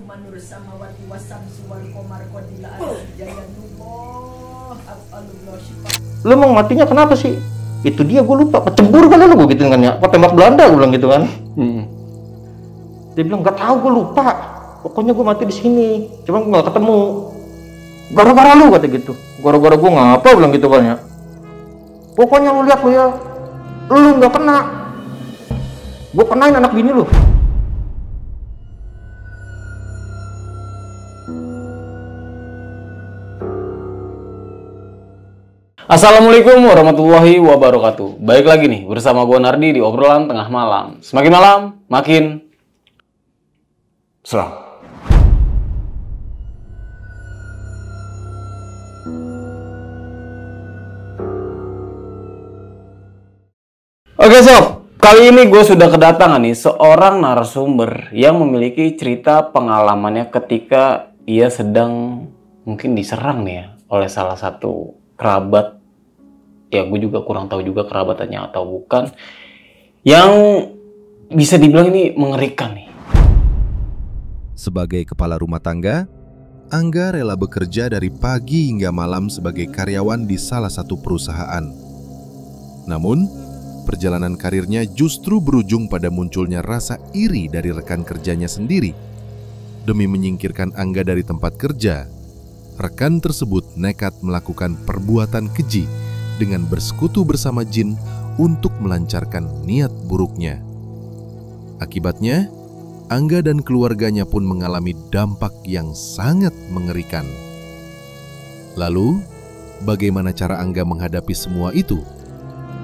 manur samawati wasamsi wal qamar qadila jayanullah afalullah syifa. Lu mau matinya kenapa sih? Itu dia, gue lupa. Kecebur kali lu, gue gitu kan ya. Apa tembak Belanda, gue bilang gitu kan. Dia bilang nggak tahu, gue lupa. Pokoknya gue mati di sini. Cuma gue nggak ketemu. Gara-gara lu, kata gitu. Gara-gara gue ngapa, bilang gitu kan ya. Pokoknya lu lihat lu ya, lu nggak kena. Gue kenain anak bini lu. Assalamualaikum warahmatullahi wabarakatuh. Baik lagi nih bersama gue Nardi di obrolan tengah malam. Semakin malam makin seram. Oke sob, kali ini gue sudah kedatangan nih seorang narasumber yang memiliki cerita pengalamannya ketika ia sedang mungkin diserang nih ya oleh salah satu kerabat. Ya gue juga kurang tahu juga kerabatannya atau bukan, yang bisa dibilang ini mengerikan nih. Sebagai kepala rumah tangga, Angga rela bekerja dari pagi hingga malam sebagai karyawan di salah satu perusahaan. Namun, perjalanan karirnya justru berujung pada munculnya rasa iri dari rekan kerjanya sendiri. Demi menyingkirkan Angga dari tempat kerja, rekan tersebut nekat melakukan perbuatan keji dengan bersekutu bersama jin untuk melancarkan niat buruknya. Akibatnya, Angga dan keluarganya pun mengalami dampak yang sangat mengerikan. Lalu, bagaimana cara Angga menghadapi semua itu?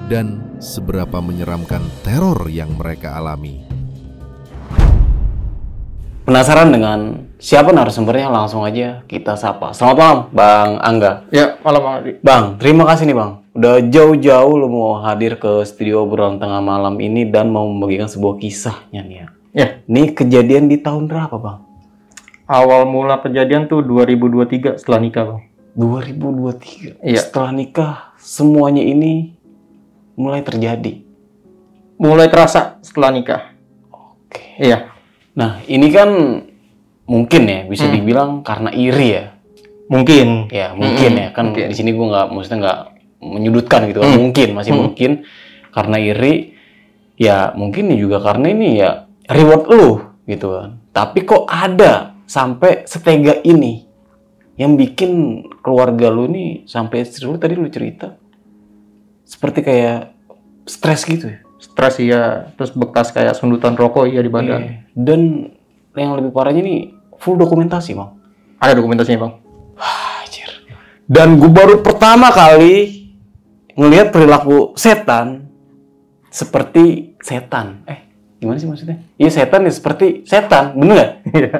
Dan seberapa menyeramkan teror yang mereka alami? Penasaran dengan siapa narasumbernya? Langsung aja kita sapa. Selamat malam Bang Angga. Ya, malam Bang Adi. Bang, terima kasih nih Bang. Udah jauh-jauh lo mau hadir ke studio obrolan tengah malam ini dan mau membagikan sebuah kisahnya nih ya. Ya, Ini kejadian di tahun berapa Bang? awal mula kejadian tuh 2023 setelah nikah, Bang. 2023. Iya. Setelah nikah semuanya ini mulai terjadi. Mulai terasa setelah nikah. Oke. Iya, Nah, ini kan mungkin ya bisa dibilang karena iri ya. mungkin. Ya, mungkin ya. Kan mungkin. di sini gue nggak menyudutkan gitu kan. Mungkin, masih mungkin karena iri. Ya, mungkin juga karena ini ya reward lu gitu kan. Tapi kok ada sampai setega ini yang bikin keluarga lu nih sampai istri lu tadi lu cerita seperti kayak stres gitu ya. Stres iya, terus bekas kayak sundutan rokok iya di badan. Iya. Dan yang lebih parahnya nih full dokumentasi Bang. Ada dokumentasinya, Bang. Anjir. Dan gue baru pertama kali ngelihat perilaku setan seperti setan. Gimana sih maksudnya? Iya setan ya seperti setan, bener nggak? Iya.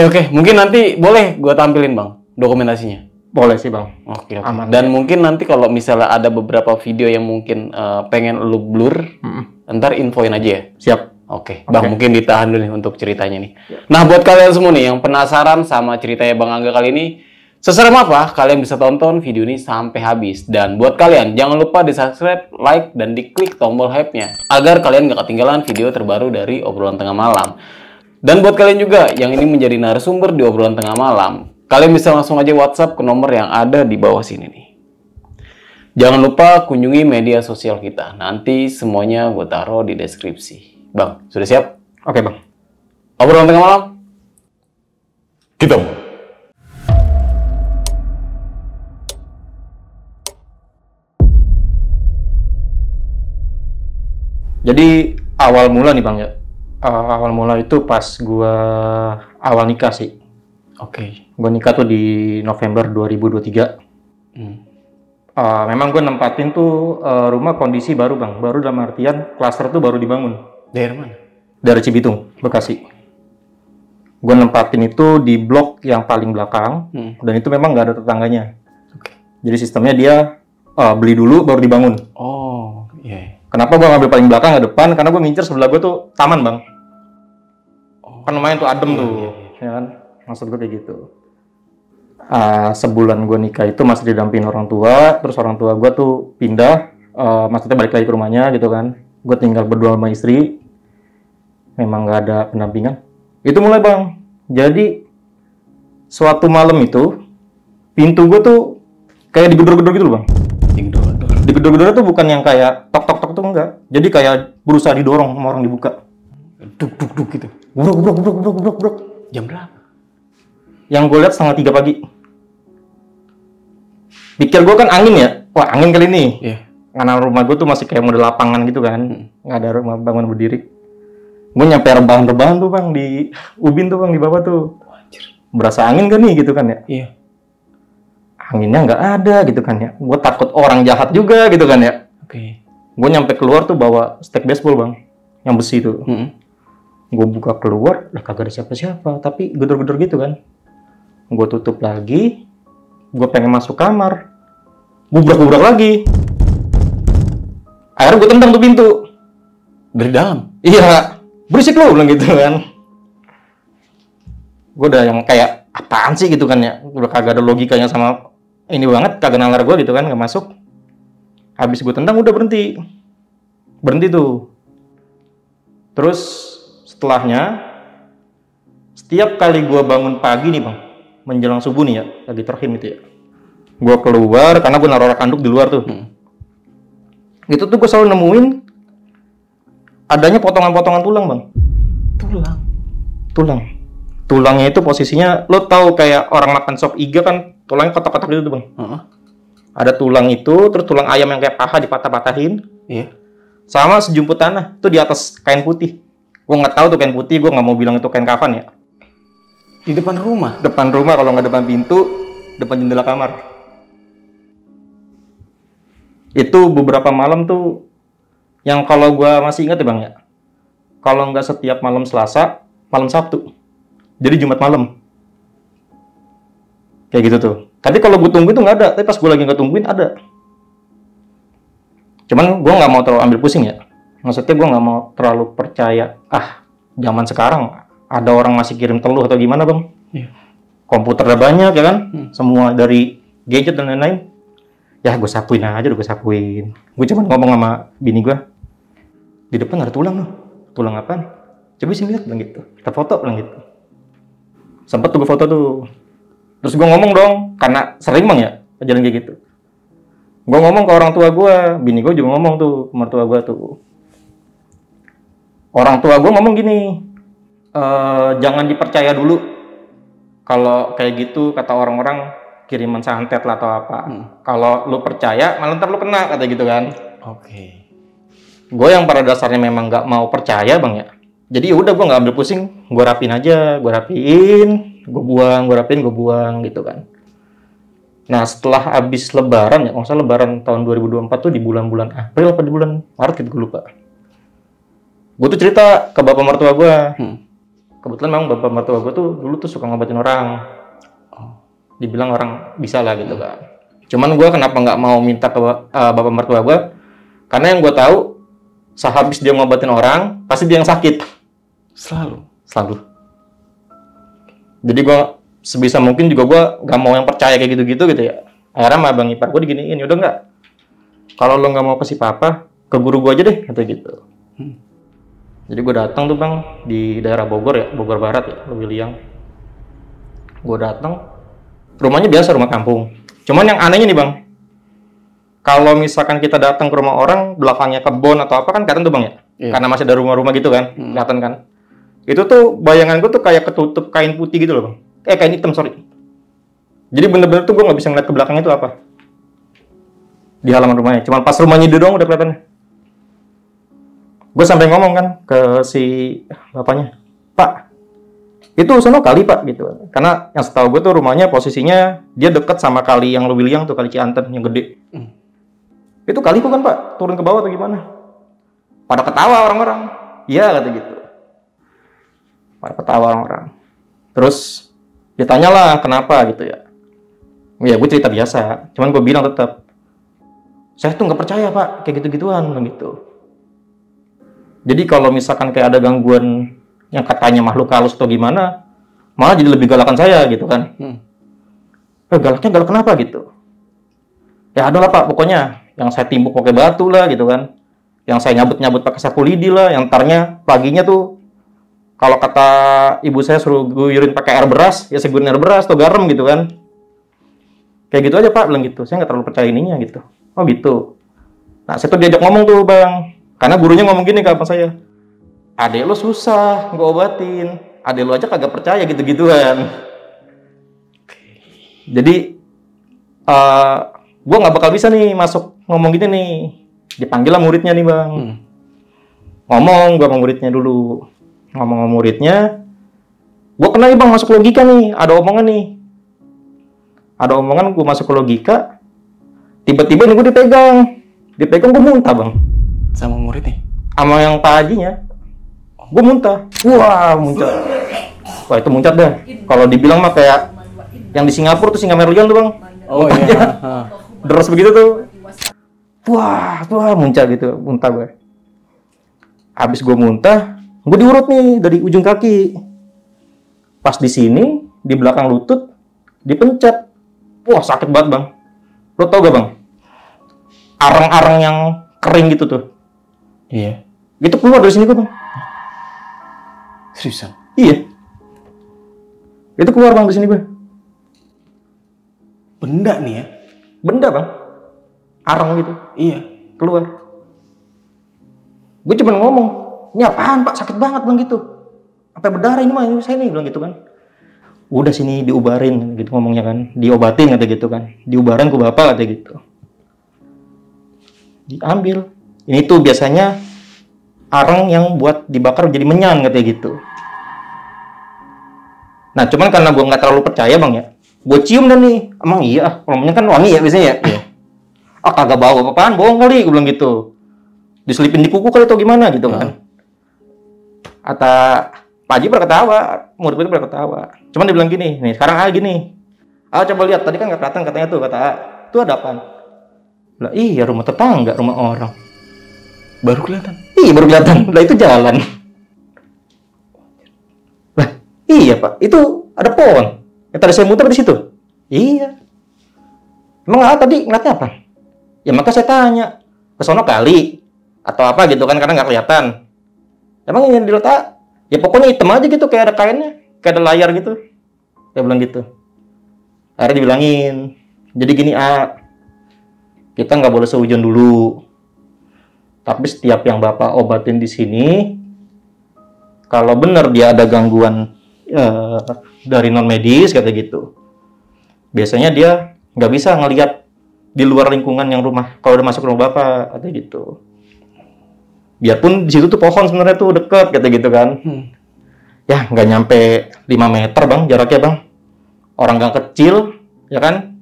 Oke. Mungkin nanti boleh gue tampilin Bang dokumentasinya. Boleh sih, Bang. Oke. Aman. Dan mungkin nanti kalau misalnya ada beberapa video yang mungkin pengen lu blur, ntar infoin aja ya. Siap. Oke, Bang, mungkin ditahan dulu nih untuk ceritanya nih. Nah, buat kalian semua nih yang penasaran sama ceritanya Bang Angga kali ini, seserem apa? Kalian bisa tonton video ini sampai habis. Dan buat kalian, jangan lupa di-subscribe, like, dan diklik tombol hype-nya agar kalian gak ketinggalan video terbaru dari obrolan tengah malam. Dan buat kalian juga yang ini menjadi narasumber di obrolan tengah malam, kalian bisa langsung aja WhatsApp ke nomor yang ada di bawah sini nih. Jangan lupa kunjungi media sosial kita. Nanti semuanya gue taruh di deskripsi. Bang, sudah siap? Oke, Bang. Obrolan tengah malam? Kita mulai. Jadi awal mula nih, Bang ya. Awal mula itu pas gua awal nikah sih. Oke. Gua nikah tuh di November 2023. Memang gue nempatin tuh rumah kondisi baru, Bang. Baru dalam artian klaster tuh baru dibangun. Daerah mana? Dari Cibitung, Bekasi. Gue nempatin itu di blok yang paling belakang, dan itu memang nggak ada tetangganya. Jadi sistemnya dia beli dulu baru dibangun. Oh, iya. Kenapa gue ngambil paling belakang nggak depan? Karena gue ngincer sebelah gue tuh taman, Bang. Kan lumayan tuh adem tuh, ya kan? Maksud gue kayak gitu. Sebulan gue nikah itu masih didampingin orang tua, terus orang tua gue tuh pindah, maksudnya balik lagi ke rumahnya gitu kan. Gue tinggal berdua sama istri. Memang nggak ada pendampingan. Itu mulai, Bang, Jadi suatu malam itu pintu gue tuh kayak digedor-gedor gitu loh bang. Digedor-gedor tuh bukan yang kayak tok-tok-tok tuh enggak. Jadi kayak berusaha didorong sama orang dibuka. Duk gitu. Gubrok. Jam berapa? Yang gue lihat 2:30 pagi. Pikir gue kan angin ya. Wah angin kali ini. Iya. Karena rumah gue tuh masih kayak model lapangan gitu kan. Nggak ada rumah bangunan berdiri. Gue nyampe rebahan-rebahan tuh bang di ubin tuh bang di bawah tuh. Berasa angin kan nih gitu kan ya. Iya. Anginnya nggak ada gitu kan ya. Gue takut orang jahat juga gitu kan ya. Oke. Gue nyampe keluar tuh bawa stick baseball bang. Yang besi tuh. Gue buka keluar, lah kagak ada siapa-siapa. Tapi gedor-gedor gitu kan. Gue tutup lagi. Gue pengen masuk kamar. Gubrak-gubrak lagi. Akhirnya gue tendang tuh pintu. Dari dalam? Iya. Berisik lo bilang gitu kan. Gue udah yang kayak apaan sih gitu kan ya. Udah kagak ada logikanya sama ini banget. Kagak nalar gue gitu kan. Gak masuk. Habis gue tendang udah berhenti. Berhenti tuh. Terus setelahnya setiap kali gue bangun pagi nih bang. Menjelang subuh nih ya. Lagi terhim itu ya. Gue keluar karena gue naruh rak handuk di luar tuh. Itu tuh gue selalu nemuin adanya potongan-potongan tulang bang. Tulangnya itu posisinya lo tahu kayak orang makan sop iga kan tulangnya kotak-kotak gitu tuh bang. Ada tulang itu, terus tulang ayam yang kayak paha dipatah-patahin. Iya. Sama sejumput tanah tuh di atas kain putih. Gue nggak tahu tuh kain putih, gue nggak mau bilang itu kain kafan ya. Di depan rumah? Depan rumah, kalau nggak depan pintu, depan jendela kamar. Itu beberapa malam tuh yang kalau gue masih ingat ya bang ya, kalau nggak setiap malam Selasa, malam Sabtu, jadi Jumat malam, kayak gitu tuh. Tapi kalau gue tungguin tuh nggak ada, tapi pas gue lagi nggak tungguin ada. Cuman gue nggak mau terlalu ambil pusing ya, maksudnya gue nggak mau terlalu percaya. Zaman sekarang ada orang masih kirim teluh atau gimana bang? Iya. Komputer udah banyak ya kan, semua dari gadget dan lain-lain. Ya gue sapuin aja, gue sapuin. Gue cuma ngomong sama bini gue, di depan ada tulang loh. Tulang apaan? Coba sini lihat bilang gitu. Kita foto bilang gitu. Sempet tuh gue foto tuh. Terus gue ngomong dong, karena sering bang ya jalan kayak gitu. Gue ngomong ke orang tua gue, bini gue juga ngomong tuh ke mertua gue tuh. Orang tua gue ngomong gini, jangan dipercaya dulu. Kalau kayak gitu kata orang-orang kiriman santet lah atau apa. Kalau lu percaya, malah ntar lu kena kata gitu kan. Oke. Gue yang pada dasarnya memang nggak mau percaya bang ya. Jadi ya udah gue nggak ambil pusing, gue rapiin aja, gue rapiin, gue buang, gue rapiin, gue buang gitu kan. Nah setelah habis Lebaran ya, maksudnya Lebaran tahun 2024 tuh di bulan-bulan April apa di bulan Maret gitu gue lupa. Gue tuh cerita ke bapak mertua gue. Kebetulan memang bapak mertua gue tuh dulu tuh suka ngobatin orang. Dibilang orang bisa lah gitu kan. Cuman gue kenapa nggak mau minta ke bapak mertua gue? Karena yang gue tahu sehabis dia ngobatin orang pasti dia yang sakit. Selalu. Jadi gue sebisa mungkin juga gue nggak mau yang percaya kayak gitu-gitu gitu ya. Akhirnya sama bang ipar gue diginiin, udah nggak. Kalau lo nggak mau kasih papa, ke guru gue aja deh kata gitu. Jadi gue datang tuh bang di daerah Bogor ya, Bogor Barat ya, Lewiliang. Gue datang. Rumahnya biasa, rumah kampung. Cuman yang anehnya nih bang, kalau misalkan kita datang ke rumah orang, belakangnya kebun atau apa kan kelihatan tuh bang ya? Iya. Karena masih ada rumah-rumah gitu kan, kelihatan kan? Itu tuh bayangan gue tuh kayak ketutup kain putih gitu loh bang. Kain hitam, sorry. Jadi bener-bener tuh gue nggak bisa ngeliat ke belakangnya itu apa. Di halaman rumahnya. Cuman pas rumahnya dia doang udah kelihatannya. Gue sampai ngomong kan ke si bapaknya, Pak, itu sono kali pak gitu, karena yang setahu gue tuh rumahnya posisinya dia deket sama kali yang Lewiliang tuh, kali Cianten yang gede. Itu kali bukan pak, turun ke bawah atau gimana? Pada ketawa orang-orang. Iya kata gitu. Pada ketawa orang-orang. Terus ditanyalah kenapa gitu ya. Ya gue cerita biasa, cuman gue bilang tetap, saya tuh nggak percaya pak kayak gitu-gituan gitu. Jadi kalau misalkan kayak ada gangguan yang katanya makhluk halus atau gimana, malah jadi lebih galakan saya gitu kan. Galaknya galak kenapa gitu? Ya adalah pak, pokoknya yang saya timbuk pakai batu lah gitu kan, yang saya nyabut-nyabut pakai sapu lidi lah, yang tarnya paginya tuh Kalau kata ibu saya suruh guyurin pakai air beras, ya saya guyurin air beras atau garam gitu kan. Kayak gitu aja Pak, bilang gitu. Saya nggak terlalu percaya ininya gitu. Oh gitu. Nah, saya tuh diajak ngomong tuh Bang. Karena gurunya ngomong gini ke abang saya. Adek lo susah gue obatin. Adek lo aja kagak percaya gitu-gituan. Jadi, gue nggak bakal bisa nih masuk ngomong gini nih. Dipanggil lah muridnya nih Bang. Ngomong gue sama muridnya dulu. Ngomong sama muridnya. Gue kenal nih Bang masuk logika nih. Ada omongan nih. Ada omongan gue masuk ke logika, tiba-tiba nih gue dipegang gue muntah Bang. Sama muridnya? Sama yang Pak Hajinya, gue muntah. Wah muncrat. Wah itu muncrat dah. Kalau dibilang mah kayak yang di Singapura tuh Singa Merlion tuh Bang. Oh iya. Deras begitu tuh. Wah muncrat gitu, muntah gue. Habis gue muntah, gue diurut nih dari ujung kaki. Pas di sini, di belakang lutut, dipencet. Wah sakit banget Bang. Lo tau gak Bang? Arang-arang yang kering gitu tuh. Iya. Gitu keluar dari sini gue Bang. Seriusan? Iya. Itu keluar Bang dari sini gue. Benda nih ya? Benda Bang. Arang gitu. Iya. Keluar. Gue cuma ngomong, ini apaan Pak? Sakit banget Bang gitu. Sampai berdarah ini mah, ini saya nih bilang gitu kan. Udah sini diubarin gitu ngomongnya kan, diobatin kata gitu kan, diubarin ke bapak kata gitu, diambil. Ini tuh biasanya arang yang buat dibakar jadi menyan kata gitu. Nah cuman karena gue nggak terlalu percaya Bang ya, gue cium dan nih, emang iya, kalau menyan kan wangi ya biasanya ya. Iya. Ah kagak bau apa-apaan, bohong kali, gue bilang gitu. Diselipin di kuku kali atau gimana gitu kan. Kata Pak Haji berketawa, murid itu berketawa. Cuman dia bilang gini, nih sekarang gini. Coba lihat, tadi kan nggak kelihatan katanya tuh, kata itu ada apaan? Lah iya rumah tetangga, rumah orang. Baru kelihatan? Iya baru kelihatan, lah itu jalan. Lah iya Pak, itu ada pohon. Yang tadi saya muter di situ. Iya. Emang tadi ngeliatnya apa? Ya maka saya tanya, ke sono kali atau apa gitu kan karena nggak kelihatan. Emang yang diletak? Ya pokoknya hitam aja gitu, kayak ada kainnya, kayak ada layar gitu. Saya bilang gitu. Akhirnya dibilangin, jadi gini kita nggak boleh seujun dulu. Tapi setiap yang Bapak obatin di sini, kalau benar dia ada gangguan dari non medis kata gitu, biasanya dia nggak bisa ngelihat di luar lingkungan yang rumah. Kalau udah masuk rumah Bapak kata gitu. Biarpun di situ tuh pohon sebenarnya tuh deket kata gitu kan. Ya nggak nyampe 5 meter Bang jaraknya Bang. Orang gang kecil ya kan.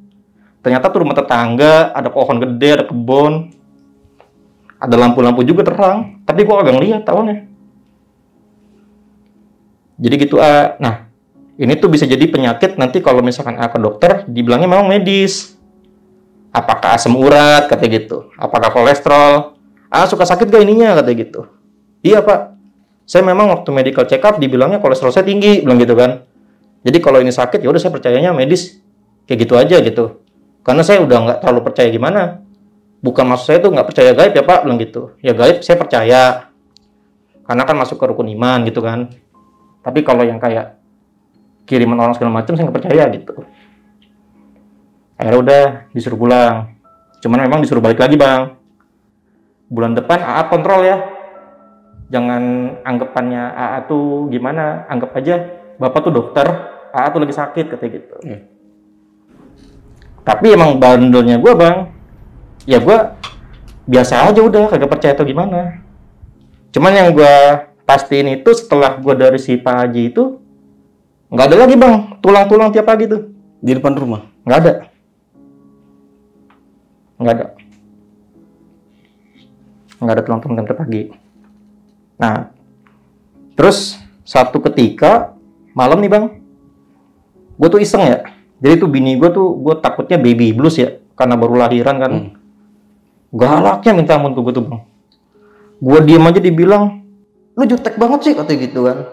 Ternyata tuh rumah tetangga, ada pohon gede, ada kebun, ada lampu-lampu juga terang. Tapi gua kagak ngeliat tahunnya. Jadi gitu nah ini tuh bisa jadi penyakit nanti kalau misalkan ke dokter dibilangnya memang medis. Apakah asam urat kata gitu, apakah kolesterol. Suka sakit gak ininya kata gitu. Iya Pak, saya memang waktu medical check up dibilangnya kolesterol saya tinggi, bilang gitu kan. Jadi kalau ini sakit ya udah saya percayanya medis, kayak gitu aja gitu. Karena saya udah nggak terlalu percaya gimana. Bukan maksud saya tuh nggak percaya gaib ya Pak, bilang gitu. Ya gaib saya percaya, karena kan masuk ke rukun iman gitu kan. Tapi kalau yang kayak kiriman orang segala macam saya nggak percaya gitu. Akhirnya udah disuruh pulang. Cuman memang disuruh balik lagi Bang. Bulan depan kontrol ya. Jangan anggapannya tuh gimana, anggap aja Bapak tuh dokter, tuh lagi sakit katanya gitu. Tapi emang bandelnya gue Bang, ya gue biasa aja udah, kagak percaya atau gimana. Cuman yang gue pastiin itu setelah gue dari si Pak Haji itu, nggak ada lagi Bang, tulang-tulang tiap pagi tuh. Di depan rumah? Nggak ada. Nggak ada. Nggak ada tulang-tulang tiap pagi. Nah, terus satu ketika malam nih Bang, gue tuh iseng ya. Jadi tuh bini gue takutnya baby blues ya, karena baru lahiran kan. Galaknya minta ampun ke gue tuh Bang. Gue diem aja dibilang, lu jutek banget sih katanya gitu kan.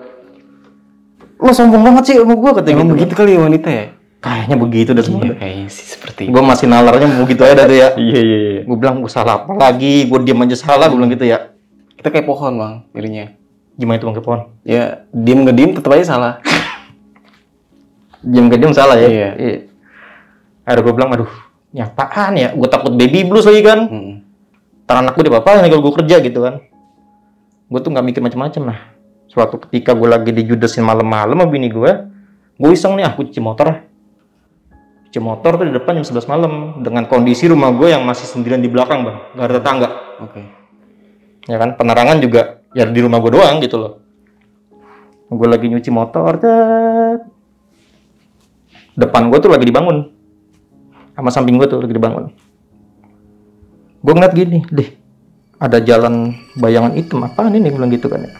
Lu sombong banget sih sama gue katanya gitu. Begitu kali ya wanita ya? Kayaknya begitu dah semua. Kayaknya sih seperti Gue masih nalarnya begitu aja dari ya. Iya. Gue bilang gue salah apa lagi, gue diem aja salah, gue bilang gitu ya. Kita kayak pohon Bang, dirinya. Gimana itu Bang Kepon? Ya, diem nggak diem tetap aja salah. Diem ke diem salah ya? Iya. Akhirnya gue bilang, aduh, ini apaan ya? Gue takut baby blues lagi kan. Ntar anak gue diapa-apain nih kalau gue kerja gitu kan. Gue tuh nggak mikir macam-macam lah. Suatu ketika gue lagi dijudesin malam-malam sama bini gue iseng nih, aku cuci motor. Cuci motor tuh di depan jam 11 malam. Dengan kondisi rumah gue yang masih sendirian di belakang Bang, nggak ada tetangga. Oke. Ya kan, penerangan juga ya di rumah gue doang gitu loh. Gue lagi nyuci motor, depan gue tuh lagi dibangun, sama samping gue tuh lagi dibangun. Gue ngeliat gini, deh, ada jalan bayangan hitam, apaan ini? Gue bilang gitu kan ya.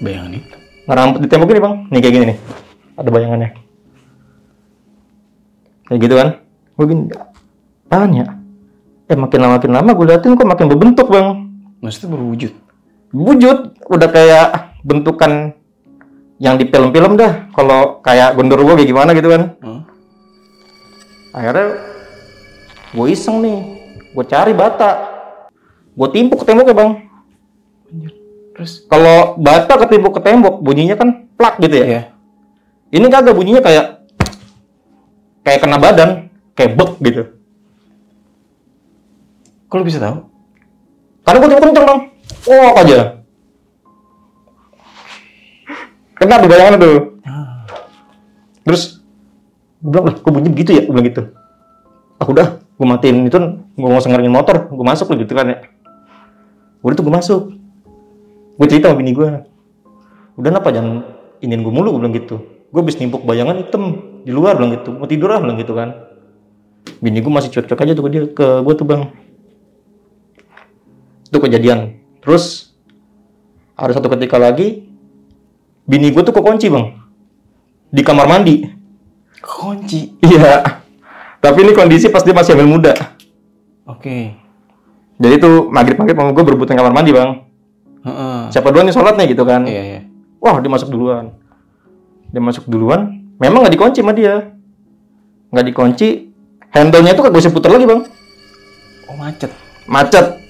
Bayangan itu? Ngerampet di tembok ini Bang, nih kayak gini nih, ada bayangannya. Kayak gitu kan, gue gini, apaan ya? Makin lama gue liatin kok makin berbentuk Bang. Maksudnya berwujud? Wujud, udah kayak bentukan yang di film-film dah. Kalau kayak gondorwo kayak gimana gitu kan. Akhirnya gue iseng nih, gue cari bata, gue timpuk ke temboknya Bang. Terus? Kalau bata ketimpuk ke tembok, bunyinya kan plak gitu ya. Iya. Ini kagak, bunyinya kayak kena badan, kayak bek gitu. Kok lu bisa tahu? Karena gue timpuk kenceng Bang, oh aja. Kena di bayangan tuh. Terus gue bilang, lah kok bunyi begitu ya? Gue bilang gitu. Udah, gue matiin itu, gue mau sengerin motor, gue masuk lah gitu kan ya. Udah tuh gue masuk. Gue cerita sama bini gue. Udah kenapa jangan iniin gue mulu, gue bilang gitu. Gue habis nimpuk bayangan hitam di luar, bilang gitu. Mau tidur lah, bilang gitu kan. Bini gue masih cuek-cuek aja tuh ke gue tuh Bang. Itu kejadian. Terus ada satu ketika lagi, bini gue tuh kekunci Bang. Di kamar mandi. Kunci? Iya. Tapi ini kondisi pas dia masih hamil muda. Oke. Jadi tuh maghrib-maghrib sama gue berebutan kamar mandi Bang. Siapa duluan nih sholat nih gitu kan. Iya. Wah dia masuk duluan. Memang nggak dikunci sama dia. Nggak dikunci. Handle-nya tuh kagak bisa putar lagi Bang. Oh macet? Macet.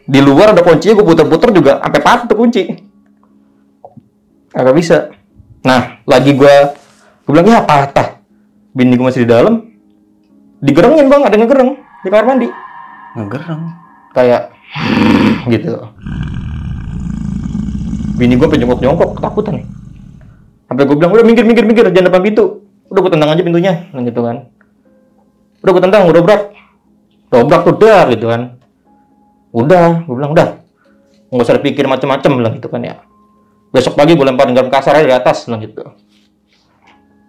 Di luar ada kuncinya, gue puter-puter juga sampai patah tuh kunci. Kagak bisa. Nah lagi gue bilang ya patah. Bini gue masih di dalam. Digerengin Bang, ada ngegereng di kamar mandi. Ngegereng? Kayak gitu. Bini gue penjongkok-jongkok, ketakutan. Sampai gue bilang, udah minggir, jangan depan pintu. Udah gue tendang aja pintunya, gitu kan. Udah gue tendang, udah dobrak tuh dah, gitu kan. Udah, gue bilang udah. Nggak usah dipikir macem-macem, bilang gitu kan ya. Besok pagi gue lemparin garam kasar aja di atas, bilang gitu.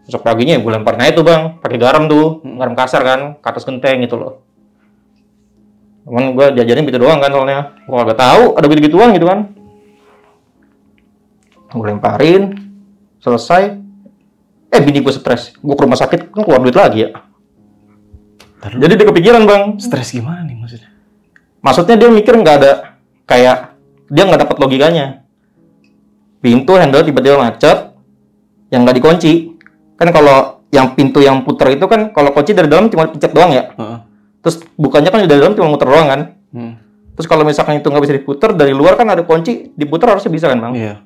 Besok paginya gue lemparin aja tuh Bang, pakai garam tuh, garam kasar kan, ke atas genteng gitu loh. Cuman gue diajarin gitu doang kan soalnya. Gue gak tahu ada gitu-gituan gitu kan. Gue lemparin, selesai. Bini gue stres. Gue ke rumah sakit kan keluar duit lagi ya. Jadi dia kepikiran Bang. Stres gimana nih maksudnya? Maksudnya dia mikir nggak ada kayak dia nggak dapat logikanya. Pintu handle tiba-tiba macet, yang nggak dikunci. Kan kalau yang pintu yang puter itu kan kalau kunci dari dalam cuma pencet doang ya. Terus bukannya kan dari dalam cuma muter doang kan. Terus kalau misalkan itu nggak bisa diputer, dari luar kan ada kunci, diputer harusnya bisa kan Bang? Iya.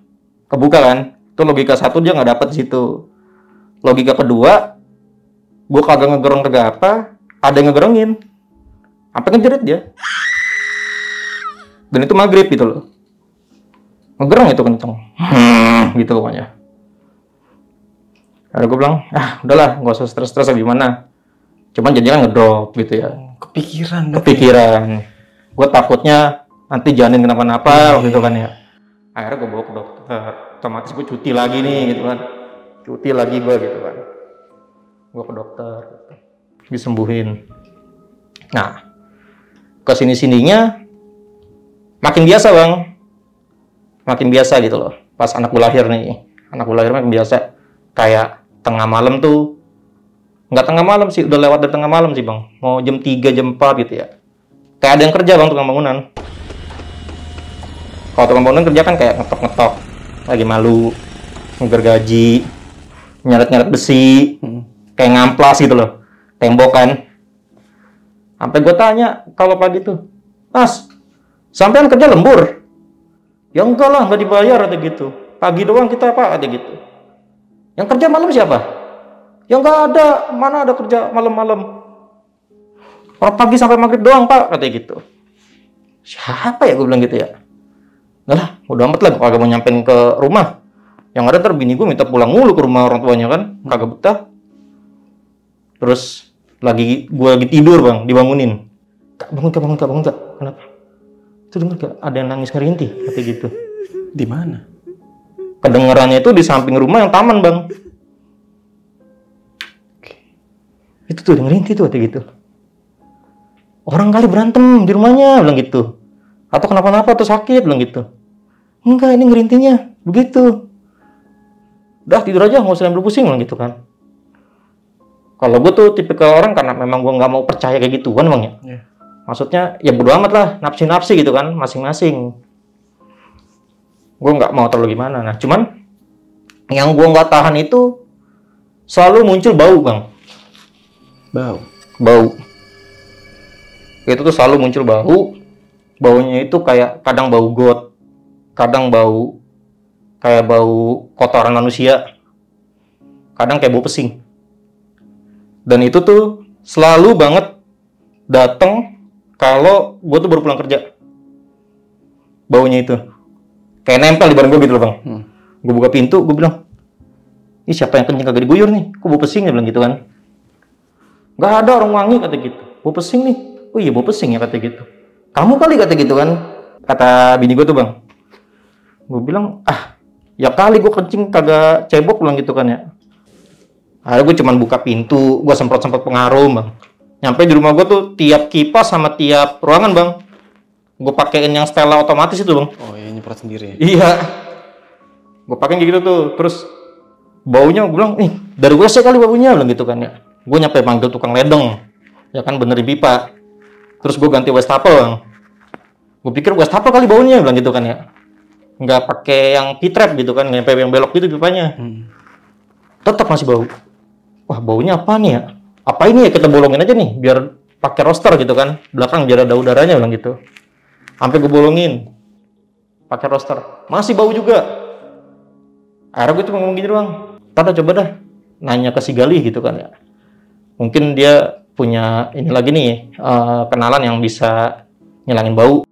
Kebuka kan? Itu logika satu dia nggak dapet di situ. Logika kedua, gue kagak ngegerong apa, ada yang ngegerongin. Apa ngejerit dia? Dan itu maghrib gitu loh. Ngegerong itu kenceng. Gitu pokoknya. Ada gue bilang, udahlah, nggak usah stres-stres gimana. Cuman jadinya ngedrop gitu ya. Kepikiran. Gue takutnya nanti janin kenapa-napa gitu kan ya. Akhirnya gue bawa ke dokter. Otomatis gue cuti lagi nih gitu kan. Cuti lagi gue gitu kan. Gue ke dokter. Disembuhin. Nah, kesini-sininya makin biasa Bang. Makin biasa gitu loh. Pas anak gue lahir nih. Anak gue lahir makin biasa. Kayak tengah malam tuh. Nggak tengah malam sih, udah lewat dari tengah malam sih Bang. Mau jam 3, jam 4 gitu ya. Kayak ada yang kerja Bang, tukang bangunan. Kalau tukang bangunan kerja kan kayak ngetok-ngetok. Lagi malu. Ngegergaji. Nyeret-nyeret besi. Kayak ngamplas gitu loh. Tembok kan. Sampai gue tanya kalau pagi tuh, Mas, sampean kerja lembur? Ya enggak lah, nggak dibayar kata gitu. Pagi doang kita apa kata gitu. Yang kerja malam siapa? Ya enggak ada, mana ada kerja malam-malam. Orang pagi sampai maghrib doang Pak kata gitu. Siapa ya gue bilang gitu ya. Enggak lah, udah amat lah, gue kagak mau nyampein ke rumah. Yang ada ntar bini gue minta pulang mulu ke rumah orang tuanya kan, kagak betah. Terus gue lagi tidur Bang, dibangunin. Kak, bangun Kak. Kenapa? Itu dengar gak ada yang nangis ngerintih kata gitu. Di mana? Kedengarannya itu di samping rumah yang taman Bang. Itu tuh ngerintih tuh kata gitu. Orang kali berantem di rumahnya bilang gitu. Atau kenapa-napa atau sakit bilang gitu. Enggak, ini ngerintinya begitu. Udah tidur aja, nggak usah ambil pusing bilang gitu kan. Kalau gue tuh tipikal orang karena memang gue nggak mau percaya kayak gituan Bang ya. Yeah. Maksudnya ya bodo amat lah, nafsi-nafsi gitu kan, masing-masing. Gue nggak mau terlalu gimana. Nah cuman yang gue nggak tahan itu selalu muncul bau Bang. Bau. Itu tuh selalu muncul bau. Baunya itu kayak kadang bau got, kadang bau kayak bau kotoran manusia, kadang kayak bau pesing. Dan itu tuh selalu banget dateng kalau gue tuh baru pulang kerja. Baunya itu kayak nempel di badan gue gitu loh Bang. Gue buka pintu, gue bilang, ini siapa yang kencing kagak diguyur nih? Kok bau pesing ya bilang gitu kan? Gak ada orang wangi kata gitu. Bau pesing nih. Oh iya bau pesing ya kata gitu. Kamu kali kata gitu kan? Kata bini gue tuh Bang. Gue bilang, ya kali gue kencing kagak cebok bilang gitu kan ya. Akhirnya gue cuman buka pintu, gue semprot-semprot pengharum Bang. Nyampe di rumah gue tuh tiap kipas sama tiap ruangan Bang, gue pakein yang Stella otomatis itu Bang. Oh iya, nyemprot sendiri ya? Iya. Gue pakein kayak gitu tuh. Terus baunya gue bilang, nih dari WC kali baunya bilang gitu kan ya. Gue nyampe manggil tukang ledeng, ya kan benerin pipa. Terus gue ganti wastafel Bang. Gue pikir wastafel kali baunya bilang gitu kan ya. Nggak pakai yang P-trap gitu kan, yang belok gitu pipanya. Tetap masih bau. Wah baunya apa nih ya? Apa ini ya, kita bolongin aja nih biar pakai roster gitu kan, belakang biar ada udaranya bilang gitu. Sampai gue bolongin pakai roster, masih bau juga. Akhirnya gue cuma ngomong gini doang, tada coba dah nanya ke si Gali gitu kan ya, mungkin dia punya ini lagi nih kenalan yang bisa ngilangin bau.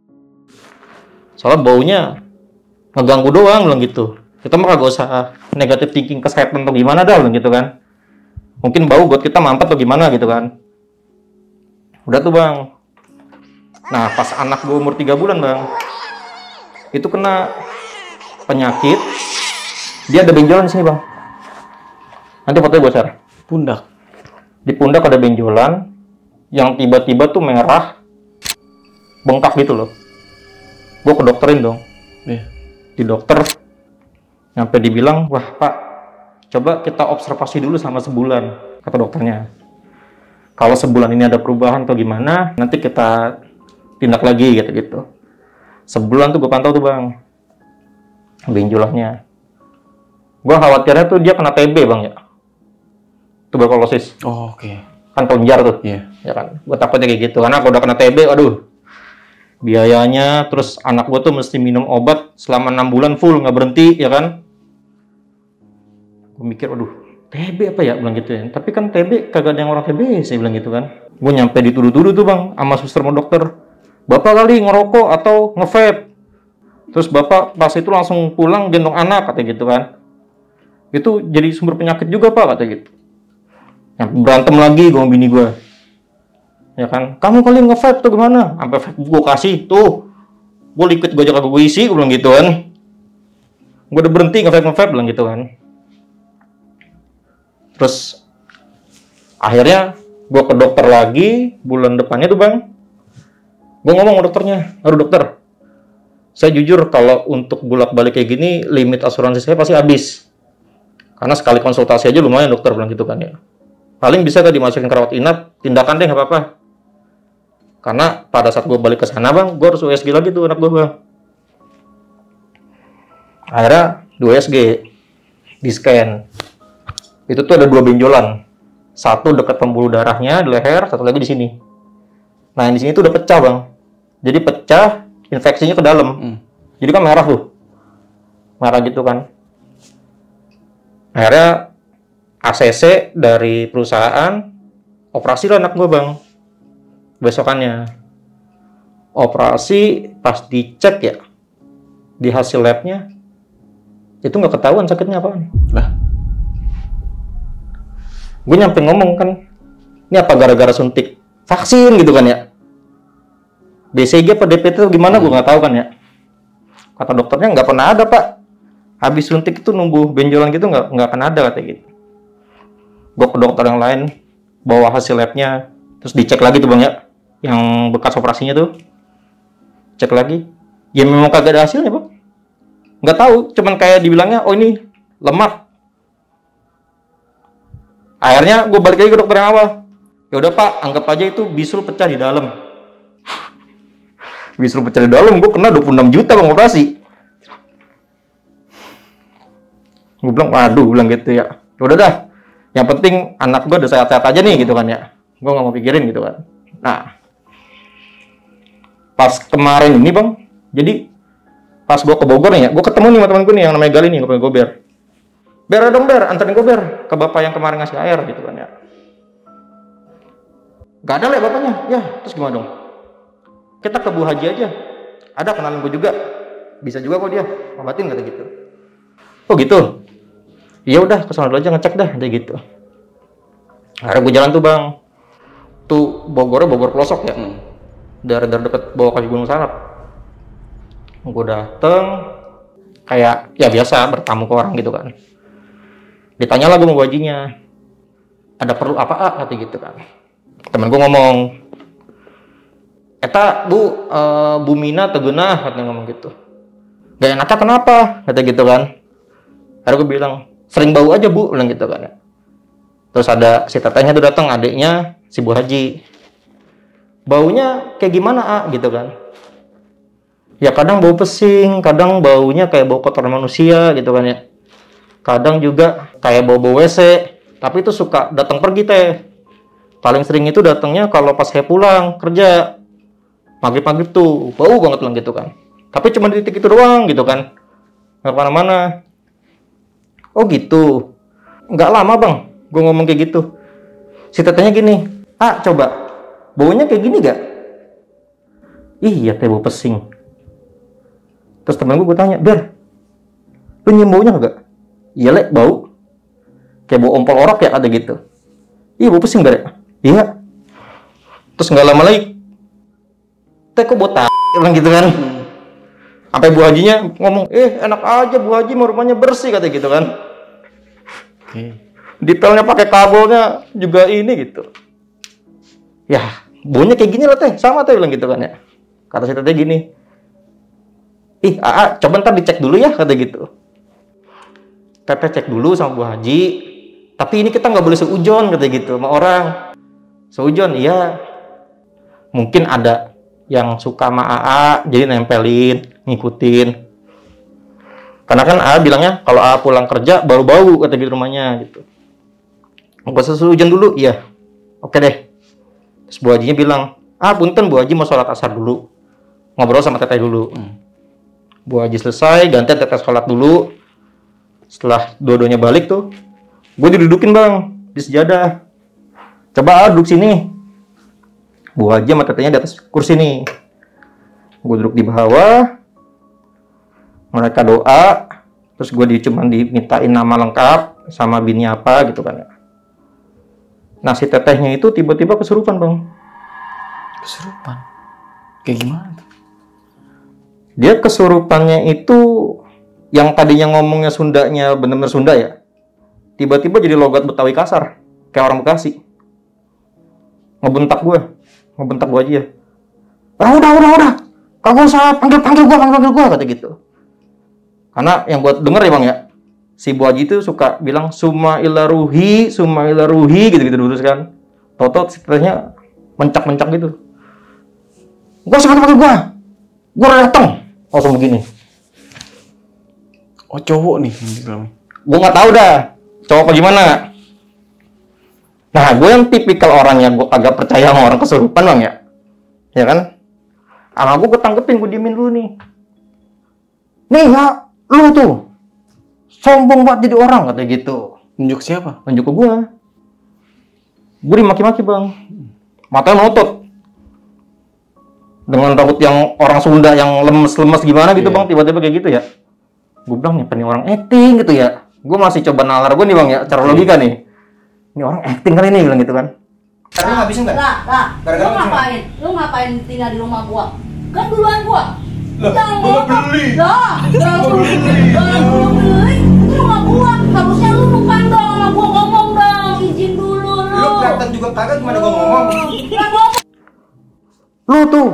Soalnya baunya ngeganggu doang bilang gitu. Kita mah kagak usah negatif thinking kesehatan atau gimana dah bilang gitu kan. Mungkin bau buat kita mampet atau gimana gitu kan. Udah tuh Bang. Nah pas anak gue umur 3 bulan Bang, itu kena penyakit. Dia ada benjolan di sini Bang. Nanti fotonya gue share. Pundak. Di pundak ada benjolan yang tiba-tiba tuh merah, bengkak gitu loh. Gue ke dokterin dong. Di dokter sampai dibilang, wah Pak, coba kita observasi dulu selama sebulan, kata dokternya. Kalau sebulan ini ada perubahan atau gimana, nanti kita tindak lagi gitu. Sebulan tuh gue pantau tuh Bang, benjolannya. Gue khawatirnya tuh dia kena TB Bang ya, tuberkulosis. Oh oke. Kan tonjar tuh. Iya. Ya kan, gue takutnya kayak gitu, karena kalau udah kena TB, aduh, biayanya, terus anak gue tuh mesti minum obat selama 6 bulan full, nggak berhenti, ya kan. Gue mikir, aduh, TB apa ya, bilang gitu ya. Tapi kan TB, kagak ada yang orang TB, saya bilang gitu kan. Gue nyampe dituduh-tuduh tuh Bang, sama suster sama dokter. Bapak kali ngerokok atau nge-vape. Terus bapak pas itu langsung pulang gendong anak, katanya gitu kan. Itu jadi sumber penyakit juga Pak, katanya gitu. Nyampe berantem lagi gue sama bini gue. Ya kan, kamu kali nge-vape tuh gimana? Sampai vape gue kasih, tuh. Gue liquid gue aja kagak gue isi, gue bilang gitu kan. Gue udah berhenti nge-vape, bilang gitu kan. Terus, akhirnya gue ke dokter lagi, bulan depannya tuh Bang. Gue ngomong sama dokternya, aduh dokter, saya jujur kalau untuk bolak-balik kayak gini, limit asuransi saya pasti habis. Karena sekali konsultasi aja lumayan dokter, bilang gitu kan ya. Paling bisa gak dimasukin ke rawat inap, tindakan deh nggak apa-apa. Karena pada saat gue balik ke sana Bang, gue harus USG lagi tuh anak gue Bang. Akhirnya 2 USG, di scan. Itu tuh ada 2 benjolan. Satu dekat pembuluh darahnya di leher, satu lagi di sini. Nah yang di sini tuh udah pecah Bang. Jadi pecah, infeksinya ke dalam. Jadi kan merah tuh. Merah gitu kan. Akhirnya ACC dari perusahaan operasi lah anak gue bang. Besokannya operasi, pas dicek ya di hasil labnya itu nggak ketahuan sakitnya apaan. Lah, Gue nyampe ngomong kan, ini apa gara-gara suntik vaksin gitu kan ya. BCG apa DPT itu gimana gue nggak tahu kan ya. Kata dokternya nggak pernah ada pak. Habis suntik itu numbuh benjolan gitu nggak akan ada katanya gitu. Gue ke dokter yang lain, bawa hasil labnya, terus dicek lagi tuh bang ya, yang bekas operasinya tuh, cek lagi, ya memang kagak ada hasilnya bang. Nggak tahu, cuman kayak dibilangnya, oh ini lemak. Akhirnya gue balik lagi ke dokter yang awal. Ya udah pak, anggap aja itu bisul pecah di dalam. Bisul pecah di dalam, gue kena 26 juta bang operasi. Gue bilang, waduh, bilang gitu ya. Ya udah dah, yang penting anak gue udah sehat-sehat aja nih gitu kan ya. Gue nggak mau pikirin gitu kan. Nah, pas kemarin ini bang, jadi pas gue ke Bogor nih ya, gue ketemu nih sama temen gue nih yang namanya Gali nih, gue Gober. Ber dong Ber, anterin gue Ber ke bapak yang kemarin ngasih air gitu kan ya. Gak ada lah bapaknya, ya terus gimana dong? Kita ke Bu Haji aja, ada kenalan gue juga, bisa juga kok dia ngobatin kata gitu. Oh gitu, iya udah kesana dulu aja ngecek dah, kayak gitu. Akhirnya gue jalan tuh bang, tuh Bogornya Bogor pelosok ya, dari deket bawah kaki Gunung Salak. Gue dateng, kayak ya biasa bertamu ke orang gitu kan. Ditanya lah gue sama Bu Hajinya, ada perlu apa kata gitu kan. Temen gue ngomong, eta Bu Mina tegenah katanya ngomong gitu. Gak enaknya kenapa kata gitu kan. Akhirnya gue bilang, sering bau aja Bu, bilang gitu kan ya. Terus ada si tetehnya tuh datang, adiknya si Bu Haji. Baunya kayak gimana gitu kan. Ya kadang bau pesing, kadang baunya kayak bau kotoran manusia gitu kan ya. Kadang juga kayak bau-bau WC, tapi itu suka datang pergi teh. Paling sering itu datangnya kalau pas saya pulang kerja. Maghrib-maghrib tuh, bau banget lah gitu kan. Tapi cuma di titik itu doang gitu kan. Nggak kemana-mana. Oh gitu. Nggak lama bang, gue ngomong kayak gitu. Si tetehnya gini, coba, baunya kayak gini gak? Iya teh bau pesing. Terus temen gue tanya, Ber, lu nyium baunya gak? Iya lek, bau. Kayak bau ompol orak ya, ada gitu. Iya bau pesing Ber. Iya. Terus nggak lama lagi, teh kok bau bilang gitu kan. Sampai Bu Hajinya ngomong, enak aja Bu Haji, rumahnya bersih kata gitu kan. Detailnya pakai kabelnya juga ini gitu. Ya, baunya kayak gini lah teh, sama teh bilang gitu kan ya. Kata si teteh gini, coba ntar dicek dulu ya kata gitu. Teteh cek dulu sama Bu Haji, tapi ini kita nggak boleh seujon kata gitu sama orang. Seujon, iya. Mungkin ada yang suka sama AA, jadi nempelin, ngikutin. Karena kan AA bilangnya kalau AA pulang kerja baru bau kata gitu rumahnya gitu. Nggak usah seujon dulu, iya. Oke deh. Terus Bu Hajinya bilang, punten Bu Haji mau sholat asar dulu. Ngobrol sama teteh dulu. Bu Haji selesai, ganti teteh sholat dulu. Setelah dua-duanya balik tuh, gue didudukin bang, di sejadah. Coba duduk sini. Bu Haji sama tetehnya di atas kursi nih. Gue duduk di bawah. Mereka doa. Terus gue cuman dimintain nama lengkap sama bini apa gitu kan ya. Nah si tetehnya itu tiba-tiba kesurupan bang. Kesurupan? Kayak gimana? Dia kesurupannya itu yang tadinya ngomongnya Sundanya bener-bener Sunda ya. Tiba-tiba jadi logat Betawi kasar. Kayak orang Bekasi. Ngebentak gue aja ya. Udah. Kagak usah panggil gue kata gitu. Karena yang buat denger ya bang ya, si Bu Haji itu suka bilang summa ila ruhi gitu dulu kan. Toto ceritanya mencak gitu. Gua usah panggil gue udah dateng. Langsung begini. Oh cowok nih. Gue nggak tahu dah cowok apa gimana. Nah, gue yang tipikal orang yang gue agak percaya sama orang kesurupan bang ya. Ya kan? Sama gue tanggepin, gue diemin dulu nih. nih ya, lu tuh sombong banget jadi orang, katanya gitu. Nunjuk siapa? Nunjuk ke gue dimaki-maki bang, matanya melotot dengan rambut yang orang Sunda yang lemes-lemes gimana gitu bang, tiba-tiba kayak gitu ya. Gue bilang nih, ini orang acting gitu ya. Gue masih coba nalar gue nih bang ya, cara logika nih. Ini orang acting kali nih, bilang gitu kan. Karena ngabisin nggak? Lu ngapain? Lu ngapain tinggal di rumah gua? Kan duluan gua. Lah, gua beli. Lah, gua beli. Itu rumah gua. Harusnya lu numpang dong sama gua, ngomong dong. Izin dulu lu. Lu kelihatan juga kagak gimana gua ngomong. Lah gua Lu tuh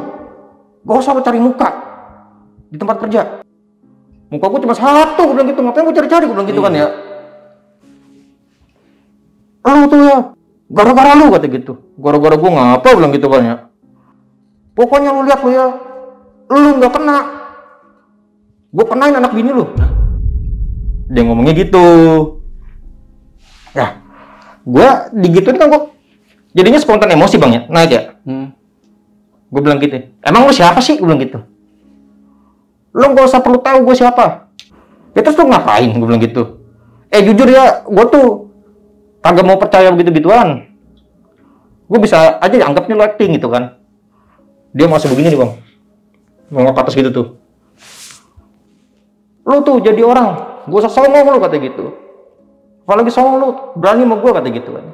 gak usah cari muka di tempat kerja. Muka gue cuma satu, gue bilang gitu. Ngapain gue cari-cari, gue bilang gitu kan ya. Lu tuh ya, gara-gara lu, kata gitu. Gara-gara gue ngapa, bilang gitu kan ya. Pokoknya lu lihat lu ya, lu nggak kena, gue kenain anak bini lu. Dia ngomongnya gitu. Ya, gue digituin kan gue jadinya spontan emosi bang ya, naik ya. Gue bilang gitu, emang lu siapa sih? Gue bilang gitu. Lu gak usah perlu tahu gue siapa. Ya terus lu ngapain? Gue bilang gitu. Jujur ya, gue tuh kagak mau percaya begitu-gituan. Gue bisa aja anggapnya lu acting gitu kan. Dia masih begini nih bang, ngomong ke atas gitu tuh. Lu tuh jadi orang, gue usah songong lu, kata gitu. Apalagi songong lu, berani sama gue, kata gitu kan.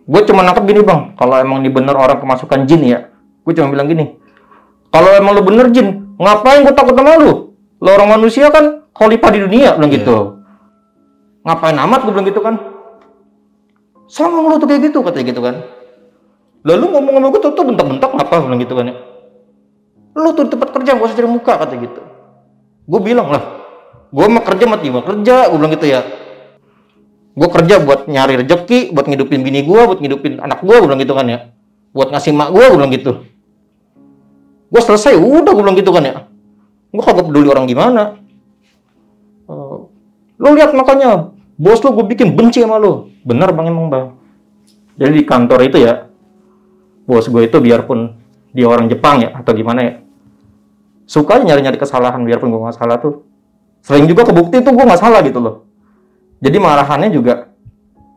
Gue cuma nangkep gini bang, kalau emang ini bener orang kemasukan jin ya, gue cuma bilang gini, kalau emang lu bener jin, ngapain gue takut sama lu? Lu orang manusia kan khalifah di dunia, bilang gitu. Ngapain amat, gue bilang gitu kan. Songong lu tuh kayak gitu, katanya gitu kan. Lalu ngomong sama gue tuh bentak-bentak apa, bilang gitu kan ya. Lu tuh di tempat kerja gak usah cari muka, kata gitu. Gue bilang lah, gue mah kerja mati mah kerja, gue bilang gitu ya. Gue kerja buat nyari rezeki, buat ngidupin bini gue, buat ngidupin anak gue bilang gitu kan ya. Buat ngasih mak gue bilang gitu. Gue selesai, udah gue bilang gitu kan ya. Gue kagak peduli orang gimana. Lu lihat makanya, bos lu gue bikin benci sama lu. Bener bang, emang bang. Jadi di kantor itu ya, bos gue itu biarpun dia orang Jepang ya, atau gimana ya, suka nyari-nyari kesalahan biarpun gue gak salah tuh. Sering juga kebukti tuh gue gak salah gitu loh. Jadi marahannya juga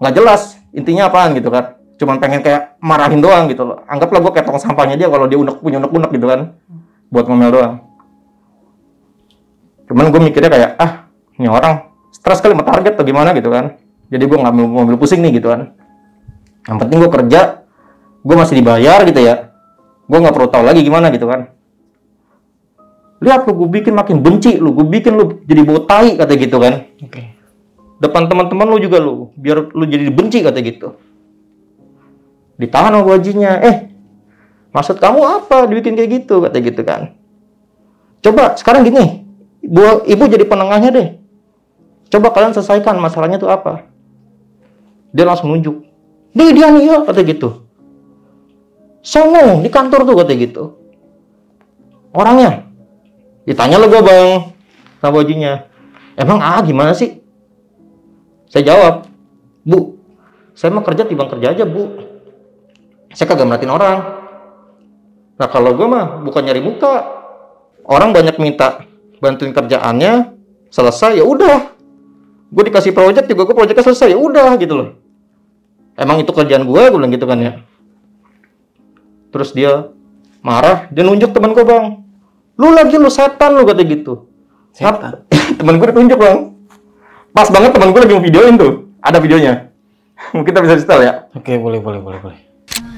nggak jelas intinya apaan gitu kan. Cuman pengen kayak marahin doang gitu loh. Anggaplah gue kayak tong sampahnya dia kalau dia punya unek-unek gitu kan. Buat ngomel doang. Cuman gue mikirnya kayak, ini orang stres kali sama target atau gimana gitu kan. Jadi gue nggak mau ambil pusing nih gitu kan. Yang penting gue kerja, gue masih dibayar gitu ya. Gue nggak perlu tahu lagi gimana gitu kan. Lihat lu, gue bikin makin benci lu, gue bikin lu jadi bau tai, kata gitu kan. Oke. Depan teman-teman lu juga lu, biar lu jadi benci, kata gitu. Ditahan sama gajinya. Maksud kamu apa dibikin kayak gitu, kata gitu kan. Coba sekarang gini, ibu jadi penengahnya deh. Coba kalian selesaikan masalahnya tuh apa. Dia langsung nunjuk. Dia nih ya, kata gitu. Songong di kantor tuh, kata gitu. Orangnya. Ditanya lah gue bang, sama bajunya. Emang gimana sih? Saya jawab, Bu, saya mah kerja timbang kerja aja, Bu. Saya kagak merhatiin orang. Nah kalau gue mah bukan nyari muka. Orang banyak minta bantuin kerjaannya, selesai ya udah. Gue dikasih project juga, gue projectnya selesai ya udah gitu loh. Emang itu kerjaan gue bilang gitu kan ya. Terus dia marah, dia nunjuk teman gue bang. Lu setan lu, kata gitu. Setan? Temen gue ditunjuk bang. Pas banget temen gue lagi videoin tuh. Ada videonya. Mungkin kita bisa setel ya. Oke, boleh.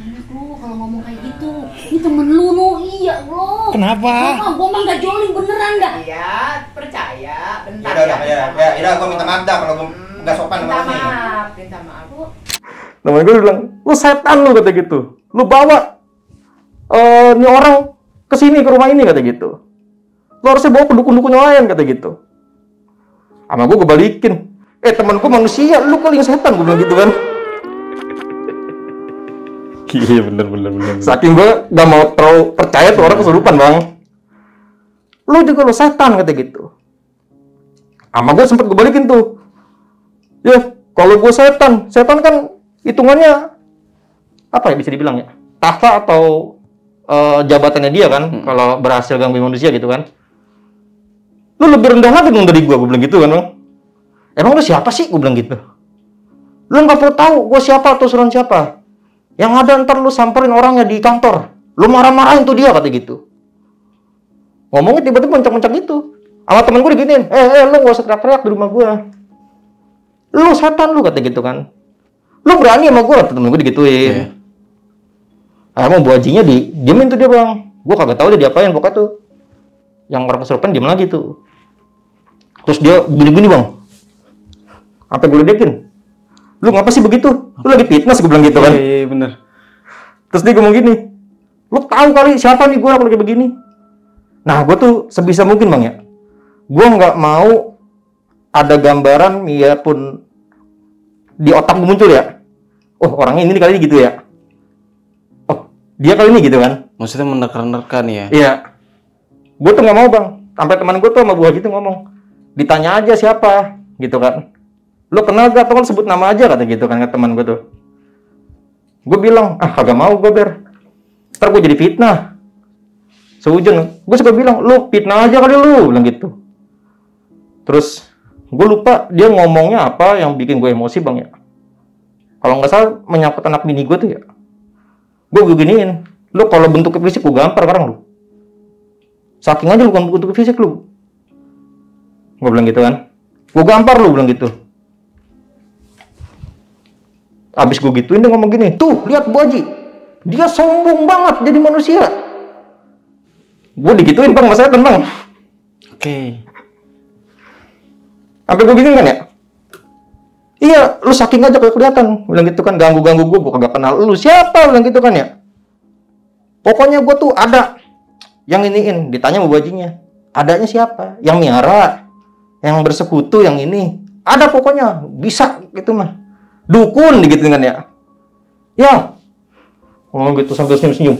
enak lu kalau ngomong kayak gitu. Ini temen lu, iya lu. Kenapa? Gua mah nggak joling beneran dah. Iya, percaya. Bentar Ya, gue minta maaf dah kalau gue nggak sopan sama lu nih. minta maaf. Temen gue bilang, lu setan lu, kata gitu. Lu bawa nih orang kesini ke rumah ini, kata gitu. Lu harusnya bawa pendukung-pendukung yang lain, kata gitu. Sama gue balikin. Temanku manusia, lu kali yang setan, gue bilang gitu kan. Iya bener. Saking gue gak mau terlalu percaya tuh orang kesurupan bang. Lu juga lu setan, kata gitu. Sama gue sempet gue balikin tuh. Ya kalau gue setan kan hitungannya apa ya bisa dibilang ya, tahta atau jabatannya dia kan. Kalau berhasil gangguin manusia gitu kan. Lu lebih rendah lagi dong dari gua bilang gitu kan bang. Emang lu siapa sih, gua bilang gitu. Lu nggak perlu tahu gua siapa atau suruhan siapa. Yang ada ntar lu samperin orangnya di kantor, lu marah-marahin tuh dia, kata gitu. Ngomongnya tiba-tiba mencak-mencak gitu. Sama temen gue diginiin, lu gak usah teriak-teriak di rumah gue. Lu setan lu, kata gitu kan. Lu berani sama gue, kata temen gue digituin. Emang Bu Hajinya diemin tuh dia bang. Gue kagak tahu dia diapain pokoknya tuh. Yang orang kesurupan diem lagi tuh. Terus dia gini-gini bang. Sampai gue ledekin. Lu ngapa sih begitu? Lu lagi fitness, gue bilang gitu kan. Iya bener. Terus dia ngomong gini. Lu tahu kali siapa nih gue kalau kayak begini? Nah gue tuh sebisa mungkin bang ya. Gue nggak mau ada gambaran ya pun di otak gue muncul ya. Oh orangnya ini kali gitu ya. Oh dia kali ini gitu kan. Maksudnya menekan-nekan ya? Iya. Gue tuh nggak mau bang. Sampai teman gue tuh sama Bu Haji tuh ngomong. Ditanya aja siapa gitu kan. Lo kenal gak? Atau kan sebut nama aja kata gitu kan ke teman gue tuh. Gue bilang, kagak mau gue ber. Ntar gue jadi fitnah. Seujung, gue suka bilang, lu fitnah aja kali lu, bilang gitu. Terus, gue lupa dia ngomongnya apa yang bikin gue emosi bang ya. Kalau nggak salah menyangkut anak bini gue tuh ya. Gue giniin, lu kalau bentuk fisik gue gampar sekarang lu. Saking aja lu kan bentuk fisik lu. Gue bilang gitu kan. Gue gampar lu, bilang gitu. Abis gue gituin dia ngomong gini, tuh lihat Bu Haji, dia sombong banget jadi manusia. Gue digituin bang, masa bang. Oke. Sampai gue gini kan ya. Iya, lu saking aja kayak kelihatan, bilang gitu kan, ganggu gue kagak kenal lu siapa, bilang gitu kan ya. Pokoknya gue tuh ada yang iniin, ditanya sama Bu Hajinya, adanya siapa? Yang miara, yang bersekutu, yang ini. Ada pokoknya, bisa gitu mah. Dukun digituin kan ya. Ya. Ngomong gitu sambil senyum-senyum.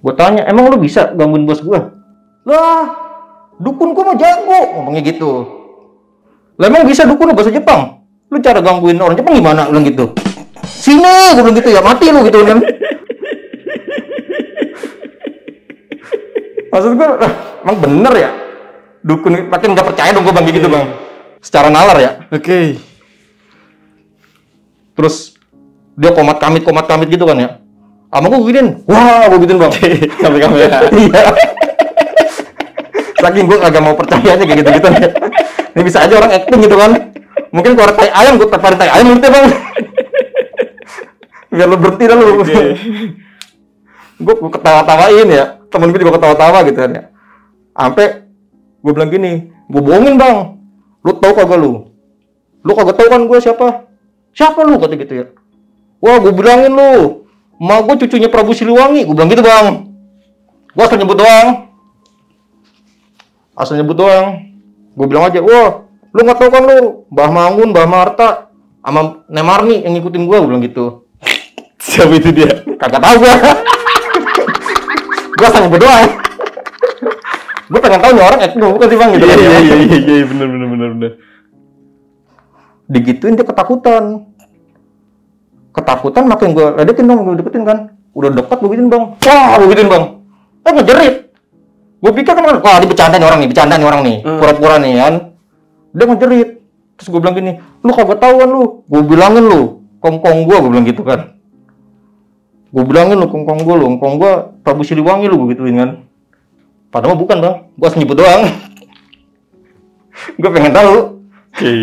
Gue tanya, emang lu bisa gangguin bos gue? Lah, dukun gue mah jago, ngomongnya gitu. Lah emang bisa dukun bahasa Jepang? Lu cara gangguin orang Jepang gimana? Bilang gitu. Sini, gue bilang gitu ya, mati lu gitu kan. Maksud gue, emang bener ya? Dukun, makin gak percaya dong gue bang gitu bang. Secara nalar ya. Oke. Terus dia komat kamit gitu kan ya. Sama gue giniin, wah gue gituin bang. Kamit ya. Iya. Saking gue agak mau percaya aja kayak gitu-gitu ya. Ini bisa aja orang acting gitu kan. Mungkin kalau tai ayam, gue taparin tai ayam gitu bang. Biar lu berhenti dah lu. Gue ketawa-tawain ya. Temen gue juga ketawa-tawa gitu kan ya. Sampai gue bilang gini, gue bohongin bang. Lu tau kagak lu? Lu kagak tau kan gue siapa? Siapa lu? Kata gitu ya. Wah gue bilangin lu, ma gue cucunya Prabu Siliwangi. Gue bilang gitu bang. Gue asal nyebut doang. Gue bilang aja, wah lu nggak tau kan lu Mbah Mangun, Mbah Marta sama Nemarni yang ngikutin gue bilang gitu. Siapa itu dia? Kagak tahu gue. Gue asal nyebut doang. Gue pengen tahu nih orang acting bukan sih bang gitu. Iya bener. Digituin dia ketakutan makin gue ledekin dong, gue deketin kan. Udah dekat gue gituin bang. Wah gue gituin bang. Ngejerit. Gue pikir kan, wah ini bercanda nih orang nih, pura-pura nih kan. Dia ngejerit. Terus gue bilang gini, lu kagak tahu kan lu. Gue bilangin lu, kongkong gue bilang gitu kan. Gue bilangin lu, kongkong gue Prabu Siliwangi lu, gue gituin kan. Padahal bukan bang, gue asal nyebut doang. Gue pengen tahu. Oke.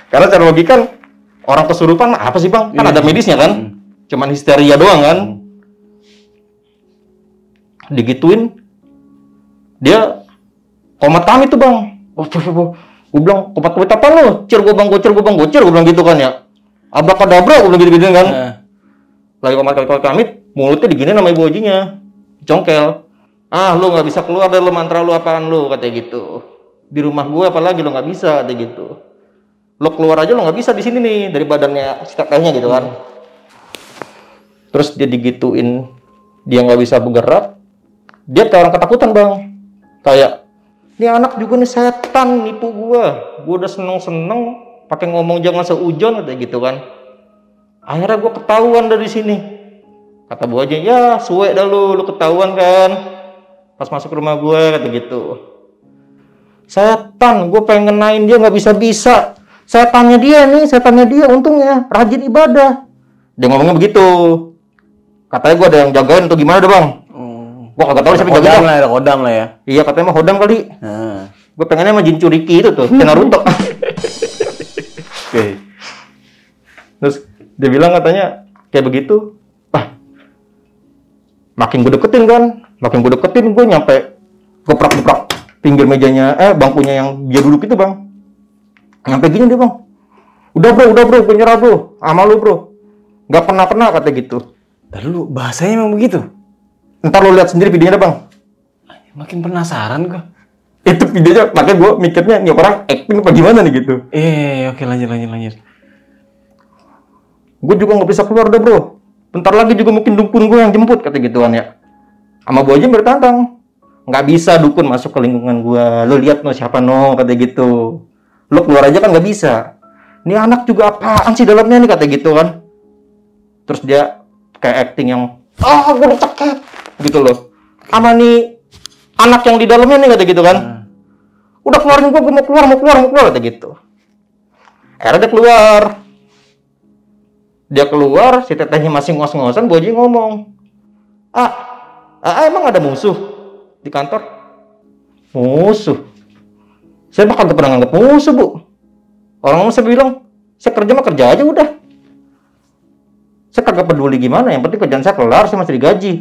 Karena cara logika kan, orang kesurupan apa sih bang? Kan ada medisnya kan? Cuman histeria doang kan? Digituin, dia komat kami tuh bang. Gue bilang, komat apa lu? Gue bilang gitu kan ya. Abrakadabra, gue bilang gitu-gitu kan. Lagi komat kami, mulutnya diginiin sama Ibu Hajinya. Congkel. Lu gak bisa keluar dari lu, mantra lu apaan lu, katanya gitu. Di rumah gue apalagi lu gak bisa, katanya gitu. Lo keluar aja lo nggak bisa di sini nih dari badannya kayaknya gitu kan. Terus dia digituin, dia nggak bisa bergerak, dia kayak orang ketakutan bang. Kayak ini anak juga nih setan nipu gua udah seneng pakai ngomong jangan seujon kayak gitu kan. Akhirnya gua ketahuan dari sini. Kata Bu Haji, ya suwe dah lu ketahuan kan pas masuk rumah gua kata gitu. setan, gue pengen ngenain dia nggak bisa-bisa. Setannya dia untungnya rajin ibadah. Dia ngomongnya begitu. Katanya gue ada yang jagain atau gimana deh bang. Gue kagak tahu siapa yang jagain. Ada kodam lah ya. Iya katanya mah hodam kali. Gue pengennya sama Jin Curiki itu tuh, Naruto. Oke. Terus dia bilang katanya kayak begitu. Makin gue deketin, gue nyampe geprak-geprak pinggir mejanya, bangkunya yang dia duduk itu bang. Nyampe gini dia bang. Udah bro, gue nyerah bro, sama lu bro. Gak pernah kata gitu. Lalu bahasanya emang begitu? Ntar lu lihat sendiri videonya bang. Makin penasaran gue. Itu videonya, makanya gue mikirnya nih orang acting apa gimana nih gitu. Oke lanjut. Gue juga nggak bisa keluar dah bro. Bentar lagi juga mungkin dukun gue yang jemput kata gituan ya. Sama Bu Haji bertantang. Nggak bisa dukun masuk ke lingkungan gue. Lo lihat no siapa no kata gitu. Lo keluar aja kan nggak bisa. Ini anak juga apaan sih dalamnya nih kata gitu kan. Terus dia kayak acting yang gue dicekek gitu loh. Sama nih anak yang di dalamnya nih kata gitu kan. Udah keluarin gue mau keluar kata gitu. Akhirnya dia keluar, si tetehnya masih ngos-ngosan, Bu Haji ngomong, emang ada musuh di kantor? Musuh? Saya bakal pernah nganggap musuh, Bu. Orang saya bilang, saya kerja mah kerja aja udah. Saya kagak peduli gimana, yang penting kerjaan saya kelar, saya masih digaji.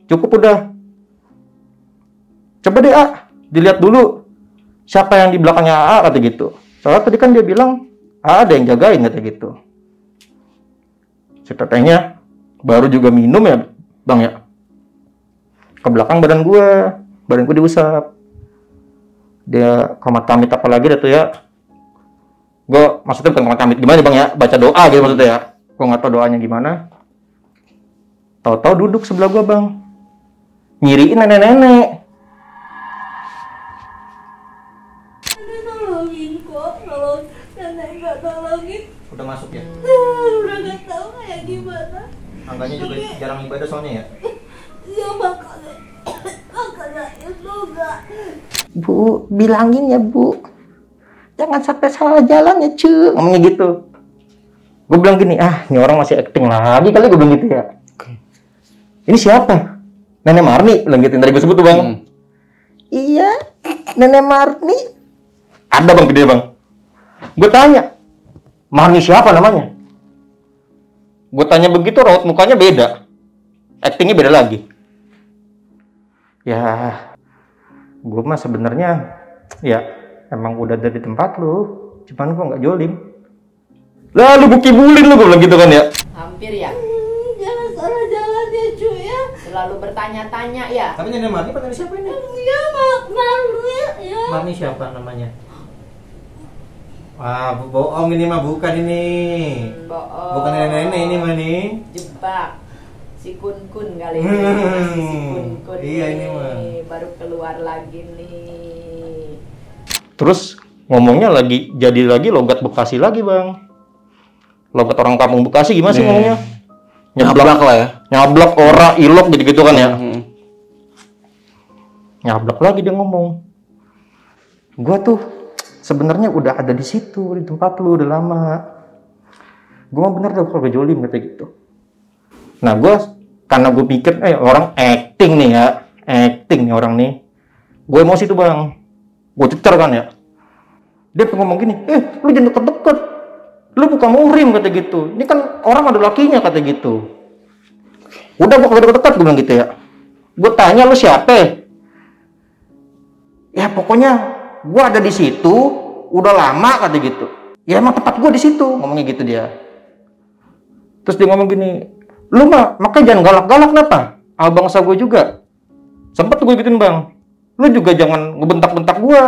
Cukup udah. Coba deh, dilihat dulu siapa yang di belakangnya kata gitu. Soalnya tadi kan dia bilang, ada yang jagain kata gitu. Si tetehnya baru juga minum ya bang ya, ke belakang badan gue diusap. Dia komat kamit apa lagi dah tuh ya. Gue maksudnya bukan komat kamit gimana bang ya, baca doa gitu maksudnya ya. Gue nggak tahu doanya gimana. Tahu-tahu duduk sebelah gue bang, nyiriin nenek-nenek. Tolongin kok, kalau nenek nggak tolongin. Udah masuk ya? Udah nggak tahu kayak gimana. Angganya juga jarang ibadah soalnya ya? Ya makanya itu enggak. Bu, bilangin ya Bu, jangan sampai salah jalan ya cu, ngomongnya gitu. Gue bilang gini, ini orang masih acting lagi kali, gue bilang gitu ya. Ini siapa? Nenek Marni, bilang gitu, yang tadi gue sebut tuh bang. Iya, Nenek Marni. Ada bang, gede bang. Gue tanya, Marni siapa namanya? Gue tanya begitu, raut mukanya beda. Actingnya beda lagi. Ya, gue mah sebenarnya ya emang udah ada di tempat lu, cuman gue nggak jolim. Lalu gue kibulin lu, gue bilang gitu kan ya. Hampir ya. Jangan salah jalan ya cuy ya. Selalu bertanya-tanya ya. Tapi Nenek Marni pada siapa ini? Ya malu ya. Marni siapa namanya? Bohong ini mah, bukan ini. Bohong. Bukan nenek-nenek ini mah nih. Jebak. Si Kun-kun kali ini. Masih si Kun-kun Iya ini mah. baru keluar lagi nih. Terus ngomongnya jadi lagi logat Bekasi lagi bang. Logat orang kampung Bekasi gimana sih ngomongnya? Nyablak lah ya. Nyablak, ora, ilok gitu-gitu kan ya. Nyablak lagi dia ngomong. Gua tuh sebenarnya udah ada di situ, di tempat lu udah lama. Gua mah bener dah kalau jolim kata gitu. Nah karena gue pikir orang acting nih ya, acting nih orang nih. Gue emosi tuh bang, gue cecer kan ya. Dia ngomong gini, lu jangan deket-deket, lu bukan muhrim kata gitu. Ini kan orang ada lakinya kata gitu. Udah gue kagak deket-deket, gue bilang gitu ya. Gue tanya lu siapa? Ya pokoknya gue ada di situ, udah lama kata gitu. Ya emang tempat gue di situ, ngomongnya gitu dia. Terus dia ngomong gini, lu mah makanya jangan galak-galak kenapa? Bangsa gue juga. Sempet gue gituin bang. Lu juga jangan ngebentak-bentak gue.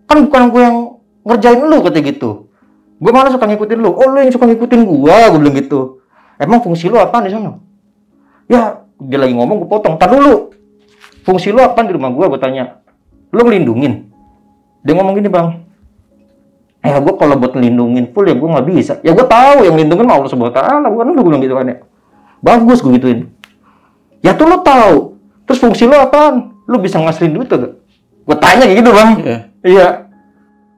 Kan bukan gue yang ngerjain lu kata gitu. Gue malah suka ngikutin lu. Oh lu yang suka ngikutin gue bilang gitu. Emang fungsi lu apaan di sana? Ya dia lagi ngomong gue potong. Tar dulu. Fungsi lu apaan di rumah gue tanya. Lu ngelindungin. Dia ngomong gini bang. Gue kalau buat ngelindungin full ya gue nggak bisa. Ya gue tahu yang ngelindungin mah Allah Subhanahu Wa Taala. Bukan lu bilang gitu kan ya. Bagus gue gituin. Ya tuh lo tahu. Terus fungsi lo apaan? Lo bisa ngasilin duit tuh? Gue tanya kayak gitu bang. Iya.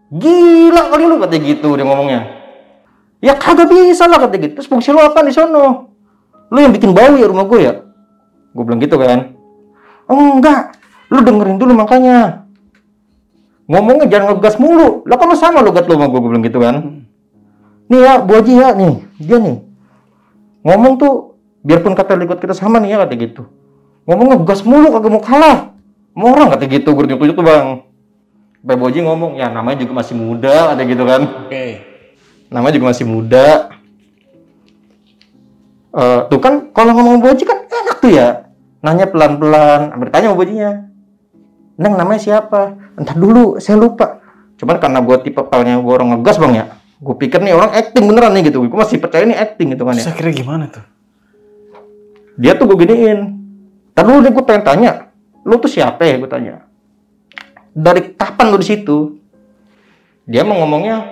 Gila kali lu katanya gitu dia ngomongnya. Ya kagak bisa lah katanya gitu. Terus fungsi lu apa di sono? Lu yang bikin bau ya rumah gue ya? Gue bilang gitu kan. Oh enggak, lu dengerin dulu makanya. Ngomongnya jangan ngegas mulu. Lah kan lu sama logat lu sama gue bilang gitu kan. Nih ya, Bu Haji ya nih, dia nih. Ngomong tuh biarpun kata logat kita sama nih ya kata gitu. Ngomong ngegas mulu kagak mau kalah. Mau orang kata gitu, gue tunjuk tuh bang. Pak Bu Haji ngomong, ya namanya juga masih muda kata gitu kan. Oke. Namanya juga masih muda. Tuh kan kalau ngomong Bu Haji kan enak tuh ya. Nanya pelan-pelan, bertanya sama Bu Hajinya. Neng namanya siapa? Entar dulu, saya lupa. Cuman karena gue tipe palnya gue orang ngegas bang ya. Gue pikir nih orang acting beneran nih gitu. Gue masih percaya nih acting gitu kan ya. Saya kira gimana tuh? Dia tuh gue giniin. Entar dulu nih gue pengen tanya. Lu tuh siapa ya? Gue tanya. Dari kapan lu di situ? Dia mau ngomongnya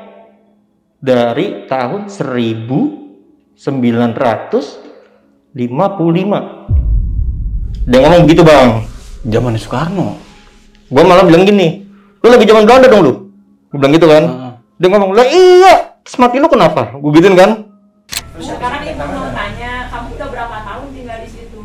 dari tahun 1955. Dia ngomong gitu bang. Zaman Soekarno. Gue malah bilang gini, lu lagi zaman Belanda dong lu? Gue bilang gitu kan. Dia ngomong, lah iya, terus mati lu kenapa? Gue gituin kan. Sekarang ibu mau tanya, kamu udah berapa tahun tinggal di situ?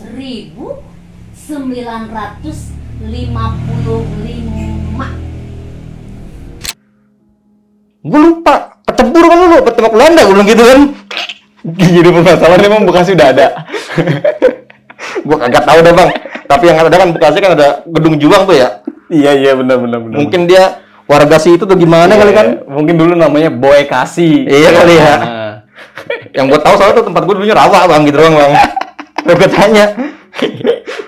1955. Gue lupa, kecebur kan lu, pertama Belanda, gue bilang gitu kan. Jadi permasalahan emang Bekasi udah ada. Gue kagak tahu dah bang. Tapi yang ada kan Bekasi kan ada Gedung Juang tuh ya. Iya benar. Mungkin dia warga si itu tuh gimana kali kan? Mungkin dulu namanya Boy Kasi. Iya kali ya. Nah. Yang gue tahu soalnya tuh tempat gue dulunya rawa bang gitu bang. Lalu gue tanya,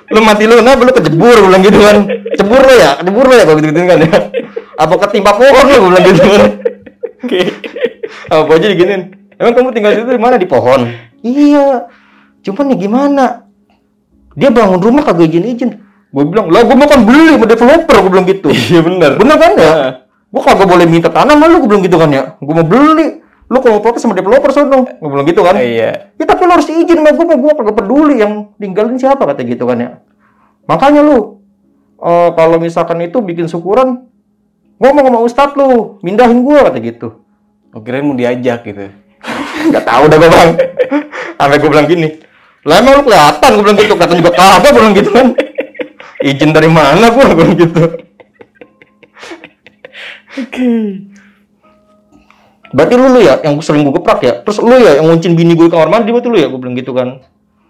lu mati lu, nah lu kejebur, gue bilang gitu kan. Cebur lu ya, gue gitu kan ya. Apa ketimpa pohon lu, gue bilang gitu kan. Oke. Apa aja diginin. Emang kamu tinggal di situ di mana? Di pohon. Iya. Cuman ya gimana? Dia bangun rumah kagak izin. Gue bilang, lah gue mau kan beli sama developer, gue bilang gitu. Iya benar. Bener kan ya? Gue kagak boleh minta tanah sama lu, gue bilang gitu kan ya. Gue mau beli. Lu kalau mau protes sama developer sono, gue bilang gitu kan. Iya. Ya tapi lu harus izin sama gue kagak peduli yang tinggalin siapa kata gitu kan ya. Makanya lu kalau misalkan itu bikin syukuran, ngomong sama ustadz lu, mindahin gue kata gitu. Oh, kirain mau diajak gitu. Gak tahu dah bang. Sampai gue bilang gini, lah emang lu kelihatan, gue bilang gitu, kelihatan juga kagak, gue bilang gitu kan. Izin dari mana gue bilang gitu. Oke. Berarti lu ya yang sering gue geprak ya. Terus lu ya yang nguncin bini gue di kamar mandi berarti lu ya, gue bilang gitu kan.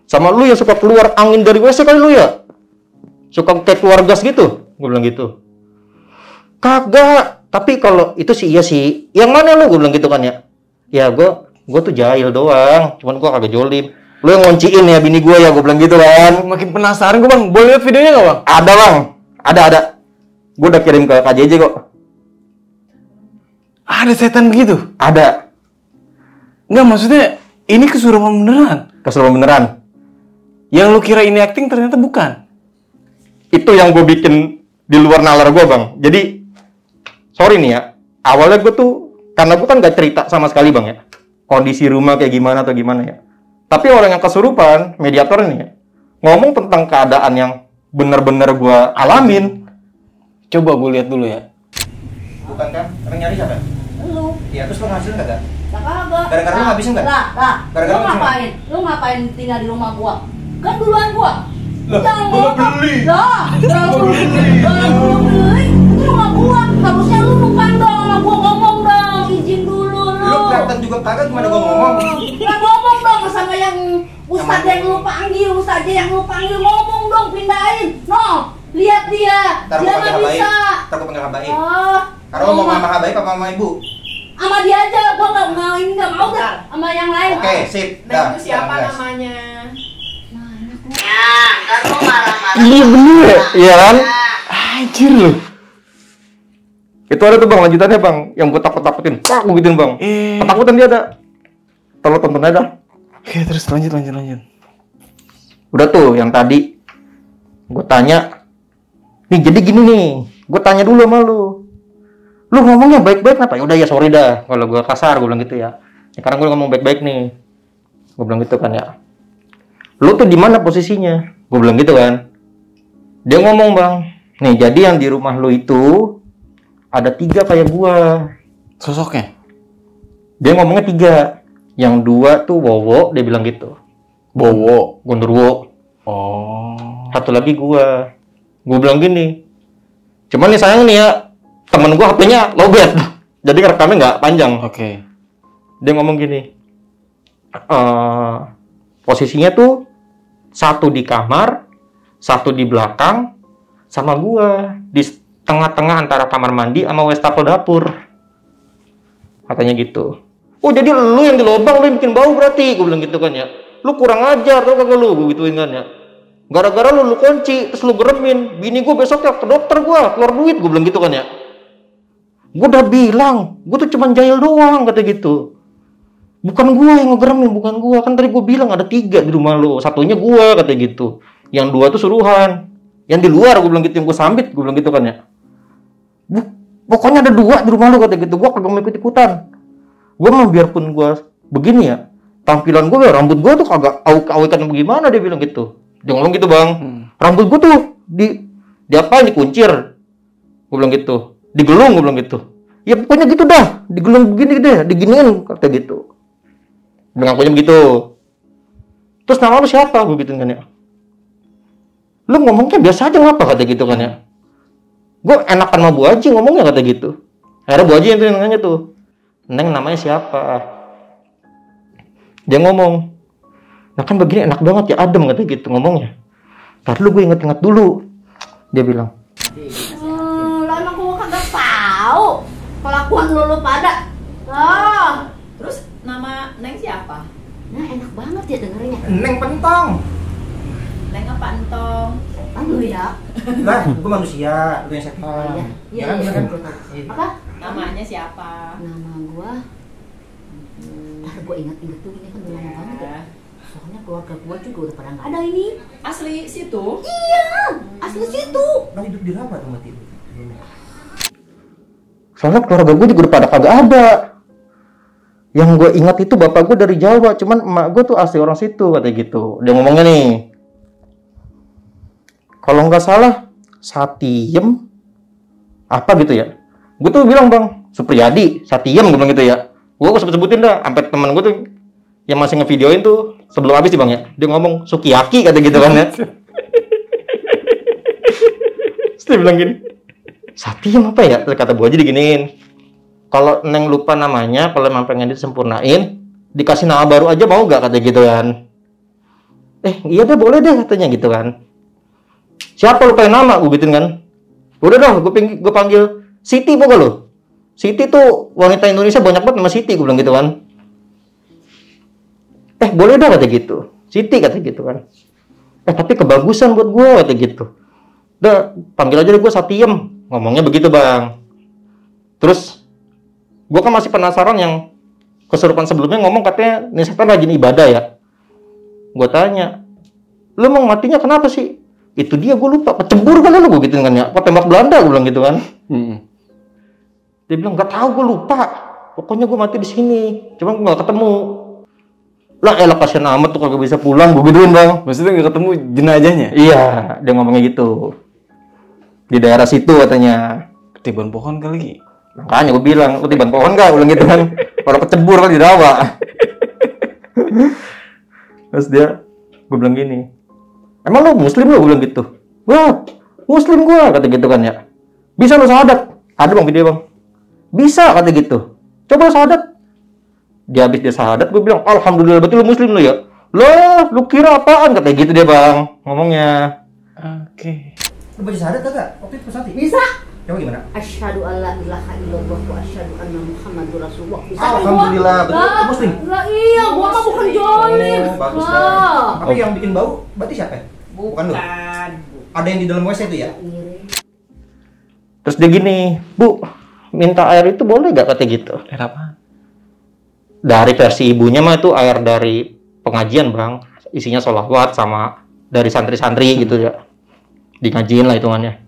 Sama lu yang suka keluar angin dari WC kali lu ya. Suka kayak keluar gas gitu, gue bilang gitu. Kagak. Tapi kalau itu sih iya sih. Yang mana lu, gue bilang gitu kan ya. Ya gue tuh jahil doang. Cuman gue kagak jolim. Lu yang ngonciin ya bini gue ya, gue bilang gitu kan. Makin penasaran gue bang. Boleh lihat videonya nggak bang? Ada bang. Ada. Gue udah kirim ke KJJ kok. Ada setan begitu? Ada. Nggak, maksudnya ini kesurupan beneran? Kesurupan beneran. Yang lu kira ini acting ternyata bukan? Itu yang gue bikin di luar nalar gue bang. Jadi sorry nih ya, awalnya gue tuh karena gue kan gak cerita sama sekali bang ya kondisi rumah kayak gimana atau gimana ya. Tapi orang yang kesurupan, mediator nih ya, ngomong tentang keadaan yang bener-bener gue alamin. Coba gue lihat dulu ya. Bukan kan? Orang nyari siapa? Lu. Iya, terus lo ngasilin kagak? Lah kagak. Gara-gara lu ngabisin nggak? Lah. Gara-gara Lu ngabisin ngapain? Lu ngapain tinggal di rumah gua? Kan duluan gua. Lah, Jangan gua ngomong. beli. Lah, jangan beli. Itu rumah gua. Harusnya lu numpang dong sama gua, ngomong dong. Izin dulu lu. Lu kelihatan juga kagak gimana gua ngomong. Lah ngomong dong sama yang ustadz yang lu panggil, ustadz yang lu panggil, ngomong dong, pindahin. No, lihat dia. Ntar Dia gua nggak panggil bisa. Habaib. Ntar gua panggil Habaib. Oh. Karena lo mau mama Habaib apa mama ibu? Sama dia aja, gua nggak mau dah sama yang lain. Oke, sip. Nah itu siapa gas. namanya? Kan lu marah-marah. Iya bener, iya kan? Anjir lu. Itu ada tuh bang, lanjutannya bang, yang gue takut-takutin. Wah, gue gituin bang. Ketakutan dia ada. Tolong tonton aja dah. Oke, terus lanjut. Udah tuh, yang tadi gue tanya. Nih, jadi gini nih. Gue tanya dulu sama lu. Lu ngomongnya baik-baik kenapa? Ya udah ya sorry dah. Kalau gue kasar, gue bilang gitu ya. Sekarang gue ngomong baik-baik nih. Gue bilang gitu kan ya. Lu tuh di mana posisinya? Gue bilang gitu kan. Dia ngomong bang, Nih, jadi yang di rumah lu itu ada 3 kayak gua. Sosoknya? Dia ngomongnya 3. Yang 2 tuh Wowo, dia bilang gitu. Bowo. Gondorwo. Oh. Satu lagi gua. Gua bilang gini. Cuman nih sayang nih ya, temen gua HP-nya lowbat. Jadi rekamnya nggak panjang. Oke. Dia ngomong gini. Posisinya tuh 1 di kamar, 1 di belakang, sama gua di tengah-tengah antara kamar mandi sama wastafel dapur. Katanya gitu. Oh, jadi lu yang di lubang, lu yang bikin bau berarti. Gua bilang gitu kan ya. Lu kurang ajar tau kagak lu, gua gituin kan ya. Gara-gara lu kunci, terus lu geremin. Bini gua besoknya ke dokter gua, keluar duit, gua bilang gitu kan ya. Gua udah bilang, gua tuh cuma jahil doang, kata gitu. Bukan gua yang ngegeremin, bukan gua. Kan tadi gua bilang ada 3 di rumah lu. Satunya gua, kata gitu. Yang 2 tuh suruhan. Yang di luar, gua bilang gitu, yang gua sambit, gua bilang gitu kan ya. Pokoknya ada 2 di rumah lu, kata gitu. Gua kagak mau ikut-ikutan. Gua mah biarpun gua begini ya, tampilan gua, rambut gua tuh kagak awet-awetan bagaimana, dia bilang gitu. Dia ngomong gitu, Bang. Rambut gua tuh di apa, dikuncir. Gua bilang gitu. Digelung, gua bilang gitu. Ya pokoknya gitu dah, digelung begini deh, diginiin, kata gitu. Bilang akunya begitu. Terus nama lu siapa? Gue gituin kan ya. Lu ngomongnya biasa aja ngapa, kata gitu kan ya. Gue enakan sama Bu Haji ngomongnya, kata gitu. Akhirnya Bu Haji yang nanya tuh, Neng namanya siapa? Dia ngomong, nah kan begini enak banget ya, adem, kata gitu ngomongnya. Ntar lu gue inget-inget dulu. Dia bilang, lah emang gue kagak tahu kelakuan lu pada. Terus nama Neng siapa? Nah enak banget ya dengernya. Neng Pentong. Neng apa Entong? Setan lu ya. Lah, gua manusia, lu yang setan. Iya, Ya kan, iya. bener kan? Apa? Namanya siapa? Nama gua. Ntar gua ingat-ingat tuh, ini kan udah lama banget ya. Soalnya keluarga gua juga udah pada nggak ada ini. Asli situ? Iya, asli situ. Lah hidup di Rawa tuh mati. soalnya keluarga gue juga udah pada kagak ada. Yang gue ingat itu bapak gue dari Jawa, cuman emak gue tuh asli orang situ, katanya gitu. Dia ngomongnya nih, kalau nggak salah Satiem apa gitu ya. Gue tuh bilang, Bang, Supriyadi, Satiem, gue bilang gitu ya. Gue sebut-sebutin dah, sampai temen gue tuh yang masih ngevideoin tuh sebelum habis sih, Bang ya. Dia ngomong Sukiyaki, kata gitu kan ya. Terus dia bilang gini, Satiem apa ya? Terus kata Bu Haji diginiin, kalau Neng lupa namanya, kalau emang pengen disempurnain, dikasih nama baru aja mau gak, kata gitu kan. Iya deh, boleh deh, katanya gitu kan. Siapa lupain nama, gue gituin kan. Udah dong, gue panggil Siti, pokoknya lo. Siti tuh wanita Indonesia banyak banget nama Siti, gue bilang gitu kan. Boleh dah, kata gitu. Siti, kata gitu kan. Tapi kebagusan buat gue, kata gitu. Udah, panggil aja deh gue Satiem. Ngomongnya begitu, Bang. Terus gue kan masih penasaran yang kesurupan sebelumnya ngomong katanya nih setan rajin ibadah ya. Gue tanya, lu mau matinya kenapa sih? Itu dia, gue lupa, kecebur kan lu, gue gituin kan ya. Apa tembak Belanda, gue bilang gitu kan. Dia bilang nggak tahu, gue lupa. Pokoknya gue mati di sini. Cuman gue nggak ketemu. Lah elah kasihan amat tuh kalau bisa pulang, gue gituin, Bang. Maksudnya nggak ketemu jenazahnya? Iya, dia ngomongnya gitu. Di daerah situ katanya. Ketiban pohon kali. Makanya gue bilang, lu tiban pohon gak? Gue bilang gitu kan. Kalau kecebur kan di rawa. Terus gue bilang gini, emang lu muslim lu? Gue bilang gitu. Wah, muslim gue, kata gitu kan ya. Bisa lu syahadat? Ada, Bang, video, Bang. Bisa, kata gitu. Coba syahadat. Dia habis dia syahadat, gue bilang, alhamdulillah, betul lu muslim lu ya. Loh, lu kira apaan? Kata gitu dia, Bang, ngomongnya. Oke. Lu baca syahadat kagak? Waktu itu pesati. Bisa. Coba gimana? Asyhadu alla ilaha illallah wa asyhadu anna Muhammadur Rasulullah. Bisa. Alhamdulillah, betul Lah, muslim. Lah iya, gua mah bukan jolim. Oh, bagus Lah. dah. Tapi yang bikin bau berarti siapa? Bukan lu. Ada yang di dalam WC itu ya? Terus dia gini, Bu, minta air itu boleh gak, kata gitu. Air apa? Dari versi ibunya mah itu air dari pengajian, Bang. Isinya sholawat sama dari santri-santri gitu ya. Dikajiin lah hitungannya.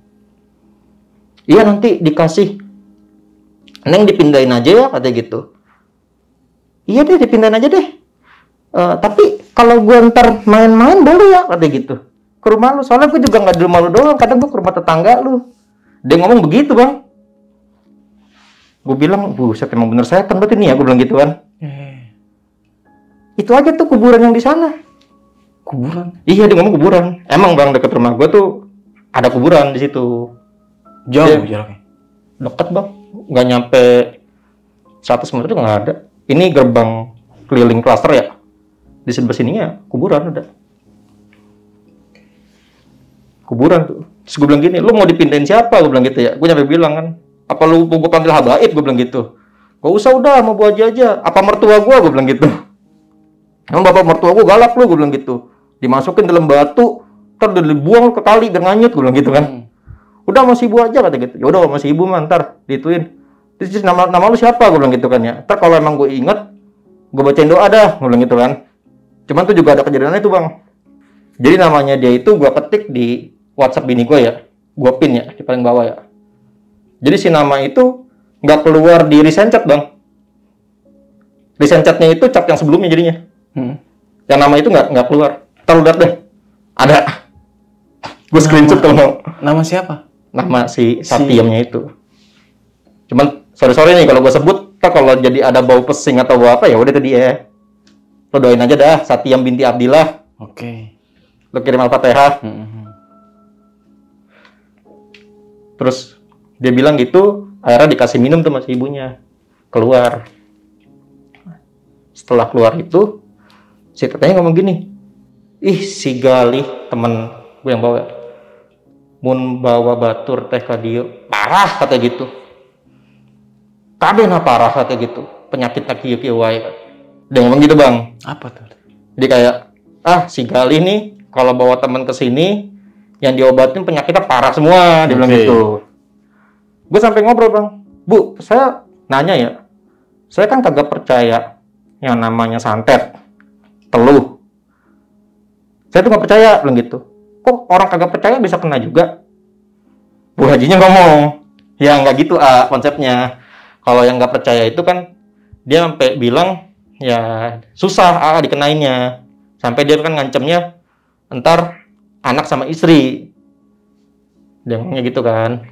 Iya, nanti dikasih. Neng dipindahin aja ya, kata gitu. Iya deh, dipindahin aja deh. Tapi kalau gue ntar main-main boleh ya, kata gitu. ke rumah lu. Soalnya gue juga nggak di rumah lu doang, kadang gue ke rumah tetangga lu. Dia ngomong begitu bang. Gue bilang, buset emang bener setan berarti nih ya, gue bilang gitu kan. Itu aja tuh kuburan yang di sana. Kuburan? Iya, dia ngomong kuburan. Emang bang, deket rumah gue tuh ada kuburan di situ. Jauh jaraknya? Deket bang, nggak nyampe 100 meter tuh nggak ada. Ini gerbang keliling klaster ya. Di sebelah sininya kuburan ada. Kuburan tuh. Terus gue bilang gini, lu mau dipindahin siapa? Gue bilang gitu ya. Gue nyampe bilang kan, apa lu mau gue panggil habaib? Gue bilang gitu. Gak usah udah, mau Bu Haji aja. Apa mertua gue bilang gitu. Emang bapak mertua gue galak lu, gue bilang gitu. Dimasukin dalam batu, ntar dibuang ke kali biar nganyut, gue bilang gitu kan. Udah masih ibu aja kata gitu. Ya udah masih ibu mah ntar dituin. Terus nama lu siapa? Gue bilang gitu kan ya. Ntar kalau emang gue inget, gue bacain doa dah, gue bilang gitu kan. Cuman tuh juga ada kejadiannya itu bang. Jadi namanya dia itu gue ketik di WhatsApp bini gue ya. Gue pin ya di paling bawah ya. Jadi si nama itu nggak keluar di recent chat bang. Recent chatnya itu chat yang sebelumnya jadinya. Yang nama itu nggak keluar. Ntar lu lihat deh. Ada. Gue screenshot kalau mau. Nama siapa? Nama si Satyamnya itu. Cuman sorry nih kalau gue sebut, kalau jadi ada bau pesing atau bau apa ya udah itu dia. Lo doain aja dah, Satyam binti Abdillah. Oke. Lo kirim Al-Fatihah. Terus dia bilang gitu, akhirnya dikasih minum tuh sama si ibunya. Keluar. Setelah keluar itu, si tetenya ngomong gini, ih si Galih, temen gue yang bawa, mun bawa batur teh kadio, parah kata gitu. Kabeh parah kata gitu, penyakitnya kieu wae. Dia ngomong gitu bang. Apa tuh? Dia kayak, si Galih nih, kalau bawa temen ke sini, yang diobatin penyakitnya parah semua, dia bilang gitu. Gue sampai ngobrol bang, Bu, saya nanya ya, saya kan kagak percaya yang namanya santet, teluh. Saya tuh nggak percaya, bilang gitu. Kok orang kagak percaya bisa kena juga? Bu Hajinya ngomong, ya nggak gitu konsepnya. Kalau yang nggak percaya itu kan dia sampai bilang ya susah dikenainnya. Sampai dia kan ngancemnya entar anak sama istri. Dia ngomongnya gitu kan.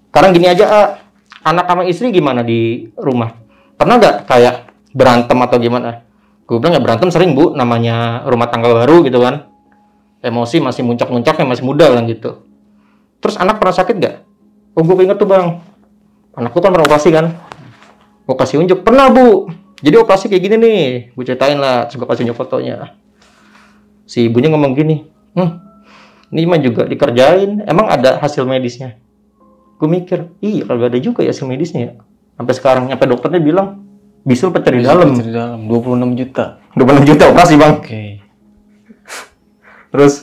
Sekarang gini aja anak sama istri gimana di rumah? Pernah nggak kayak berantem atau gimana? Gue bilang ya berantem sering bu, namanya rumah tangga baru gitu kan. Emosi masih muncak-muncaknya, masih muda kan gitu. Terus anak pernah sakit nggak? Oh gue inget tuh bang, anakku kan pernah operasi kan. Gue kasih unjuk, pernah bu. Jadi operasi kayak gini nih, gue ceritain lah, terus gue kasih unjuk fotonya. Si ibunya ngomong gini, ini mah juga dikerjain, emang ada hasil medisnya? Gue mikir, iya kalau ada juga ya hasil medisnya ya. Sampai sekarang, sampai dokternya bilang, bisul pecah di dalam. 26 juta. 26 juta operasi bang. Oke. Terus,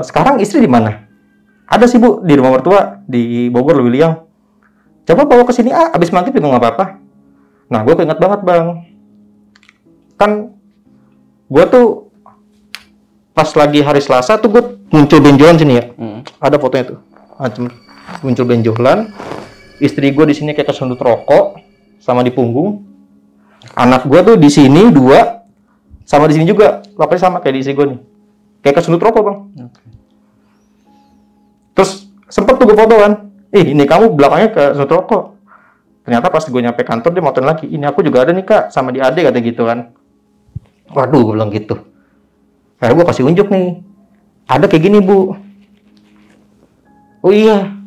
sekarang istri di mana? Ada sih bu, di rumah mertua, di Bogor, Lewiliang. Coba bawa ke sini, abis maghrib juga nggak apa-apa. Nah, gue keinget banget bang. Kan, gue tuh pas lagi hari Selasa tuh gue muncul benjolan sini ya. Ada fotonya tuh. Muncul benjolan. Istri gue di sini kayak kesundut rokok sama di punggung. Anak gue tuh di sini 2 sama di sini juga. Lokalnya sama kayak di istri gue nih. Kayak kesundut rokok bang. Terus sempet tuh gue foto kan. Ini kamu belakangnya kesundut rokok. Ternyata pas gue nyampe kantor dia motoin lagi. Ini aku juga ada nih kak sama di ade kata gitu kan. Waduh gue bilang gitu. Kayak gue kasih unjuk nih. Ada kayak gini bu. Oh iya.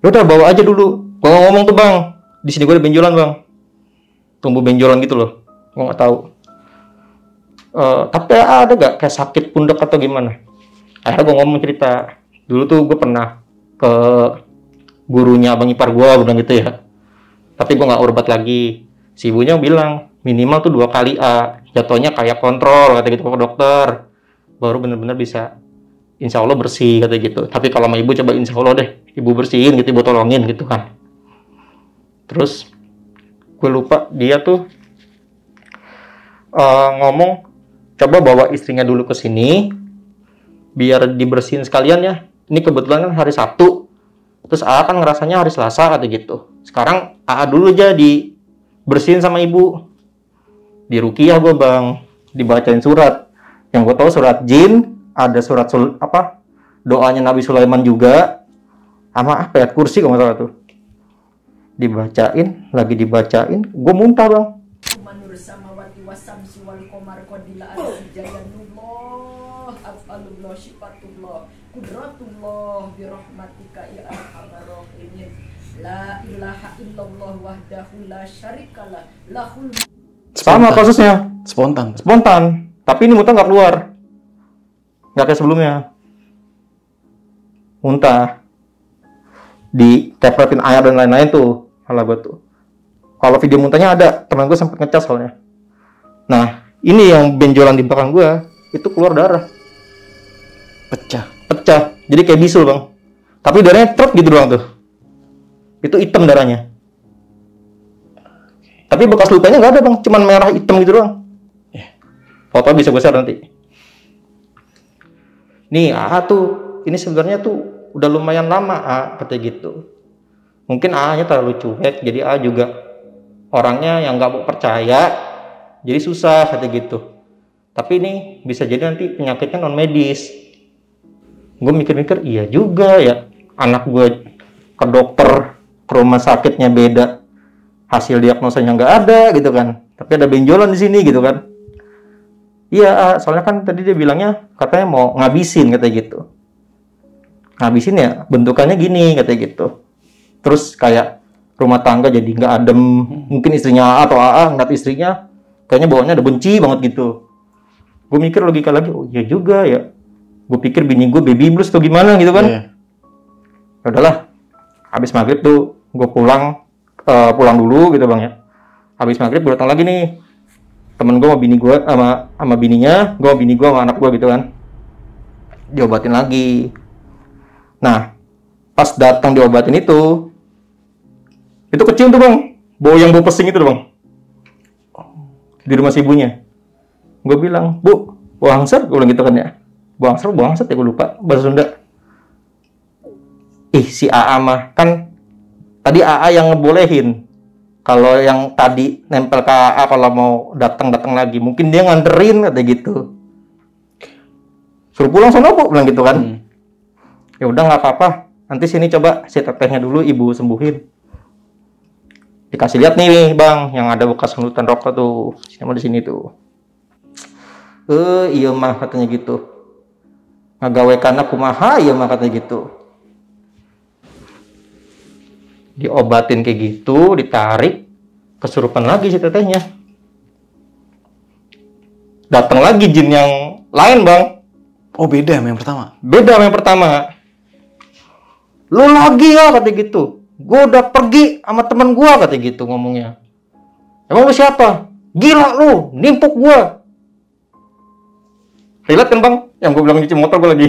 Udah bawa aja dulu. Gue ngomong tuh bang. Di sini gue ada benjolan bang. Tumbuh benjolan gitu loh. Gue nggak tahu. Tapi ada gak kayak sakit pundak atau gimana? Akhirnya gue ngomong cerita. Dulu tuh gue pernah ke gurunya abang ipar gue bilang gitu ya. Tapi gue nggak obat lagi. Si ibunya bilang minimal tuh 2 kali jatuhnya kayak kontrol kata gitu ke dokter. Baru bener-bener bisa insya Allah bersih kata gitu. Tapi kalau sama ibu coba insya Allah deh ibu bersihin gitu, ibu tolongin gitu kan. Terus gue lupa dia tuh ngomong coba bawa istrinya dulu ke sini biar dibersihin sekalian ya. Ini kebetulan kan hari Sabtu. Terus kan ngerasanya hari Selasa kata gitu. Sekarang dulu aja dibersihin sama ibu. Di ruqyah gue bang, dibacain surat. Yang gue tahu surat jin, ada surat doanya Nabi Sulaiman juga, sama ayat kursi kalau nggak salah tuh. Dibacain, lagi dibacain, gue muntah bang. Manur samawati wasamsi wal qamar qadila arsijayanullah afalullah syifatullah qudratullah birahmatika ya arhamar rahimin la ilaha illallah wahdahu la syarikalah lahul. Sama kasusnya, Spontan. spontan. Tapi ini muntah nggak keluar, nggak kayak sebelumnya. Muntah, ditepretin air dan lain-lain tuh, malah gue tuh. Kalau video muntahnya ada, teman gue sempat ngecas soalnya. Nah, ini yang benjolan di belakang gue, itu keluar darah. Pecah. Jadi kayak bisul bang. Tapi darahnya truk gitu doang tuh. Itu hitam darahnya. Tapi bekas lukanya nggak ada bang, cuman merah hitam gitu doang. Foto bisa gue share nanti. Nih, tuh, ini sebenarnya tuh udah lumayan lama katanya gitu. Mungkin nya terlalu cuek, jadi juga orangnya yang nggak mau percaya, jadi susah katanya gitu. Tapi ini bisa jadi nanti penyakitnya non medis. Gue mikir-mikir, iya juga ya. Anak gue ke dokter, ke rumah sakitnya beda, hasil diagnosanya nggak ada gitu kan. Tapi ada benjolan di sini gitu kan. Iya, soalnya kan tadi dia bilangnya katanya mau ngabisin katanya gitu. Ngabisin ya bentukannya gini katanya gitu. Terus kayak rumah tangga jadi nggak adem. Mungkin istrinya atau ngeliat istrinya kayaknya bawaannya ada benci banget gitu. Gue mikir logika lagi, oh iya juga ya. Gue pikir bini gue baby blues atau gimana gitu kan. Ya udahlah, habis maghrib tuh gue pulang dulu gitu bang ya. Habis maghrib gue datang lagi nih. Temen gue sama bini gue sama bininya, gue sama bini gue sama anak gue gitu kan. Diobatin lagi. Nah, pas datang diobatin itu kecil tuh bang, yang bau pesing itu tuh bang, di rumah si ibunya. Gue bilang, bu, bau angser, gue bilang gitu kan ya. Bau angser ya, gue lupa bahasa Sunda. Si AA mah kan tadi AA yang ngebolehin. Kalau yang tadi nempel ke AA kalau mau datang lagi, mungkin dia nganterin katanya gitu. Suruh pulang sono bu, bilang gitu kan. Ya udah nggak apa-apa. Nanti sini coba si tetehnya dulu ibu sembuhin. Dikasih lihat nih bang, yang ada bekas hulutan rokok tuh, sama di sini tuh. Iya mah katanya gitu. Ngagawekan aku kumaha iya mah katanya gitu. Diobatin kayak gitu, ditarik, kesurupan lagi si tetehnya. Datang lagi jin yang lain bang. Oh beda sama yang pertama? Beda sama yang pertama. Lu lagi ya katanya gitu. Gue udah pergi sama teman gue katanya gitu ngomongnya. Emang lu siapa? Gila lu, nimpuk gue. Relate kan bang? Yang gue bilang nyuci motor gue lagi.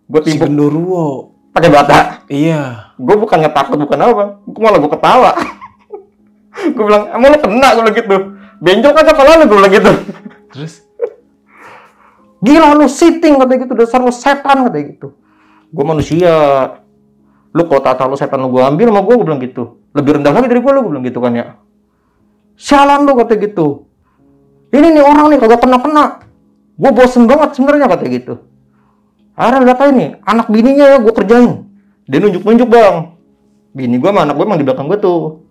Gue timpuk. Si Genderuwo. Pakai bata. Iya. Gue bukannya takut, bukan apa bang. Gue malah gue ketawa. Gue bilang, emang lu kena gue bilang gitu. Benjol kan kepala lu gue bilang gitu. Terus? Gila lu sitting katanya gitu, dasar lu setan katanya gitu. Gue manusia. Lu kalau tata lu setan lu gue ambil sama gue bilang gitu. Lebih rendah lagi dari gue bilang gitu kan ya. Sialan lu katanya gitu. Ini nih orang nih kagak kena-kena. Gue bosen banget sebenarnya katanya gitu. Akhirnya lihat nih, anak bininya ya gue kerjain. Dia nunjuk-nunjuk bang. Bini gue sama anak gue emang di belakang gue tuh.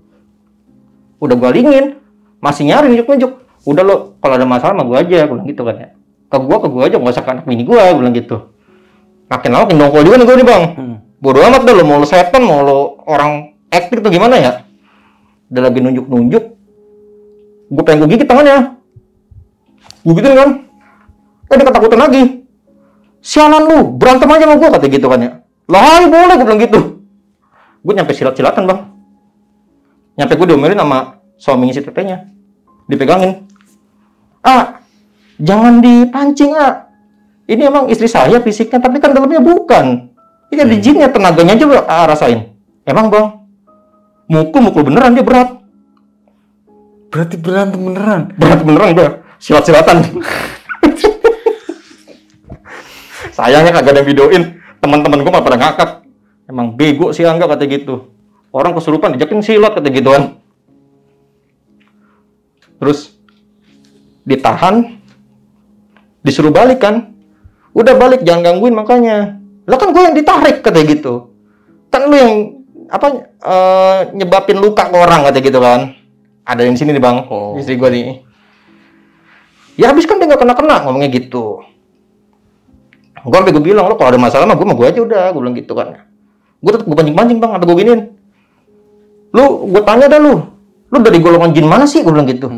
Udah gue alingin, masih nyari nunjuk-nunjuk. Udah lo, kalau ada masalah sama gue aja, gue bilang gitu kan ya. Ke gue aja, gak usah ke anak bini gue bilang gitu. Makin lama makin dongkol juga nih gue nih bang. Bodoh amat dah lo, mau lo setan, mau lo orang aktif atau gimana ya. Udah lagi nunjuk-nunjuk. Gue pengen gue gigit tangannya. Gue gituin kan. Dia ketakutan lagi. Sialan lu, berantem aja sama gue katanya gitu kan ya. Lah boleh gue bilang gitu. Gue nyampe silat-silatan bang. Nyampe gue diomelin sama suaminya si tetenya. Dipegangin. Jangan dipancing Ini emang istri saya fisiknya, tapi kan dalamnya bukan. Ini ada jinnya, tenaganya aja rasain. Emang bang, mukul beneran dia berat. Berarti berantem beneran? Berantem beneran gue, silat-silatan. Sayangnya kagak ada yang videoin. Teman-teman gue malah pada ngakak. Emang bego sih Angga kata gitu. Orang kesurupan dijakin silat kata gituan. Terus ditahan, Disuruh balik kan. Udah balik, jangan gangguin makanya. Lah kan gue yang ditarik katanya gitu. Kan lu yang nyebabin luka ke orang katanya gitu kan. Ada yang sini nih bang, istri gue nih. Ya habis kan dia nggak kena ngomongnya gitu. Gue bilang, lo kalau ada masalah mah gue aja udah, gue bilang gitu kan. Gue tetep gue pancing bang, apa gue giniin. Gue tanya dah lu dari golongan jin mana sih, gue bilang gitu.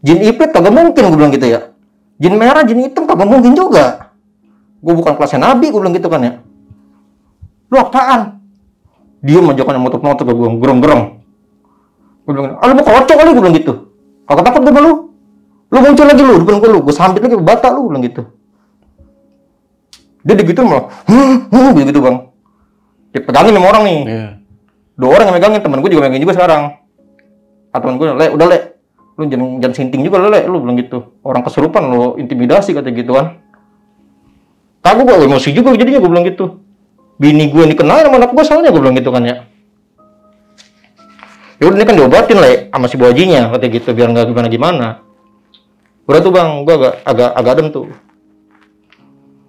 Jin iprit kagak mungkin, gue bilang gitu ya. Jin merah, jin hitam kagak mungkin juga. Gue bukan kelasnya nabi, gue bilang gitu kan ya. Lu apaan? Diem aja kan yang motot-motot ke gue, gerong-gerong. Gue bilang, lu mau kocok kali, gue bilang gitu. Kagak takut gue sama lu. Lu muncul lagi lu, depan gue lu, gue sambit lagi ke bata lu, gue bilang gitu. Dia gitu malah, gitu bang. Dia pegangin sama orang nih. Yeah. 2 orang yang megangin, temen gue juga megangin juga sekarang. Temen gue, udah lu jangan sinting juga lu bilang gitu. Orang kesurupan lu intimidasi kata gitu kan. Kagak gue emosi juga jadinya, gue bilang gitu. Bini gue ini kenal sama anak gue soalnya, gue bilang gitu kan ya. Ya udah ini kan diobatin sama si buajinya kata gitu biar nggak gimana. Udah tuh bang, gue agak adem tuh.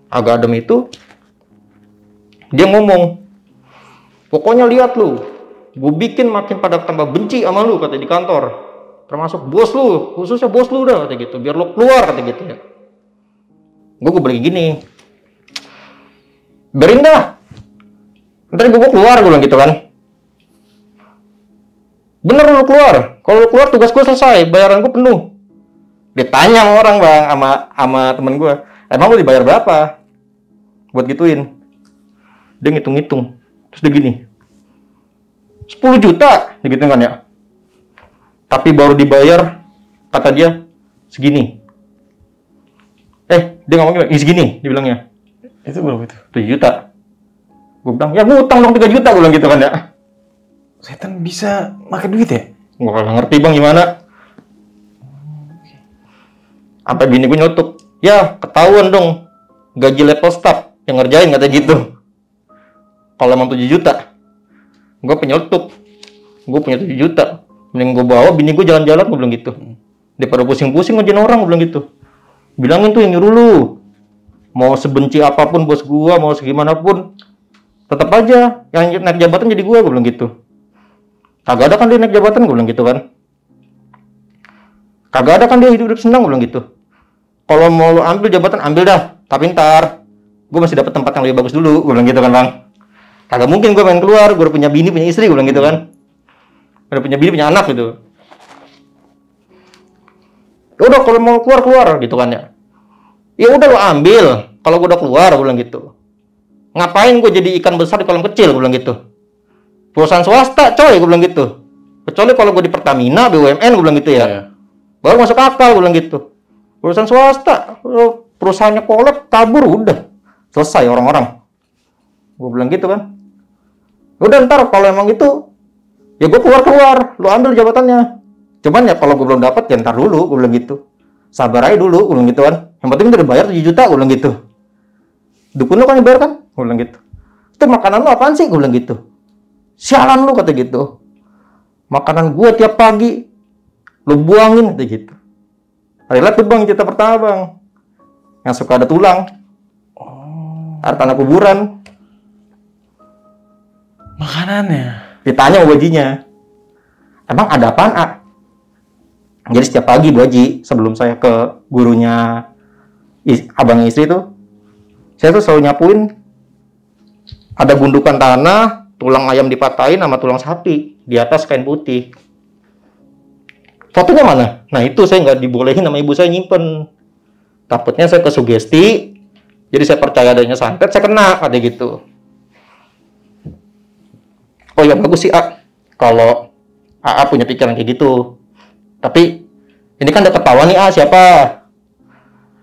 Agak adem itu dia ngomong, pokoknya lihat lu, gue bikin makin pada tambah benci sama lu kata di kantor, termasuk bos lu, khususnya bos lu dah kata gitu, biar lu keluar kata gitu ya. Gue balik gini, biarin dah, ntar gue keluar, gue bilang gitu kan. Bener lu keluar, kalau lu keluar tugas gue selesai, bayaran gue penuh. Ditanya sama orang bang, sama temen gue, emang lu dibayar berapa buat gituin? Dia ngitung-ngitung, terus dia gini, 10 juta, gitu kan ya. Tapi baru dibayar, kata dia, segini. Dia ngomongnya, segini, dibilangnya. Itu berapa itu? 7 juta. Gue bilang, ya ngutang dong 3 juta, gue bilang gitu kan ya. Setan bisa makan duit ya? Gue gak ngerti bang gimana. Sampai bini gue nyotuk, ya ketahuan dong, gaji level staff yang ngerjain kata gitu. Kalau emang 7 juta, gue penyelutuk, gue punya 7 juta, mending gue bawa bini gue jalan-jalan, gue bilang gitu. Daripada pusing-pusing ngerjain orang, gue bilang gitu. Bilangin tuh yang nyuruh lu, mau sebenci apapun bos gue, mau segimanapun, tetap aja yang naik jabatan jadi gue bilang gitu. Kagak ada kan dia naik jabatan, gue bilang gitu kan. Kagak ada kan dia hidup senang, gue bilang gitu. Kalau mau lu ambil jabatan, ambil dah, tapi ntar gue masih dapat tempat yang lebih bagus dulu, gue bilang gitu kan bang. Kagak mungkin gue main keluar, gue udah punya bini, punya istri, gue bilang gitu kan. Udah punya bini, punya anak gitu. Ya udah kalau mau keluar gitu kan ya. Ya udah lo ambil, kalau gue udah keluar, gue bilang gitu. Ngapain gue jadi ikan besar di kolam kecil, gue bilang gitu. Perusahaan swasta, coy, gue bilang gitu. Kecuali kalau gue di Pertamina, BUMN, gue bilang gitu ya. Baru masuk akal, gue bilang gitu. Perusahaan swasta, perusahaannya kolab, kabur, udah selesai orang-orang. Gue bilang gitu kan. Udah ntar kalau emang gitu, ya gue keluar, lu ambil jabatannya. Cuman ya kalau gue belum dapat, ya ntar dulu, gue bilang gitu. Sabar aja dulu, gue bilang gitu kan. Yang penting udah bayar 7 juta, gue bilang gitu. Dukun lu kan yang bayar kan, gue bilang gitu. Itu makanan lu apaan sih, gue bilang gitu. Sialan lu kata gitu. Makanan gue tiap pagi lu buangin kata gitu. Relate tuh bang, cerita pertama bang, yang suka ada tulang, ada tanah kuburan. Makanannya Ditanya sama bajinya, emang ada apaan A? Jadi setiap pagi Bu Haji, sebelum saya ke gurunya abang istri tuh, saya tuh selalu nyapuin, ada gundukan tanah, tulang ayam dipatahin sama tulang sapi di atas kain putih. Fotonya mana? Nah itu saya nggak dibolehin sama ibu saya nyimpen. Takutnya saya kesugesti, jadi saya percaya adanya santet, saya kena, ada gitu. Oh ya bagus sih A, kalau AA punya pikiran kayak gitu. Tapi ini kan udah ketahuan nih A, siapa?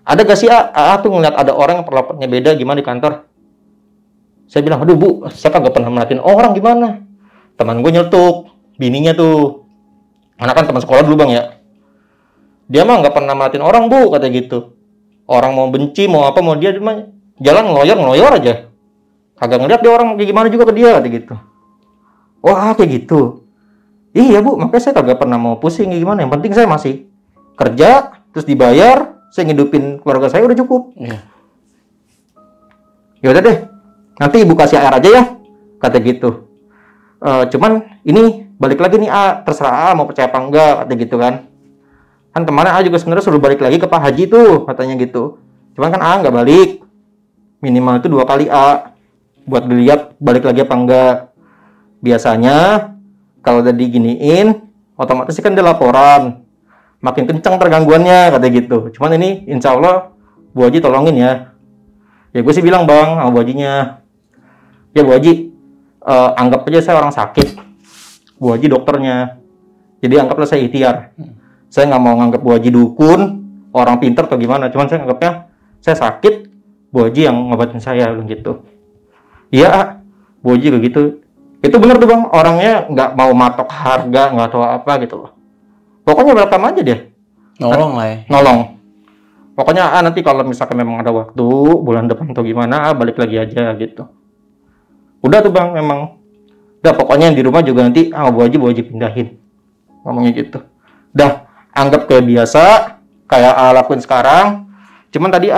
Ada gak sih AA tuh ngeliat ada orang yang perlakuannya beda gimana di kantor? Saya bilang, aduh Bu, saya kagak pernah melihatin orang gimana. Teman gue nyeletuk, bininya tuh. Anak kan teman sekolah dulu bang ya. Dia mah nggak pernah melihatin orang Bu, kata gitu. Orang mau benci, mau apa, mau dia mah jalan ngeloyor aja. Kagak ngeliat dia orang kayak gimana juga ke dia, kata gitu. Wah kayak gitu. Iya Bu, makanya saya kagak pernah mau pusing kayak gimana. Yang penting saya masih kerja, terus dibayar, saya ngidupin keluarga saya udah cukup. Iya. Ya udah deh, nanti ibu kasih air aja ya, kata gitu. Cuman ini balik lagi nih terserah mau percaya apa enggak, kata gitu kan. Kan kemarin juga sebenarnya suruh balik lagi ke Pak Haji tuh, katanya gitu. Cuman kan nggak balik, minimal itu 2 kali buat dilihat balik lagi apa enggak. Biasanya kalau udah diginiin, otomatis kan dia laporan, makin kencang tergangguannya, kata gitu. Cuman ini insya Allah Bu Haji tolongin ya. Ya gue sih bilang bang sama Bu Hajinya, ya Bu Haji anggap aja saya orang sakit, Bu Haji dokternya, jadi anggaplah saya ikhtiar. Saya nggak mau nganggap Bu Haji dukun, orang pinter atau gimana, cuman saya anggapnya saya sakit, Bu Haji yang ngobatin saya, bilang gitu. Iya Bu Haji kayak gitu. Itu bener tuh bang, orangnya nggak mau matok harga, nggak tahu apa gitu loh. Pokoknya welcome aja dia. Nolong lah ya. Nolong. Pokoknya nanti kalau misalkan memang ada waktu bulan depan atau gimana balik lagi aja gitu. Udah tuh bang memang. Udah pokoknya yang di rumah juga nanti Bu Haji pindahin. Ngomongnya gitu. Udah anggap kayak biasa, kayak lakuin sekarang. Cuman tadi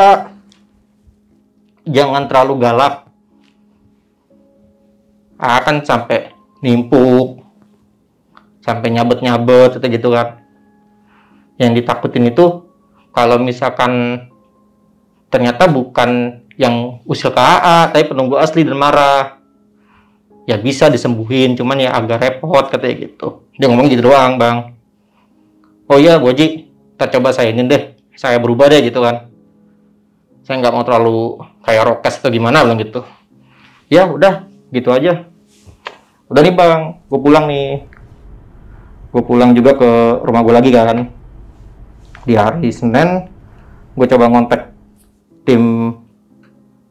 jangan terlalu galak. Kan sampai nimpuk, sampai nyabet-nyabet atau gitu kan. Yang ditakutin itu kalau misalkan ternyata bukan yang usil ke tapi penunggu asli dan marah, ya bisa disembuhin, cuman ya agak repot katanya gitu. Dia ngomong gitu doang bang. Oh iya Bu Haji, kita coba saya ini deh, saya berubah deh gitu kan. Saya nggak mau terlalu kayak rokes atau gimana, bilang gitu. Ya udah gitu aja. Udah nih bang, gue pulang nih. Gue pulang juga ke rumah gue lagi kan. Di hari Senin, gue coba ngontak tim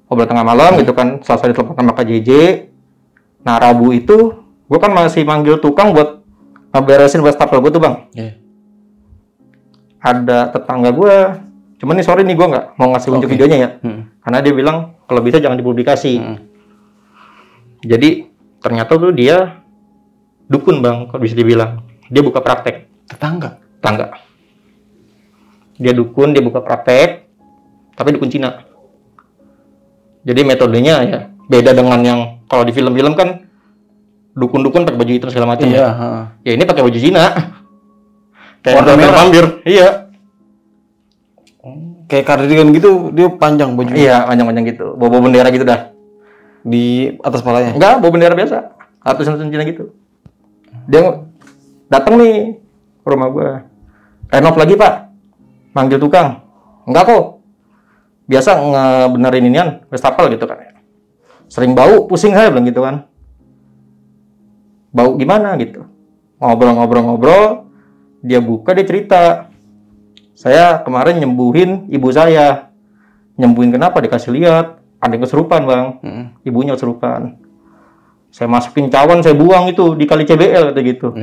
obrol tengah malam gitu kan, selesai ditelepon sama Kak JJ. Nah Rabu itu, gue kan masih manggil tukang buat ngeberesin wastafel gue tuh bang. Ada tetangga gue, cuman nih sorry nih gue nggak mau ngasih unjuk videonya ya, karena dia bilang kalau bisa jangan dipublikasi. Jadi ternyata tuh dia dukun bang, kalau bisa dibilang. Dia buka praktek. Tetangga. Dia dukun, dia buka praktek, tapi dukun Cina. Jadi metodenya ya beda dengan yang kalau di film-film kan dukun-dukun pakai baju hitam segala macam. Iya. Ya ini pakai baju Cina. Kayak Warna merah. vampir. Iya. Kayak kardigan gitu, dia panjang bajunya. Iya, panjang-panjang gitu. Bawa bendera gitu dah. Di atas palanya. Enggak, bawa bendera biasa. Tulisan Cina gitu. Dia datang nih ke rumah gua. Renov lagi, Pak. Manggil tukang. Enggak kok. Biasa ngebenerin inian, wastafel gitu kan. Sering bau, pusing saya bilang gitu kan. Bau gimana gitu. Ngobrol-ngobrol, dia buka, dia cerita. Saya kemarin nyembuhin ibu saya. Nyembuhin kenapa? Dikasih lihat, ada yang kesurupan, Bang. Ibunya kesurupan. Saya masukin cawan, saya buang itu di kali CBL kata gitu.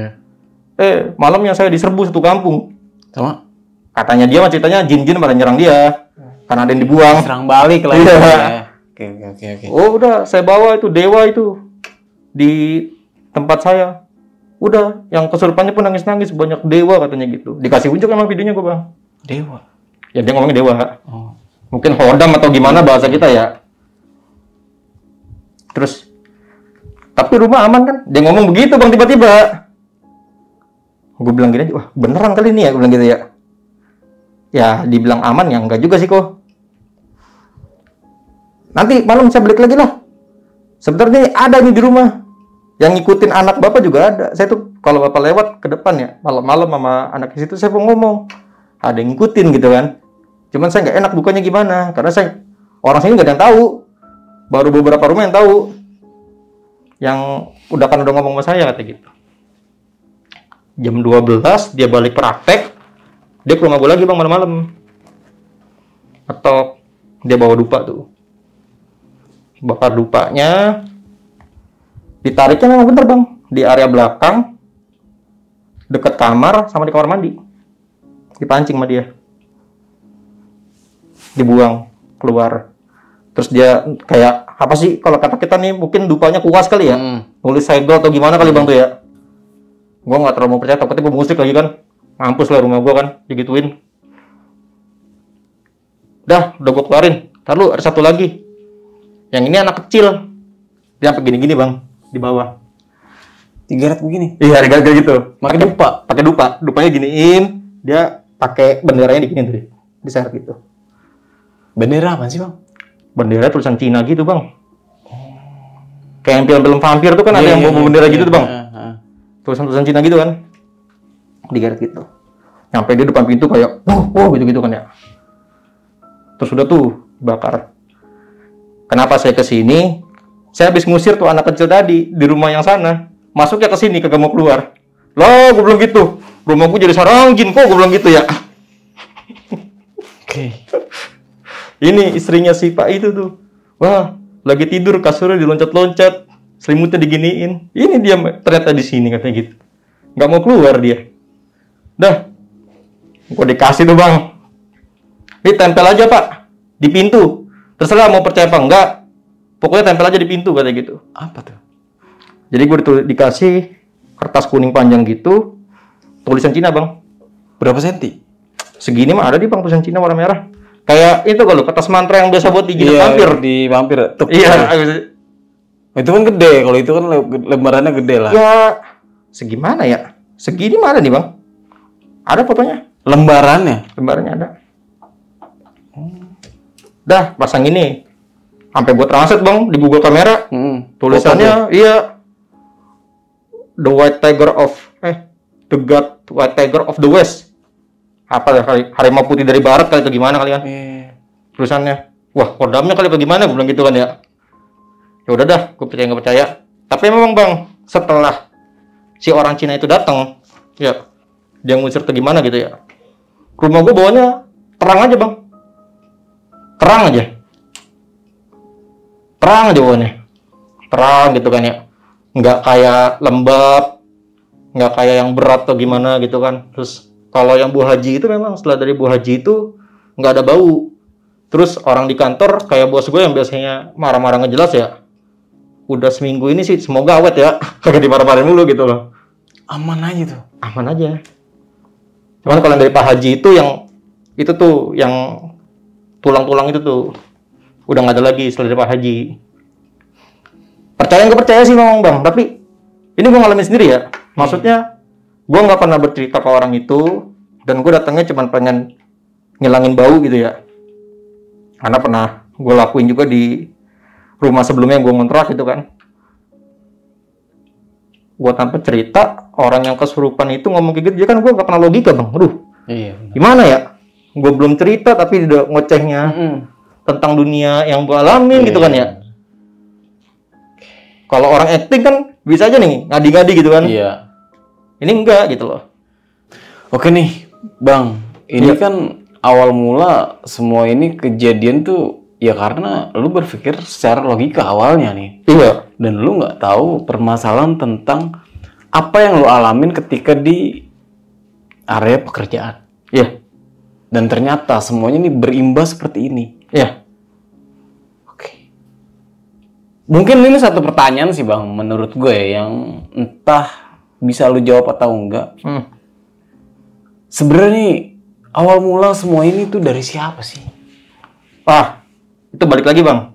Malamnya saya diserbu satu kampung. Sama? Katanya dia ceritanya jin-jin pada nyerang dia. Karena ada yang dibuang. Serang balik lah. Iya. Oke. Oh udah, saya bawa itu dewa itu di tempat saya. Udah, yang kesurupannya pun nangis-nangis, banyak dewa katanya gitu. Dikasih unjuk emang videonya gua, Bang. Dewa? Ya dia ngomongnya dewa. Oh. Mungkin hodam atau gimana bahasa kita ya. Terus, tapi rumah aman kan? Dia ngomong begitu Bang tiba-tiba. Gue bilang gini, wah beneran kali ini ya, gue bilang gitu ya. Ya dibilang aman ya enggak juga sih kok. Nanti malam saya balik lagi lah. Sebenarnya ada nih di rumah. Yang ngikutin anak bapak juga ada. Saya tuh kalau bapak lewat ke depan ya, malam-malam sama anak di situ saya mau ngomong. Ada yang ngikutin gitu kan. Cuman saya nggak enak bukanya gimana. Karena saya orang sini nggak ada yang tahu. Baru beberapa rumah yang tahu. Yang udah ngomong sama saya kata gitu. Jam 12 dia balik praktek. Dia ke rumah gue lagi Bang malam-malam. Atau dia bawa dupa tuh. Bakar dupanya. Ditariknya memang bener Bang. Di area belakang. Dekat kamar sama di kamar mandi. Dipancing sama dia. Dibuang keluar. Terus dia kayak apa sih kalau kata kita nih mungkin dupanya kuas kali ya. Nulis segel atau gimana kali Bang tuh ya. Gua nggak terlalu mau percaya, takutnya gue musik lagi kan. Mampus lah rumah gua kan digituin. udah gue keluarin. Lalu ada satu lagi, yang ini anak kecil, dia sampai gini-gini bang di bawah. 300 begini. Iya, harga gitu. Pakai dupa. Pakai dupa. Dupanya giniin, dia pakai benderanya diginiin tuh, diseret gitu. Bendera apa sih bang? Bendera tulisan Cina gitu bang. Kayak yang film-film vampir tuh kan ada yang bawa bendera gitu tuh bang. Tulisan-tulisan Cina gitu kan. Digeret gitu. Nyampe di depan pintu kayak, wow gitu-gitu kan ya. Terus udah tuh bakar. Kenapa saya kesini? Saya habis ngusir tuh anak kecil tadi di rumah yang sana. Masuknya ke sini kagak mau keluar. Loh, gue bilang gitu. Rumah gue jadi sarang jin kok, gue bilang gitu ya. Oke. Ini istrinya si Pak itu tuh. Wah, lagi tidur kasurnya diloncat-loncat, selimutnya diginiin. Ini dia ternyata di sini katanya gitu. Nggak mau keluar dia. Dah, gue dikasih tuh bang. Ini tempel aja Pak di pintu. Terserah mau percaya apa enggak. Pokoknya tempel aja di pintu katanya gitu. Apa tuh? Jadi gue dikasih kertas kuning panjang gitu, tulisan Cina bang. Berapa senti? Segini mah ada di bang, tulisan Cina warna merah. Kayak itu kalau kertas mantra yang biasa buat digigit vampir. Di vampir. Iya. Itu kan gede, kalau itu kan lembarannya gede lah. Ya, segimana ya? Segini mah ada nih bang. Ada fotonya. Lembarannya? Lembarannya ada. Dah, pasang ini. Sampai buat translate bang di Google Kamera. Tulisannya, iya. The White Tiger of The God White Tiger of the West. Apa harimau putih dari barat kali itu gimana kalian? Tulisannya. Wah, kodamnya kali bagaimana? Gue bilang gitu kan ya. Ya udah dah, gue percaya nggak percaya. Tapi memang bang, setelah si orang Cina itu datang, ya dia ngusir ke gimana gitu ya. Rumah gue bawahnya terang aja bang. Terang aja bawahnya. Terang gitu kan ya. Nggak kayak lembab, nggak kayak yang berat atau gimana gitu kan. Terus kalau yang Bu Haji itu memang setelah dari Bu Haji itu nggak ada bau. Terus orang di kantor kayak bos gue yang biasanya marah-marah ngejelas ya, udah seminggu ini sih semoga awet ya, kagak dimarah-marahin mulu gitu loh. Aman aja tuh. Aman aja. Cuman kalau dari Pak Haji itu yang itu tuh yang tulang-tulang itu tuh udah nggak ada lagi setelah dari Pak Haji. Percaya nggak percaya sih memang bang, tapi ini gue ngalamin sendiri ya. Maksudnya gue nggak pernah bercerita ke orang itu, dan gue datangnya cuma pengen ngilangin bau gitu ya. Karena pernah gue lakuin juga di rumah sebelumnya yang gue ngontrak gitu kan. Gue tanpa cerita, orang yang kesurupan itu ngomong kayak gitu, jadi kan gue nggak pernah logika bang. Aduh, iya, gimana ya? Gue belum cerita tapi udah ngocehnya tentang dunia yang gue alamin gitu kan ya. Kalau orang acting kan bisa aja nih ngadi-ngadi gitu kan. Iya. Ini enggak gitu loh. Oke nih, Bang. Ini kan awal mula semua ini kejadian tuh ya karena lu berpikir secara logika awalnya nih. Iya. Dan lu nggak tahu permasalahan tentang apa yang lu alamin ketika di area pekerjaan. Iya. Dan ternyata semuanya ini berimbas seperti ini. Iya. Oke. Mungkin ini satu pertanyaan sih Bang, menurut gue yang entah bisa lu jawab atau enggak. Sebenarnya nih awal mula semua ini tuh dari siapa sih? Itu balik lagi bang.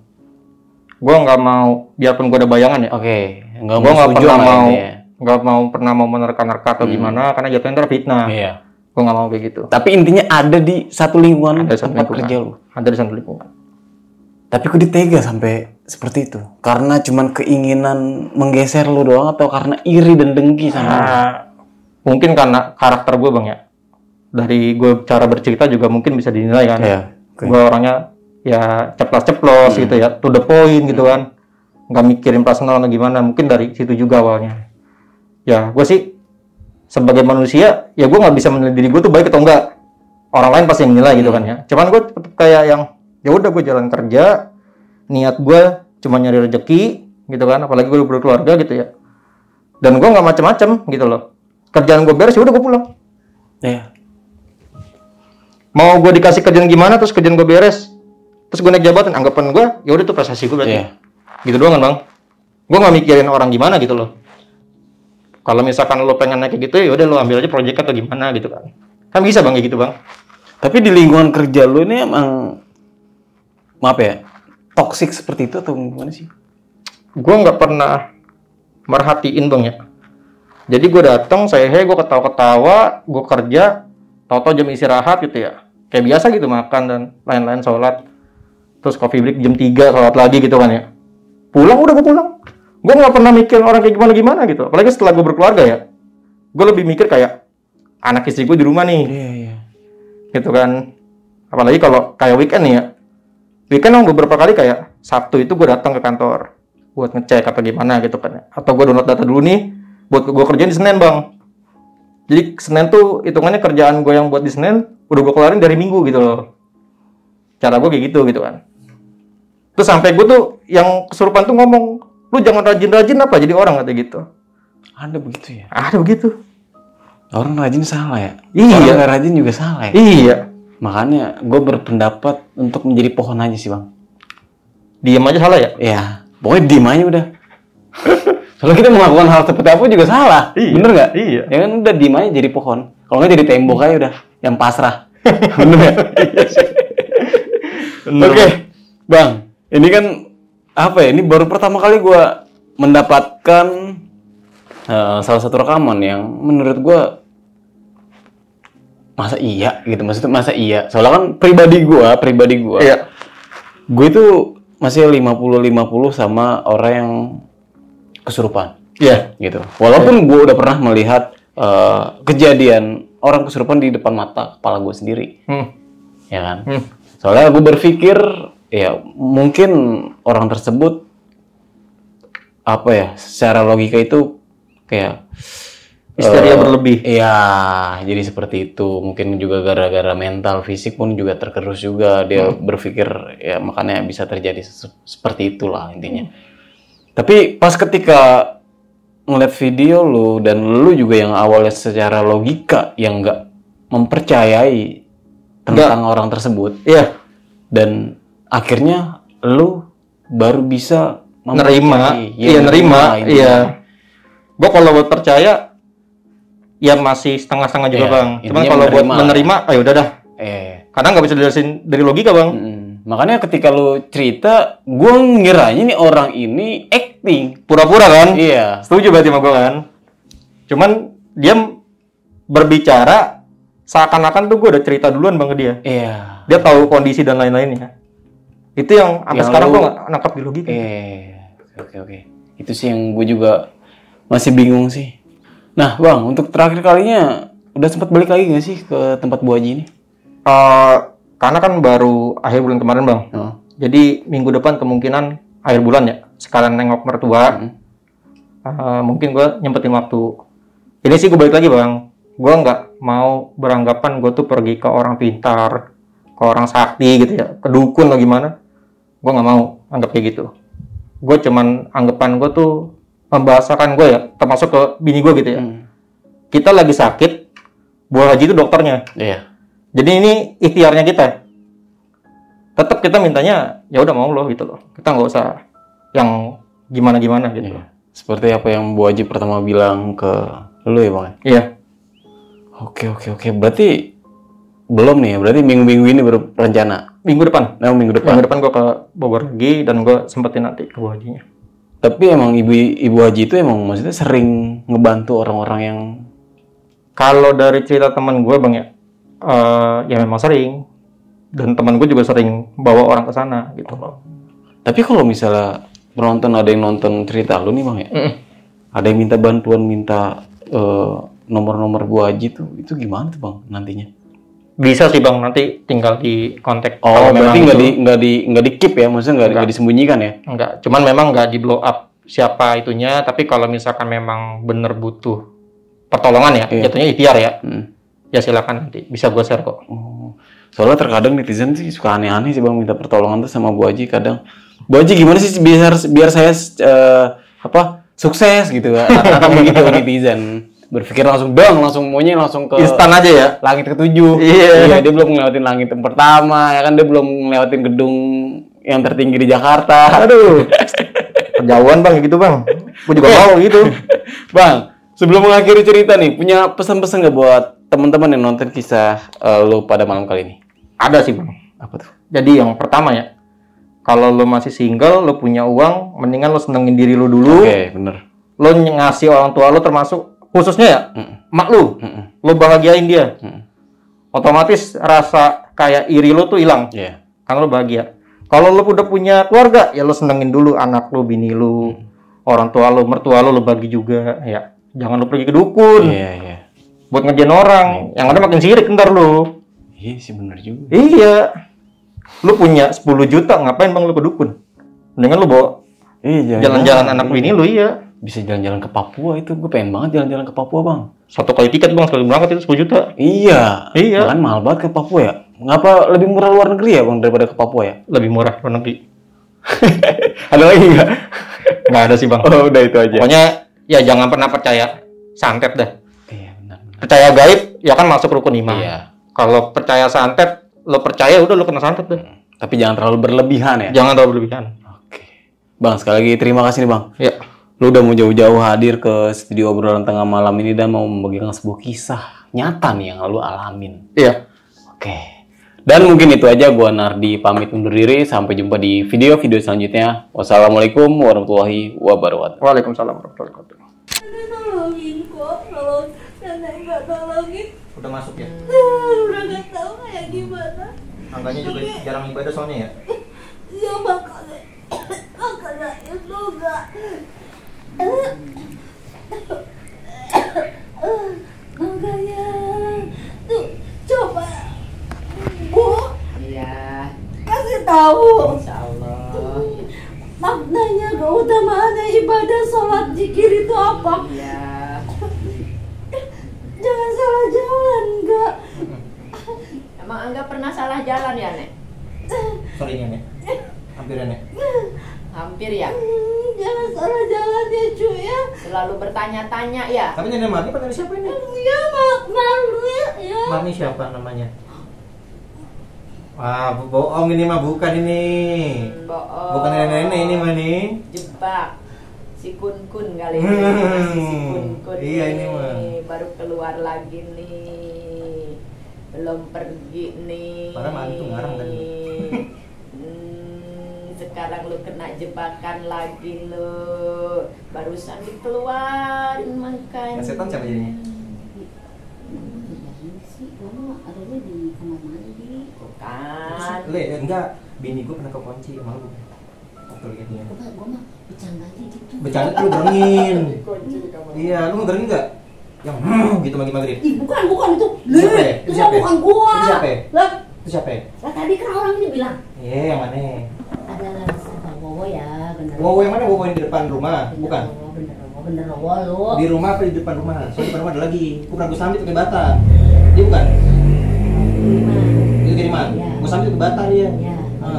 Gue nggak mau, biarpun gue ada bayangan ya. Oke. Gue nggak pernah mau, nggak mau menerka-nerka atau gimana, karena jatuhnya ntar fitnah. Iya. Gue nggak mau kayak gitu. Tapi intinya ada di satu lingkungan tempat kerja lu. Ada di satu lingkungan. Tapi kok ditega sampai seperti itu? Karena cuman keinginan menggeser lu doang atau karena iri dan dengki sama lu? Mungkin karena karakter gue bang ya. Dari gue cara bercerita juga mungkin bisa dinilai kan. Iya. Gue orangnya ya ceplos-ceplos gitu ya, to the point gitu kan. Nggak mikirin personal atau gimana. Mungkin dari situ juga awalnya. Ya gue sih sebagai manusia, ya gue nggak bisa menilai diri gue tuh baik atau enggak. Orang lain pasti yang menilai gitu kan ya. Cuman gue tetap kayak yang ya udah gue jalan kerja, niat gue cuma nyari rezeki gitu kan, apalagi gue berkeluarga gitu ya. Dan gue nggak macam-macam gitu loh. Kerjaan gue beres, ya udah gue pulang. Iya. Mau gue dikasih kerjaan gimana, terus kerjaan gue beres, terus gue naik jabatan, anggapan gue ya udah tuh prestasi gue berarti. Gitu doang kan bang. Gue nggak mikirin orang gimana gitu loh. Kalau misalkan lo pengen naik gitu, ya udah lo ambil aja proyek atau gimana gitu kan. Kan bisa bang kayak gitu bang. Tapi di lingkungan kerja lu ini emang maaf ya, toksik seperti itu atau gimana sih? Gue nggak pernah merhatiin bang ya. Jadi gue datang, gue ketawa-ketawa, gue kerja, tahu-tahu jam istirahat gitu ya. Kayak biasa gitu, makan dan lain-lain, sholat. Terus coffee break jam 3, sholat lagi gitu kan ya. Pulang, udah gue pulang. Gue nggak pernah mikir orang kayak gimana-gimana gitu. Apalagi setelah gue berkeluarga ya. Gue lebih mikir kayak, anak istri gue di rumah nih. Iya. Gitu kan. Apalagi kalau kayak weekend nih ya. Weekend emang beberapa kali kayak, Sabtu itu gue datang ke kantor. Buat ngecek apa gimana gitu kan ya. Atau gue download data dulu nih, buat gue kerjain di Senin bang. Jadi Senin tuh hitungannya kerjaan gue yang buat di Senin, udah gue keluarin dari Minggu gitu loh. Cara gue kayak gitu kan. Terus sampai gue tuh yang kesurupan tuh ngomong, lu jangan rajin-rajin apa jadi orang kata gitu. Ada begitu ya? Ada begitu. Orang rajin salah ya? Iya. Orang nggak rajin juga salah ya? Iya. Makanya gue berpendapat untuk menjadi pohon aja sih bang. Diem aja salah ya? Iya. Pokoknya diem aja udah. Soalnya kita melakukan hal seperti apa juga salah. Iya. Bener nggak? Iya. Ya kan udah diem aja jadi pohon. Kalau nggak jadi tembok aja udah. Yang pasrah. Bener nggak? Oke. Bang. Ini kan apa ya? Ini baru pertama kali gue mendapatkan salah satu rekaman yang menurut gue masa iya gitu, maksudnya masa iya. Soalnya kan pribadi gue Iya. gue itu masih 50-50 sama orang yang kesurupan. Iya. Gitu. Walaupun gue udah pernah melihat kejadian orang kesurupan di depan mata kepala gue sendiri. Ya kan? Soalnya gue berpikir ya mungkin orang tersebut apa ya, secara logika itu kayak Histeria berlebih. Iya, jadi seperti itu. Mungkin juga gara-gara mental, fisik pun juga tergerus juga. Dia berpikir ya makanya bisa terjadi seperti itulah intinya. Tapi pas ketika ngeliat video lu dan lu juga yang awalnya secara logika yang nggak mempercayai tentang orang tersebut. Iya. Dan akhirnya lu baru bisa Nerima. Iya, nerima. Iya. Gue kalau buat percaya ya masih setengah-setengah juga bang. Cuman kalau buat menerima, ayo udah dah. Karena nggak bisa dijelasin dari logika bang. Makanya ketika lu cerita, gue ngiranya nih orang ini acting, Pura-pura kan? Iya. Setuju berarti sama gue kan? Cuman dia berbicara seakan-akan tuh gue udah cerita duluan bang ke dia. Iya. Dia tahu kondisi dan lain-lainnya. Itu yang sampai Yang sekarang lu- gue nggak nangkap di logika. Oke. Itu sih yang gue juga masih bingung sih. Nah, Bang, untuk terakhir kalinya udah sempat balik lagi nggak sih ke tempat Bu Haji ini? Karena kan baru akhir bulan kemarin bang. Oh. Jadi minggu depan kemungkinan akhir bulan ya. Sekalian nengok mertua. Mungkin gue nyempetin waktu. Ini sih gue balik lagi bang. Gue nggak mau beranggapan gue tuh pergi ke orang pintar, ke orang sakti gitu ya, ke dukun atau gimana. Gue nggak mau anggap kayak gitu. Gue cuman anggapan gue tuh membahasakan gue ya, termasuk ke bini gue gitu ya. Kita lagi sakit, Bu Haji itu dokternya. Iya. Jadi ini ikhtiarnya kita. Tetap kita mintanya ya udah mau loh gitu loh. Kita nggak usah yang gimana-gimana gitu. Iya. Seperti apa yang Bu Haji pertama bilang ke lu ya, Bang? Iya. Oke. Berarti belum nih ya? Berarti minggu-minggu ini baru rencana? Minggu depan. Nah, minggu depan. Minggu depan gue ke Bogor lagi dan gue sempetin nanti ke Bu Hajinya. Tapi emang Ibu Haji itu emang maksudnya sering ngebantu orang-orang yang... Kalau dari cerita teman gue bang ya, ya memang sering. Dan teman gue juga sering bawa orang ke sana gitu loh. Tapi kalau misalnya penonton, ada yang nonton cerita lu nih Bang ya, ada yang minta bantuan, minta nomor-nomor Bu Haji tuh, itu gimana tuh Bang nantinya? Bisa sih bang, nanti tinggal di kontak. Oh, Kalau berarti memang nggak di keep ya, maksudnya nggak disembunyikan ya? enggak, cuman memang nggak di blow up siapa itunya, tapi kalau misalkan memang bener butuh pertolongan ya, jatuhnya ikhtiar ya, ya silakan nanti bisa gue share kok. Oh. Soalnya terkadang netizen sih suka aneh-aneh sih Bang minta pertolongan tuh sama Bu Haji kadang. Bu Haji gimana sih biar saya sukses gitu atau begitu netizen. Berpikir langsung maunya langsung ke Instan aja ya. langit ketujuh. Iya. Dia belum ngelewatin langit yang pertama, ya kan dia belum ngelewatin gedung yang tertinggi di Jakarta. Aduh. Kejauhan bang gitu bang. Gue juga mau gitu. Bang, sebelum mengakhiri cerita nih, punya pesan-pesan nggak buat teman-teman yang nonton kisah lu pada malam kali ini? Ada sih bang. Apa tuh? Jadi yang pertama ya, kalau lo masih single, lo punya uang, mendingan lo senengin diri lo dulu. Oke, bener. Lo ngasih orang tua lo, termasuk khususnya ya mak lo, lo bahagiain dia. Otomatis rasa kayak iri lo tuh hilang. Iya. Karena lo bahagia. Kalau lo udah punya keluarga, ya lo senengin dulu anak lo, bini lo, orang tua lo, mertua lo bagi juga. Ya, jangan lo pergi ke dukun. Iya. Buat ngerjain orang, yang ada makin sirik ntar lo. Iya sih, bener juga. Iya. Lu punya 10 juta, ngapain bang lu ke dukun? Mendingan lu bawa jalan-jalan anak bini lu, iya. Bisa jalan-jalan ke Papua itu, gue pengen banget jalan-jalan ke Papua bang. 1 kali tiket bang, sekali berangkat itu 10 juta. Iya. Kan mahal banget ke Papua ya. Ngapa lebih murah luar negeri ya bang daripada ke Papua ya? Lebih murah luar negeri. Ada lagi nggak? Nggak ada sih bang. Oh, udah itu aja. Pokoknya ya jangan pernah percaya santet dah. Iya benar. Percaya gaib, ya kan masuk rukun iman. Iya. Kalau percaya santet, lo percaya udah lo kena santet deh. Tapi jangan terlalu berlebihan ya. Jangan terlalu berlebihan. Oke. Bang, sekali lagi terima kasih nih bang. Ya. Lu udah mau jauh-jauh hadir ke studio obrolan tengah malam ini dan mau membagikan sebuah kisah nyata nih yang lu alamin. Iya. Oke. Dan mungkin itu aja, gua Nardi pamit undur diri. Sampai jumpa di video-video selanjutnya. Wassalamualaikum warahmatullahi wabarakatuh. Waalaikumsalam warahmatullahi wabarakatuh. Nenek nolongin kok, kalau nenek nggak nolongin, Udah masuk ya? udah nggak tahu kayak gimana. Angkanya juga jarang ibadah soalnya ya? Ya makanya itu enggak. Makanya tuh coba Bu Iya, kasih tahu insya Allah. maknanya, keutamaannya ibadah sholat zikir itu apa. Iya. Jangan salah jalan, enggak. Emang Angga pernah salah jalan ya, Nek? Sorry Nek. Hampir ya Nek. Hampir ya. Jangan salah jalan ya cuy ya. Selalu bertanya-tanya ya. Tapi Nenek Mami pada siapa ini? Ya malu ya. Mami siapa namanya? Wah, bohong ini mah, bukan ini. Bohong. Bukan nenek-nenek ini mah nih. Jebak. Si Kun-kun kali ini. Si Kun-kun Iya, ini mah. baru keluar lagi nih. Belum pergi nih. Padahal Mami tuh ngarang kan. Sekarang lu kena jebakan lagi lu. Barusan dikeluarin makanya. Yang setan siapa jadinya? Adanya di kamar mandi. Bukan. Enggak, bini gue pernah kekunci sama lu. Waktu lihat dia. Gue mah bercanda aja gitu. Bercanda tuh lu gerengin. Iya, lu ngegerengin enggak? Yang gitu maghrib. Ih, bukan itu. Siapa ya? Itu mah bukan gua. Itu siapa ya? Lah, Itu siapa ya? tadi kan orang ini bilang Iya, yang mana? ada Bang Wowo ya, bener. Wowo yang mana? Wowo yang di depan rumah? Bukan. Bener Wowo lu. Di rumah apa di depan rumah? Soalnya di depan rumah ada lagi. Gue pernah gue sambil pakai bata. Dia bukan? Itu kiriman. Iya. Gue sambil pakai bata dia. Ya,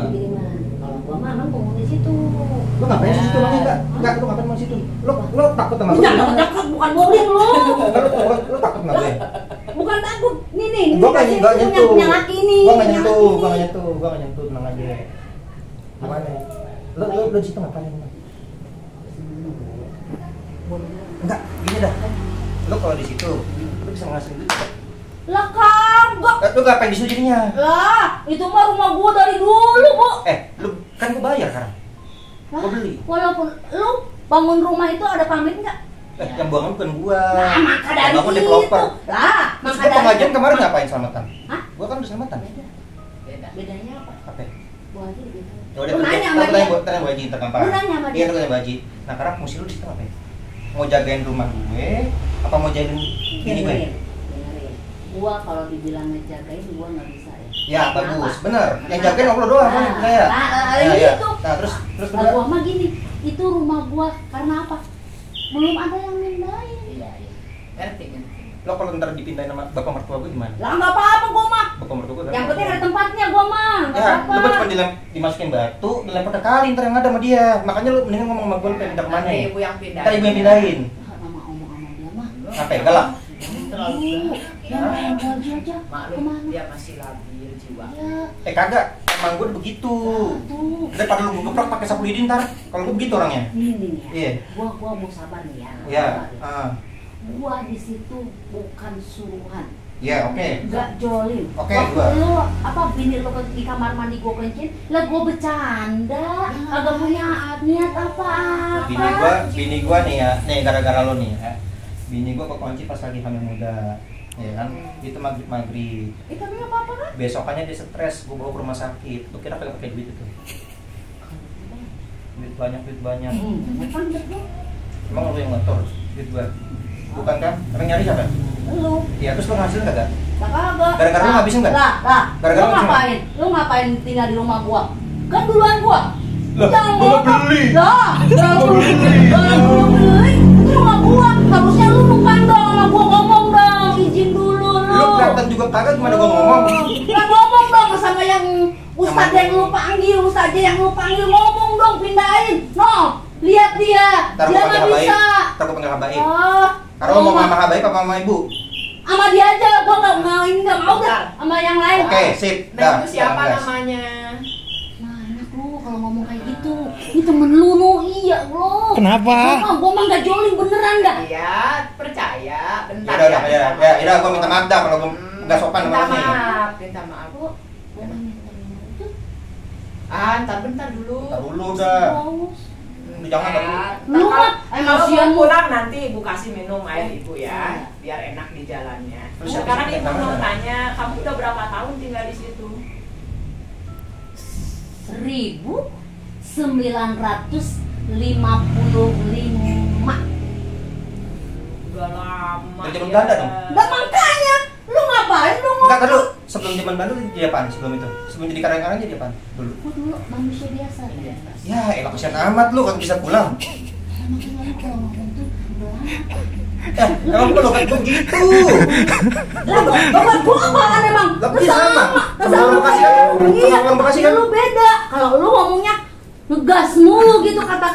kiriman. Kalau gua mah emang ngomong di situ. Lu ngapain sih situ emangnya? Enggak, lu ngapain mau situ? Lu takut sama gue? Jangan dekat, bukan bowling lu. Lu takut sama gue? Bukan takut. Nih, Gue nggak nyentuh. punya laki ini. Gue nggak punya nyentuh. laki Gue nggak ini. nyentuh. Gue nggak nyentuh. Tenang aja. Gimana? Lu di situ ngapain? Enggak, gini dah. Lu kalau di situ, lu bisa ngasihin duit. Lah kagak. Lu ngapain di situ jadinya? Lah, itu mah rumah gua dari dulu, Bu. Lu kan gua bayar sekarang. Lah, Gua beli. walaupun lu bangun rumah itu ada pamit enggak? Yang buangan bukan gua. Nah, maka Yang dari bangun itu. developer. Lah, Terus maka gua dari pengajian itu. kemarin ngapain selamatan? Hah? Gua kan udah selamatan. Bedanya apa? Apa? Gua aja gitu. Coba Lu nanya sama dia. tanya Bu Haji tergampang. Lu nanya sama Iya, dia. lu tanya Bu Haji. Nah, sekarang fungsi lu di situ apa ya? Mau jagain rumah gue apa mau jagain ini gue? Dengerin. Gua kalau dibilang ngejagain gua nggak bisa ya. Ya, Kenapa? bagus. Bener. Yang jagain Allah doang kan saya. Ya. Itu. Nah, terus Lah, gua mah gini, itu rumah gua karena apa? Belum ada yang mindahin. Iya. Ngerti kan? lo kalau ntar dipindahin sama bapak mertua gue gimana? Lah nggak apa-apa gua mah. Bapak mertua gue kan? Yang penting ada tempatnya gua mah. Nggak Ya, apa-apa. lu cuma dimasukin batu, dilempar ke kali ntar yang ada sama dia. Makanya lu mendingan ngomong sama gue lu pengen pindah kemana Nanti ya? ibu yang pindah. Ntar ibu yang pindahin. Sama ngomong sama dia mah. Apa ya? Galak? Terlalu Ya, lagi aja. maklum Kemana? dia masih labil jiwa. Ya, Kagak, emang gue udah begitu. tuh. Daripada lu gue geprek pakai sapu lidi ntar. Kalau gue begitu orangnya. Ini nih ya. Iya. Gua mau sabar nih ya. Iya. Sabar ya. Gua di situ bukan suruhan. Ya, oke. Nggak jolim. Oke, Waktu gua. lu apa bini lu di kamar mandi gua kencing, lah gua bercanda, agak punya niat apa-apa. Bini gua nih ya, nih gara-gara lo nih ya. Bini gua kekunci pas lagi hamil muda. Ya kan? Itu maghrib. Tapi nggak apa-apa kan? Besokannya dia stres, gua bawa ke rumah sakit. Lu kira pakai duit itu? Duit banyak. Emang lu yang ngatur duit gua? Bukan kan? Orang nyari siapa? Lu. Iya, terus lu ngasilin kagak? Lah kagak. Gara-gara lu ngabisin nggak? Lah. Gara-gara Lu ngabisin ngapain? Lu ngapain tinggal di rumah gua? Kan duluan gua. Lah, Jangan gua ngomong. beli. Lah, jangan beli. Itu rumah gua. Harusnya lu numpang dong sama gua, ngomong dong, izin dulu lu. Lu kelihatan juga kagak gimana gua ngomong. Lah ngomong dong sama yang ustadz yang lu panggil, ngomong dong, pindahin. No, lihat dia. Ntar Dia gua nggak panggil bisa. Habaib. Ntar gua panggil Habaib. Karena Oh, mau sama Habaib apa sama ibu? sama dia aja, gua nggak mau dah sama yang lain. Oke, sip. Nah, itu siapa gas. namanya? Nah, enak lu kalau ngomong kayak gitu. Ini temen lu, no. Iya, bro. Kenapa? Gua mah nggak joling beneran dah. Iya, percaya. Bentar Ya, gua minta maaf dah kalau gua nggak sopan Minta sama lu nih. maaf, minta maaf. Gua itu Ntar bentar dulu. Ntar dulu dah. haus. Jangan dulu. Lu mah kalau emosian mau lu. pulang nanti ibu kasih minum air ibu ya, biar enak di jalannya. Terus Sekarang habis itu ibu kita mau mana? tanya, kamu udah berapa tahun tinggal di situ? 1955. Udah lama. Dari zaman Belanda dong? Nah makanya, lu ngapain lu Enggak, ngomong? dulu sebelum zaman Bandung jadi apaan sebelum itu? Sebelum jadi karang-karang jadi apaan? Dulu. Gua dulu manusia biasa. Ya, elah kasihan amat lu kan bisa pulang. Makanya lu kalau ngomong tuh Emang lu kan begitu. lah, gua apaan emang? Lah, Lu sama. Sama Sama orang Bekasi kan? Iya, Sama orang Bekasi kan? lu beda. Kalau lu ngomongnya ngegas mulu gitu kata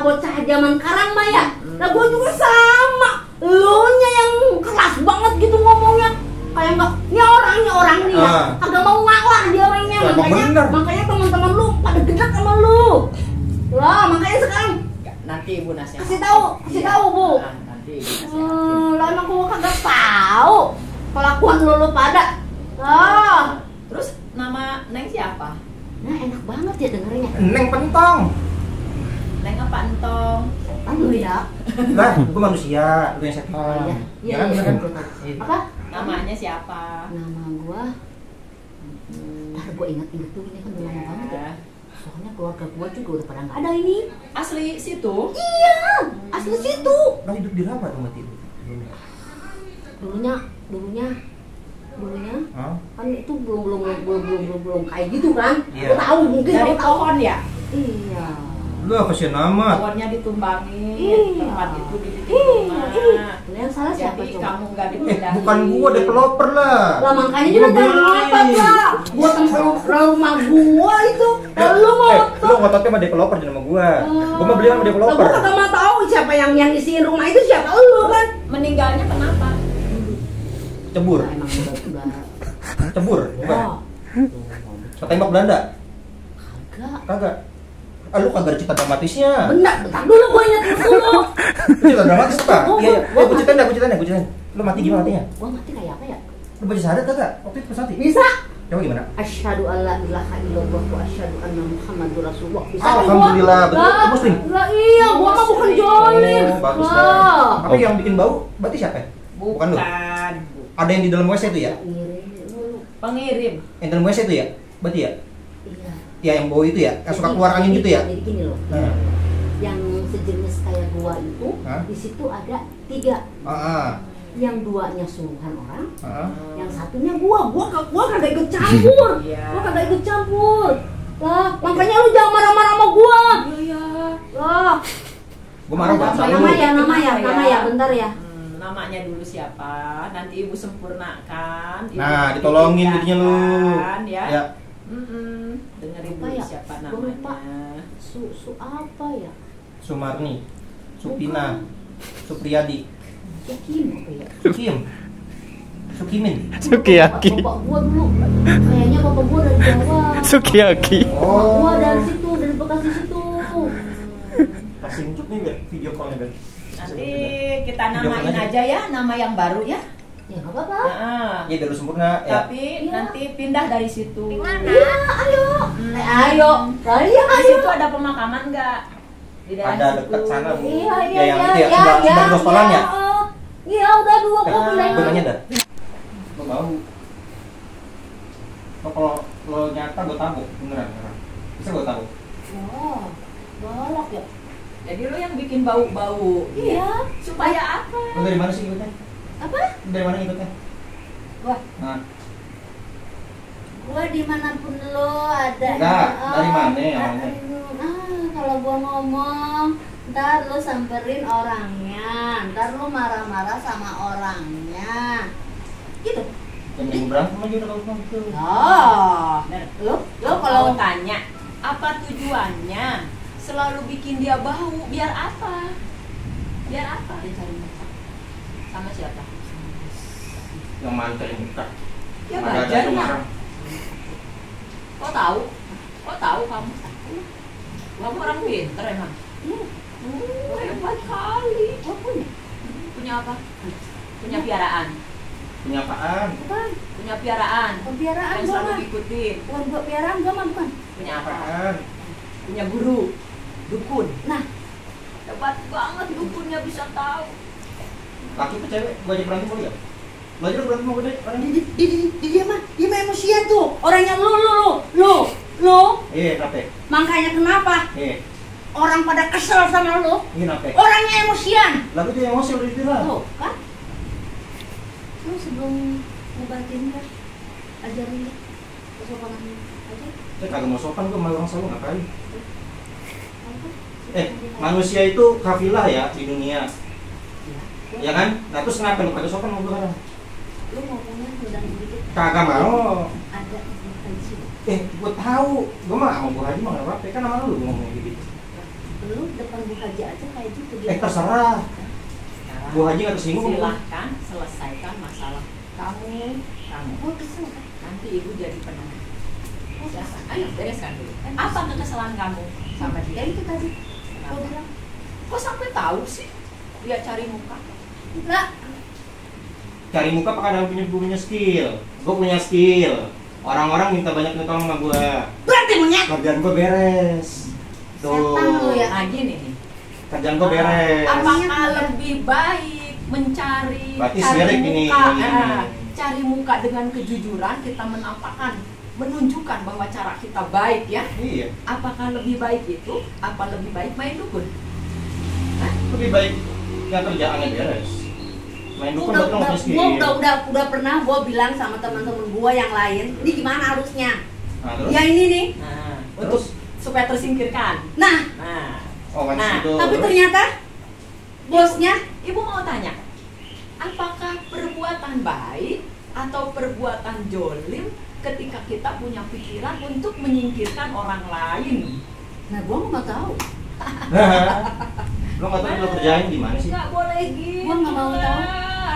bocah zaman sekarang mah ya. Lah gua juga sama. Lu nya yang keras banget gitu ngomongnya. Kayak enggak, ini orang nih ya. Kagak mau ngalah dia orangnya. Ya, emang bener. Makanya teman-teman lu pada gedek sama lu. Lah, makanya sekarang Nanti ibu nasihat. kasih tahu, Bu. Nah, nanti ibu nasihat. Lah emang gua kagak tahu kelakuan lu pada. Ah, Terus nama Neng siapa? nah enak banget ya dengernya. Neng pentong. Neng apa Entong? Setan lu ya. Lah, gua manusia, lu yang setan. Oh, iya. Iya, Ya kan, iya. bener kan? Apa? Namanya siapa? Nama gua ntar gua inget-inget tuh ini kan udah lama banget ya. Soalnya keluarga gua juga udah pada nggak ada ini. Asli situ? Iya, asli situ. Lah hidup di Rama tuh mati. Dulunya Hah? kan itu belum kayak gitu kan. Iya. Gua tahu mungkin Dari gua tahu. pohon ya? Iya. Lu kasihan amat. Pohonnya ditumbangin, Iya. tempat itu dibikin Iya. rumah. Yang salah siapa Jadi coba? kamu nggak dipindahin. Bukan gua developer lah. Lah makanya juga dari apa lah? Gua tempat rumah gua itu. Lu mau Lu ngototnya sama developer jangan sama gua. Gua mah beli sama developer. Gua kagak mau tahu siapa yang isiin rumah itu siapa lu kan? Meninggalnya kenapa? Cebur. Nah, emang udah Cebur. Bukan. oh, Ketembak Belanda. kagak. Kagak. Ah, lu kagak ada cerita dramatisnya. Benar, bentar dulu gua ingat dulu. Cerita dramatis apa? Gua- Iya, gua- gua ceritain. Lu mati gimana matinya? Gua mati kayak apa ya? Lu baca syahadat kagak? Waktu itu pas mati. Bisa. Coba gimana? Asyhadu alla ilaha illallah wa asyhadu anna Muhammadur Rasulullah. Bisa Alhamdulillah, gua? betul. Lah, Muslim? lah iya, gua mah bukan jolim. Oh, bagus Lah. dah. Tapi yang bikin bau berarti siapa? Bukan lu. Ada yang di dalam WC itu ya? Pengirim. Yang dalam WC itu ya? Berarti ya? Iya. Ya yang bau itu ya? Yang suka keluar angin gitu ya? Jadi gini loh. Nah. Yang sejenis kayak gua itu Hah? di situ ada 3. Ah, Yang 2-nya suruhan orang, ah. yang satunya gua kagak ikut campur. Iya. Gua kagak ikut campur. Lah, makanya lu jangan marah-marah sama gua. Iya. Lah, Gua marah banget sama lu. nama ya, bentar ya. Namanya dulu siapa? Nanti ibu sempurnakan. Ibu Nah, ditolongin pikirkan, jadinya lu. Ya. Ya. Dengerin Apa dulu ya? siapa Gua lupa. namanya. Su apa ya? Sumarni, Supina, Supriyadi, Yakin apa ya? Sukim, Sukimin. Sukiyaki. Bapak gua dulu. Kayaknya bapak gua dari Jawa. Sukiyaki. Bapak gua dari situ, dari Bekasi situ. Kasih unjuk nih, Ber. Video call nih, Ber. Nanti kita namain aja ya, nama yang baru ya. Ya nggak apa-apa. Nah, Iya dulu sempurna ya. tapi nanti pindah dari situ. Iya, ayo. Ayo. Kalian Di ayo. situ ada pemakaman nggak? Di daerah Ada situ. dekat sana Bu. Iya, Ya yang itu ya, sebelah restoran ya. Iya, udah dua gua pindahin. Benarnya dah. Lo bau. Kalau lo nyata gue tabuk beneran. Bisa gue tabuk. Oh, galak ya. Jadi lo yang bikin bau-bau. Iya. Supaya apa? Lo dari mana sih ikutnya? Apa? Dari mana ikutnya? Gua, Nah, gua dimanapun lo ada. Enggak, dari mana ya, awalnya? Kalau gua ngomong, ntar lo samperin orangnya, ntar lo marah-marah sama orangnya. Gitu. yang minggu berantem aja udah kalau gitu. Oh, lo Kalau kalau tanya, apa tujuannya? Selalu bikin dia bau, biar apa? Biar apa? Sama siapa? Yang mancain muka. Ya Ada wajar yang lah. marah. Kok tahu? Kok tahu kamu? Kamu orang pinter emang? Hebat kali. gua punya. Punya apa? Punya piaraan. Punya apaan? Bukan, Punya piaraan. pembiaraan Yang gua selalu mah. diikutin. Bukan buat piaraan gua mah bukan. Punya apa? Apaan? Punya guru. Dukun. Nah, Hebat banget dukunnya bisa tahu. Laki ke cewek, gue aja berantem boleh ya? Lo aja lo berantem sama gue deh, orang ini. dia mah emosian tuh. Orangnya lu. Iya, kenapa? Makanya kenapa Iya, orang pada kesel sama lu? ini kenapa? Orangnya emosian. Lagu tuh emosi udah dibilang. Tuh, kan? Lu sebelum ngobatin kan, ajarin dia kesopanan aja. Saya kagak mau sopan, gue malah orang selalu ngapain? Apa? Manusia itu kafilah ya di dunia. Ya kan? Nah terus kenapa lu kagak sopan sama gue sekarang? Lu ngomongnya udah sedikit. Kagak mau. Ada di sini. Gue tahu. Gue mah sama Bu Haji mah nggak apa-apa. Kan nama lu ngomong gitu. Lu depan Bu Haji aja kayak gitu. Terserah. Bu Haji nggak tersinggung. Silahkan selesaikan masalah kamu. Oh, kesel kan? Nanti ibu jadi penengah. Silakan. Ayo bereskan dulu. Apa kekesalan kamu sama Ya dia? itu tadi. Gua bilang, Kok sampai tahu sih dia cari muka? enggak. Cari muka pakai punya skill. Gue punya skill. Orang-orang minta banyak tolong sama gue. Berarti monyet. Kerjaan gue beres. Setan lu ya. Nah gini nih. Kerjaan gue beres. Apakah lebih baik mencari Berarti cari sirik ini. muka, cari muka dengan kejujuran kita menampakkan, menunjukkan bahwa cara kita baik ya? Iya. Apakah lebih baik itu? Apa lebih baik main dukun? Lebih baik yang kerjaannya beres. Main dukun buat lo punya skill. Gua udah pernah gua bilang sama teman-teman gua yang lain, ini gimana harusnya? Nah, terus? Ya ini nih. Nah, Terus? supaya tersingkirkan. Nah, Nah, Oh, kan Nah, situ. tapi ternyata bosnya ibu mau tanya, apakah perbuatan baik atau perbuatan jolim ketika kita punya pikiran untuk menyingkirkan orang lain? nah gua nggak tahu. Lo nggak tahu lo kerjain gimana sih? Nggak boleh gitu. Gua nggak mau tahu.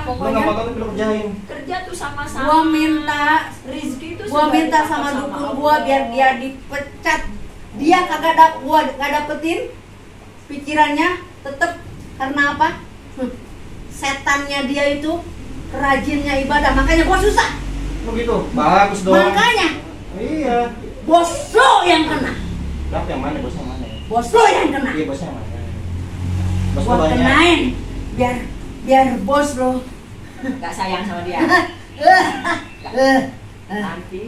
Lo nggak mau tahu tapi lo kerjain. Kerja tuh sama-sama. Gua minta rezeki itu gua sudah minta diatur sama dukun Allah. gua biar dia dipecat. Dia gua nggak dapetin pikirannya tetep karena apa? Setannya dia itu rajinnya ibadah, makanya gua susah. Lo gitu, bagus dong. Makanya Iya. bos lo yang kena. Berapa yang mana? Bosnya mana? Bos lo yang kena. Iya bosnya mana? Bos Gua lo banyak. kenain biar bos lo. Nggak sayang sama dia. Nanti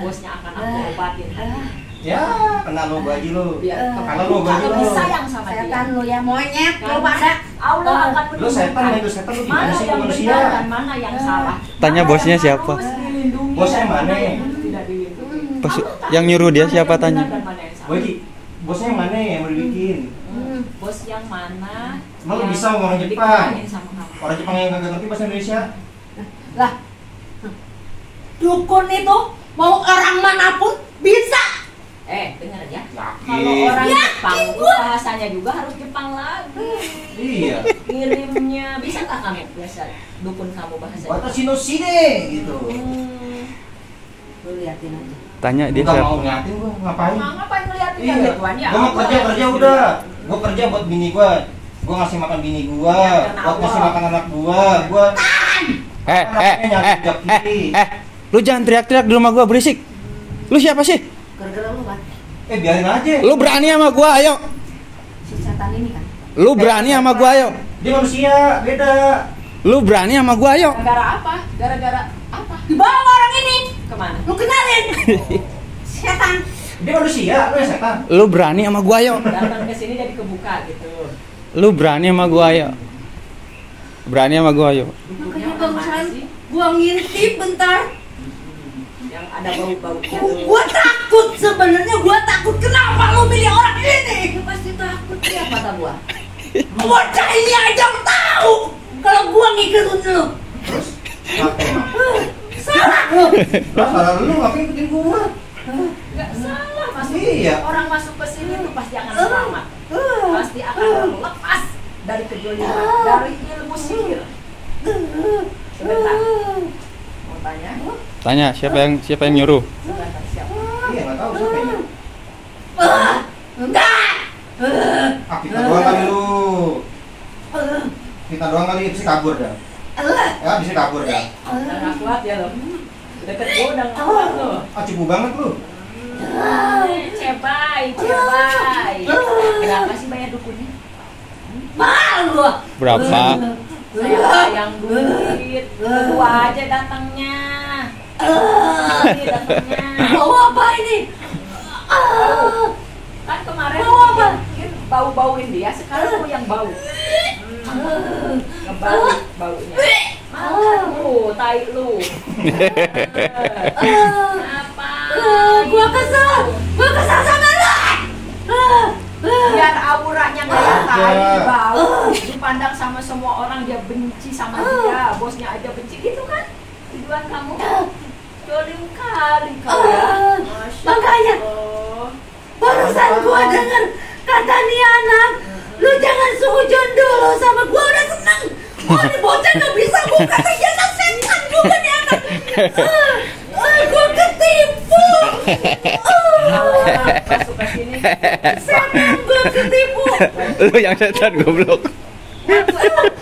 bosnya akan aku obatin hati. Ya, kena lo bagi lo. Biar Kalau lo bagi lebih lo. sayang sama dia. Setan lo ya monyet lo Karena pada. Allah akan Lo setan menunjukkan itu setan lo gimana mana sih yang manusia? benar dan mana yang salah. Tanya Mana bosnya yang siapa? harus dilindungi Bosnya dan mana? yang tidak dilindungi. Bos- Kamu tahu yang nyuruh dia mana siapa, yang benar tanya? dan mana yang salah. Bagi, bosnya yang mana yang mau dibikin? Bos yang mana? Emang lo yang bisa ngomong orang Jepang? dikerahin sama kamu? Orang Jepang yang nggak ngerti bahasa Indonesia? Lah, dukun itu mau orang manapun bisa. Dengar ya. Yakin. Kalau orang Yakin Jepang itu gua. bahasanya juga harus Jepang lagi. Iya. Kirimnya bisakah kamu biasa dukun kamu bahasa Jepang? Watashi no shide gitu. Lu liatin aja. Tanya dia Gua nggak siapa. mau ngeliatin gua, ngapain? Ngapain ngeliatin Iya. yang depan ya? Gua mau kerja udah. Gua kerja buat bini gua Gua ngasih makan bini gua, Ya, buat ngasih makan anak gua. Lu jangan teriak-teriak di rumah gua, berisik. Lu siapa sih? Gara-gara lu kan. Biarin aja. Lu berani sama gua, ayo. Si setan ini kan. Lu berani sama gua, ayo. Dia manusia, beda. Lu berani sama gua, ayo. Gara-gara apa? Gara-gara apa? Dibawa orang ini. Kemana? Lu kenalin. Setan. Dia manusia, lu yang setan. Lu berani sama gua, ayo. Datang ke sini jadi kebuka gitu. Lu berani sama gua, ayo. Berani sama gua, ayo. Duduknya Makanya orang mana barusan sih? gua ngintip bentar. Yang ada bau-baunya. Gua takut sebenarnya, gua takut kenapa lu milih orang ini? Ya pasti takut ya kata gua. Bocah ini aja tahu kalau gua ngikutin lu. Terus ngapain? Salah lu. Lah salah lu ngapain ikutin gua? Nggak salah masuk. Iya. Orang masuk ke sini tuh pasti akan selamat. Pasti akan lepas dari kejoliman, dari ilmu sihir. Sebentar. Mau tanya? Tanya siapa yang nyuruh? Sebentar siapa? Iya nggak tahu siapa ini. Enggak. Kita doang kali lu. Kita doang kali bisa kabur dah. Ya bisa kabur dah. Udah nggak kuat ya lo. Deket gua udah nggak kuat lo. Cipu banget lu. Cebai. Berapa sih bayar dukunnya? Mahal gua. Berapa? Sayang duit. Kedua aja datangnya. Datangnya. Bawa apa ini? Kan kemarin Bau apa? bau-bauin dia, sekarang lu yang bau. Ngebalik baunya. Makan lu, tai lu. Apa? Gua kesel sama lu. Biar auranya kayak tai bau, dipandang sama semua orang dia benci sama dia, bosnya aja benci gitu kan? Tujuan kamu jolim kali kau ya. Masya Makanya Allah. barusan gua denger kata nih anak, lu jangan sujon dulu sama gua, udah seneng. Gua nih bocah gak bisa buka ternyata setan juga nih anak. Gua ketipu. Kalau orang masuk ke sini, Setan gua ketipu. Lu yang setan goblok.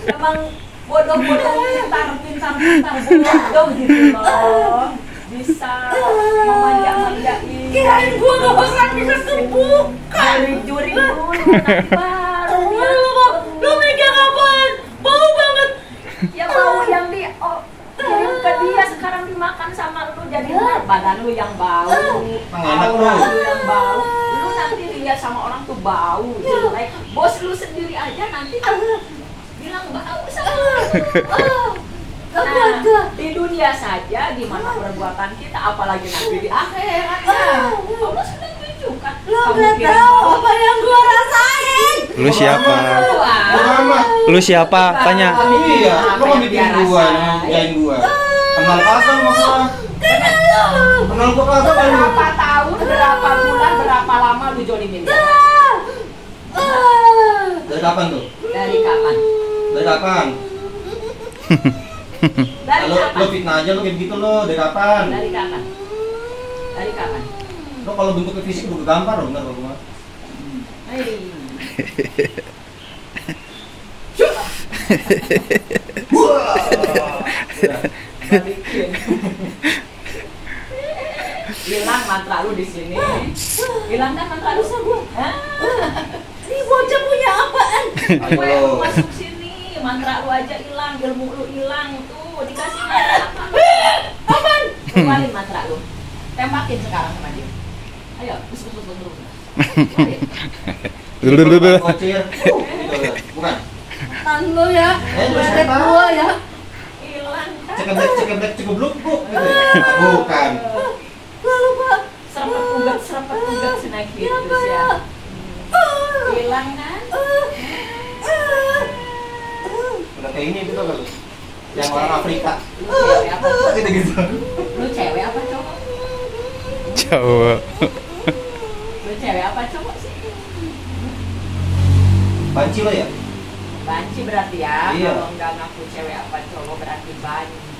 emang bodoh-bodoh pintar bodoh gitu loh. Bisa memanja-manjain. Kirain gua gak bakal bisa kebuka. Juri dulu nanti baru dia. Lu megang apaan? Bau banget. Ya bau yang kirim ke dia sekarang dimakan sama lu, jadi badan lu yang bau, Enak aura lu. lu yang bau. Lu nanti lihat sama orang tuh bau jelek. Bos lu sendiri aja nanti bilang bau sama lu. Nah, di dunia saja gimana perbuatan kita, apalagi nanti di akhirat ya. Allah sudah tunjukkan. Lu gak tahu apa yang gua rasain. Lu siapa? Amat. Lu siapa? Tanya. Iya, lu mau bikin gua, ngerjain gua. Kenal kagak sama gua? Kenal gua kagak sama lu? Berapa tahun, berapa bulan, berapa lama lu jolimin dia? Dari kapan tuh? Dari kapan? Dari kapan? Dari Lo kapan? fitnah aja lo kayak begitu lo. Dari kapan? Dari kapan? Dari kapan? Lo kalau bentuknya fisik udah gampar lo bener lo gua. Hei. Balikin. Hilang mantra lu di sini. Hilang kan mantra lu sama gua? Ini bocah punya apaan? Apa yang lu masuk sini? Mantra lu aja hilang, ilmu lu hilang tuh. Dikasih mantra apaan? Keluarin mantra lu. Tembakin sekarang sama dia. Ayo, bus. Kocir. Bukan. Tan lu ya. Lu Bebek siapa? gua ya. Hilang kan? Cekeblek cekebluk bu. Bukan. Gua lupa. Serempet ugat snack gitu ya. Hilang kan? Udah kayak ini gitu kan. Yang orang Afrika. Lu cewek apa cowok? Gitu. Lu cewek apa cowok? Cowok. Lu cewek apa cowok sih? Banci lo ya? Banci berarti ya. Iya. Kalau nggak ngaku cewek apa cowok berarti banci.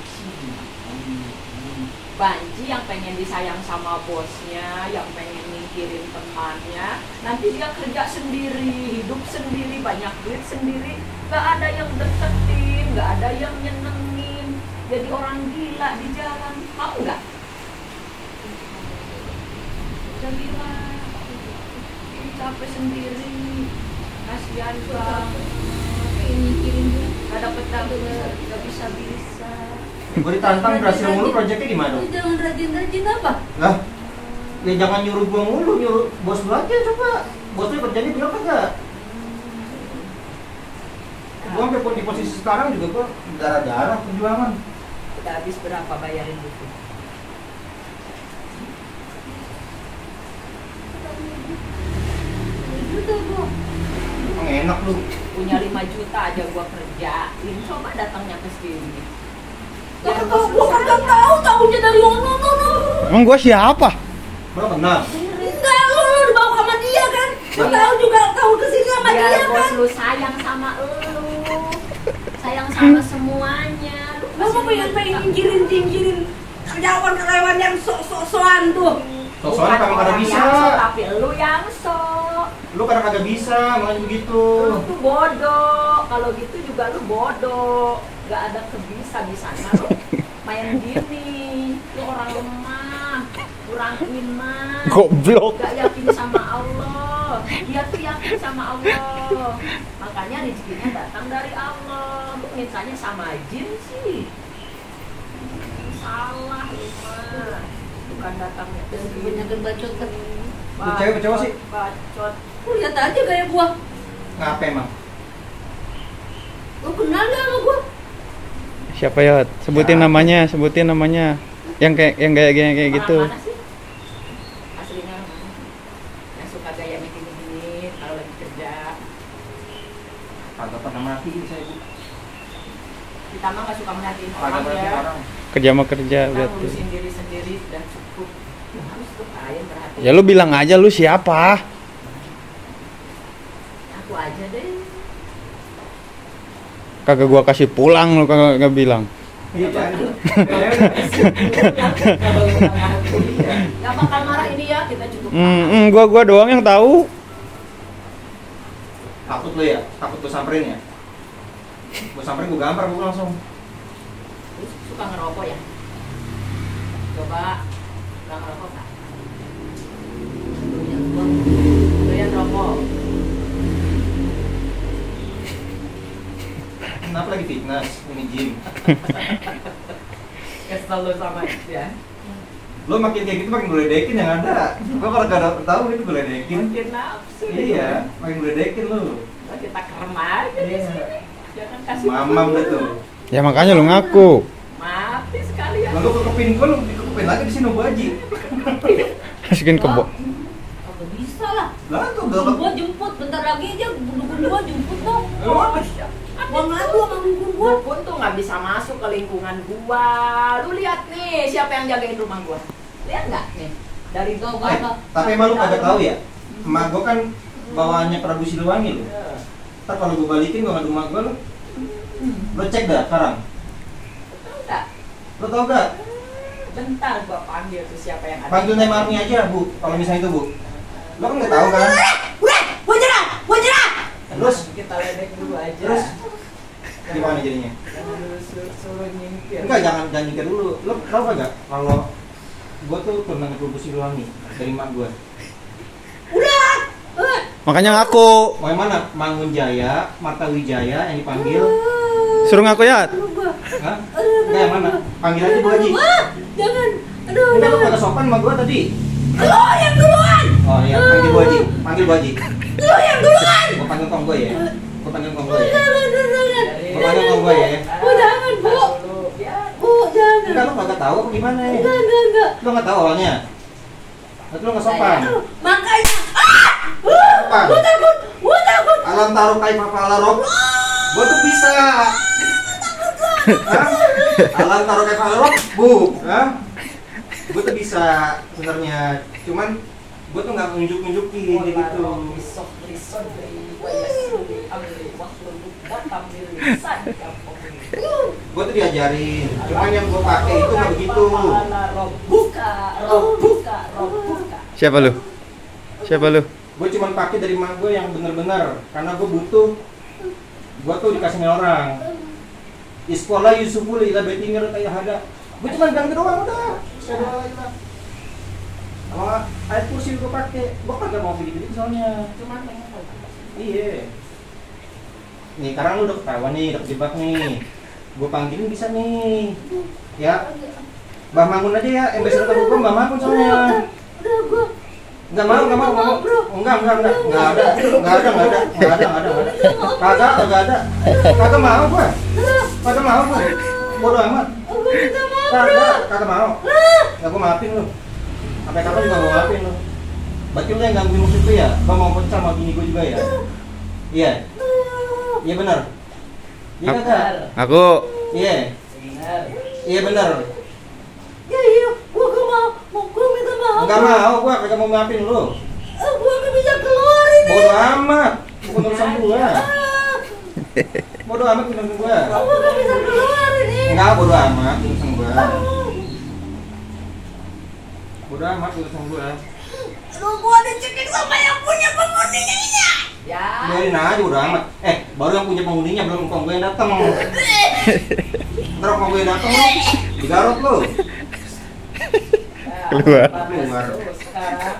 Banci yang pengen disayang sama bosnya, yang pengen mikirin temannya, nanti dia kerja sendiri, hidup sendiri, banyak duit sendiri, nggak ada yang deketin, nggak ada yang nyenengin, jadi orang gila di jalan. Mau nggak? Udah gila, capek sendiri, kasihan banget, mikirin nggak dapet, nggak bisa. Gue ditantang berhasil mulu, proyeknya gimana? Jangan rajin-rajin apa? Lah, ya jangan nyuruh gua mulu, nyuruh bos lu aja coba. Bos lu kerjanya bilang kagak. Gua sampai di posisi sekarang juga gua darah-darah perjuangan. Udah habis berapa bayarin buku? Emang enak lu. Punya 5 juta aja gua kerjain, coba datangnya ke sini. Gua kagak tahu dari ono. Emang gua siapa? Bro, kenal. Enggak, lu dibawa sama dia kan? Lu tahu juga tahu kesini sama dia Biar kan? bos lu sayang sama lu, sayang sama semuanya. Lu Lu mau pengen nyingkirin karyawan yang sok-sokan tuh. Soalnya kami kada orang bisa. yang sok, tapi lu yang sok. Lu kadang kagak bisa, makanya begitu. Lu tuh bodoh. Kalau gitu juga lu bodoh. Gak ada kebisa-bisanya lu main gini. Lu orang lemah, kurang iman, Goblok. gak yakin sama Allah. Dia tuh yakin sama Allah, makanya rezekinya datang dari Allah. Lu mintanya sama jin sih, salah lu mah. Bukan datangnya ke sini. Kebanyakan bacot kan. Lu cewek apa cowok sih? Bacot. Lu lihat aja gaya gua. Ngapain emang? Lu kenal gak sama gua? Siapa ya? Sebutin namanya. Yang kayak gitu. Orang mana sih? Aslinya orang mana? Yang suka gaya mikir-mikir kalau lagi kerja. Kagak pernah mati saya, Bu. Kita mah gak suka merhatiin Kagak orang pernah ya. orang. Kerja mah kerja Kita berarti. ngurusin diri sendiri sudah cukup. Harus tuh kalian perhatiin. Ya lu bilang aja lu siapa? Aku aja deh. Kagak gua kasih pulang lu kagak bilang. Iya kan? Gak bakal marah ini ya, kita cukup. Gua doang yang tahu. Takut lu ya? Takut lu samperin ya? Gua samperin gua gampar gua langsung. Lu suka ngerokok ya? Coba gak ngerokok kan? Doyan rokok. Kenapa lagi fitness? Ini gym. Kesel lu sama dia. Lo makin kayak gitu makin geledekin yang ada. Gua kalau gak tahu itu geledekin. Makin nafsu. Iya, makin geledekin lu. Kita kerem aja di sini. Jangan kasih Mamam dulu. betul. Ya makanya lu ngaku. Mati sekalian. Lalu kekepin gua, lu dikekepin lagi di sini Bu Haji. Masukin ke Kagak bisa lah. Lah tuh Gua jemput bentar lagi aja, dukun gua jemput dong. Oh, Gua ngadu sama dukun gua. Dukun tuh nggak bisa masuk ke lingkungan gua. Lu lihat nih siapa yang jagain rumah gua? Lihat nggak nih? Dari gua tapi emang lu kagak tahu ya? Emak gua kan bawaannya Prabu Siliwangi lu. Ntar kalau gua balikin gua ngadu emak gua lu. Lu cek dah sekarang. Tahu nggak? Lu tau gak? Bentar gua panggil tuh siapa yang ada. Panggil Neymar aja Bu, kalau misalnya itu Bu. Lu kan nggak tahu kan? Udah, gua jerah. Terus Kita ledek dulu aja. Terus? Gimana jadinya? Jangan dulu suruh nyingkir. Enggak, jangan nyingkir dulu. Lu tau gak kalau gua tuh pernah ngerubuh Siliwangi dari emak gua. Udah. Makanya ngaku. Mau yang mana? Mangun Jaya, Marta Wijaya yang dipanggil. Suruh ngaku ya. Hah? Enggak, yang mana? Panggil aja Bu Haji. Jangan. Aduh. Enggak, lu kagak sopan sama gua tadi. Lu yang duluan. Oh iya, panggil Bu Haji. Panggil Bu Haji. Lu yang duluan. Gua panggil konggo ya. Gua panggil konggo ya. Jangan. Gua panggil konggo ya. Bu, jangan, Bu. Bu, jangan. Enggak, lu kagak tahu apa gimana ya? Enggak. Lu nggak tahu awalnya. Berarti lu nggak sopan. Makanya. Sopan. Gua takut. Alam taruh kai papala rob. Gua tuh bisa. Hah? Alam taruh kai papala rob, Bu. Hah? Gua tuh bisa sebenarnya. Cuman gua tuh nggak nunjuk-nunjukin gitu. Gua tuh diajarin. Cuman yang gua pakai itu nggak begitu. Buka. Siapa lu? Siapa lu? Gue cuma pakai dari mak gue yang bener-bener karena gue butuh. Gue tuh dikasih orang. Iskola Yusuful ila betinger kayak ada. Gue cuma bilang doang udah. Saya doang lagi lah. Sama air kursi gue pakai. Gue kagak mau begitu soalnya. Cuma pengen tahu. Iya. Nih, sekarang lu udah ketawa nih, udah kejebak nih. Gue panggilin bisa nih. Ya. Mbah Mangun aja ya, ambassador gue Mbah Mangun soalnya. Udah gue. Enggak mau. Enggak ada. Kagak ada. Kagak mau gua. Bodoh amat. Kagak mau. Enggak gua maafin lu. Sampai kapan juga gua maafin lu. Berarti lu yang gangguin musuh itu ya? Gua mau pecah sama bini gua juga ya? Iya. Iya benar. Iya kagak? Aku Iya. Iya benar. Iya, gue gak mau minta maaf. Enggak mau, gua kagak mau maafin lu. Gue gak bisa keluar ini. Bodoh amat. Bukan urusan gua. Bodoh amat urusan gua. Gue gak bisa keluar ini. Enggak, bodoh amat urusan gua. Bodoh amat urusan gua. Lu gue dicekin sama yang punya penghuninya ini. Ya. Biarin aja bodoh amat. Baru yang punya penghuninya belum kong gue yang datang. Ntar kong gue yang datang lu digarot lu. keluar. Keluar. Sekarang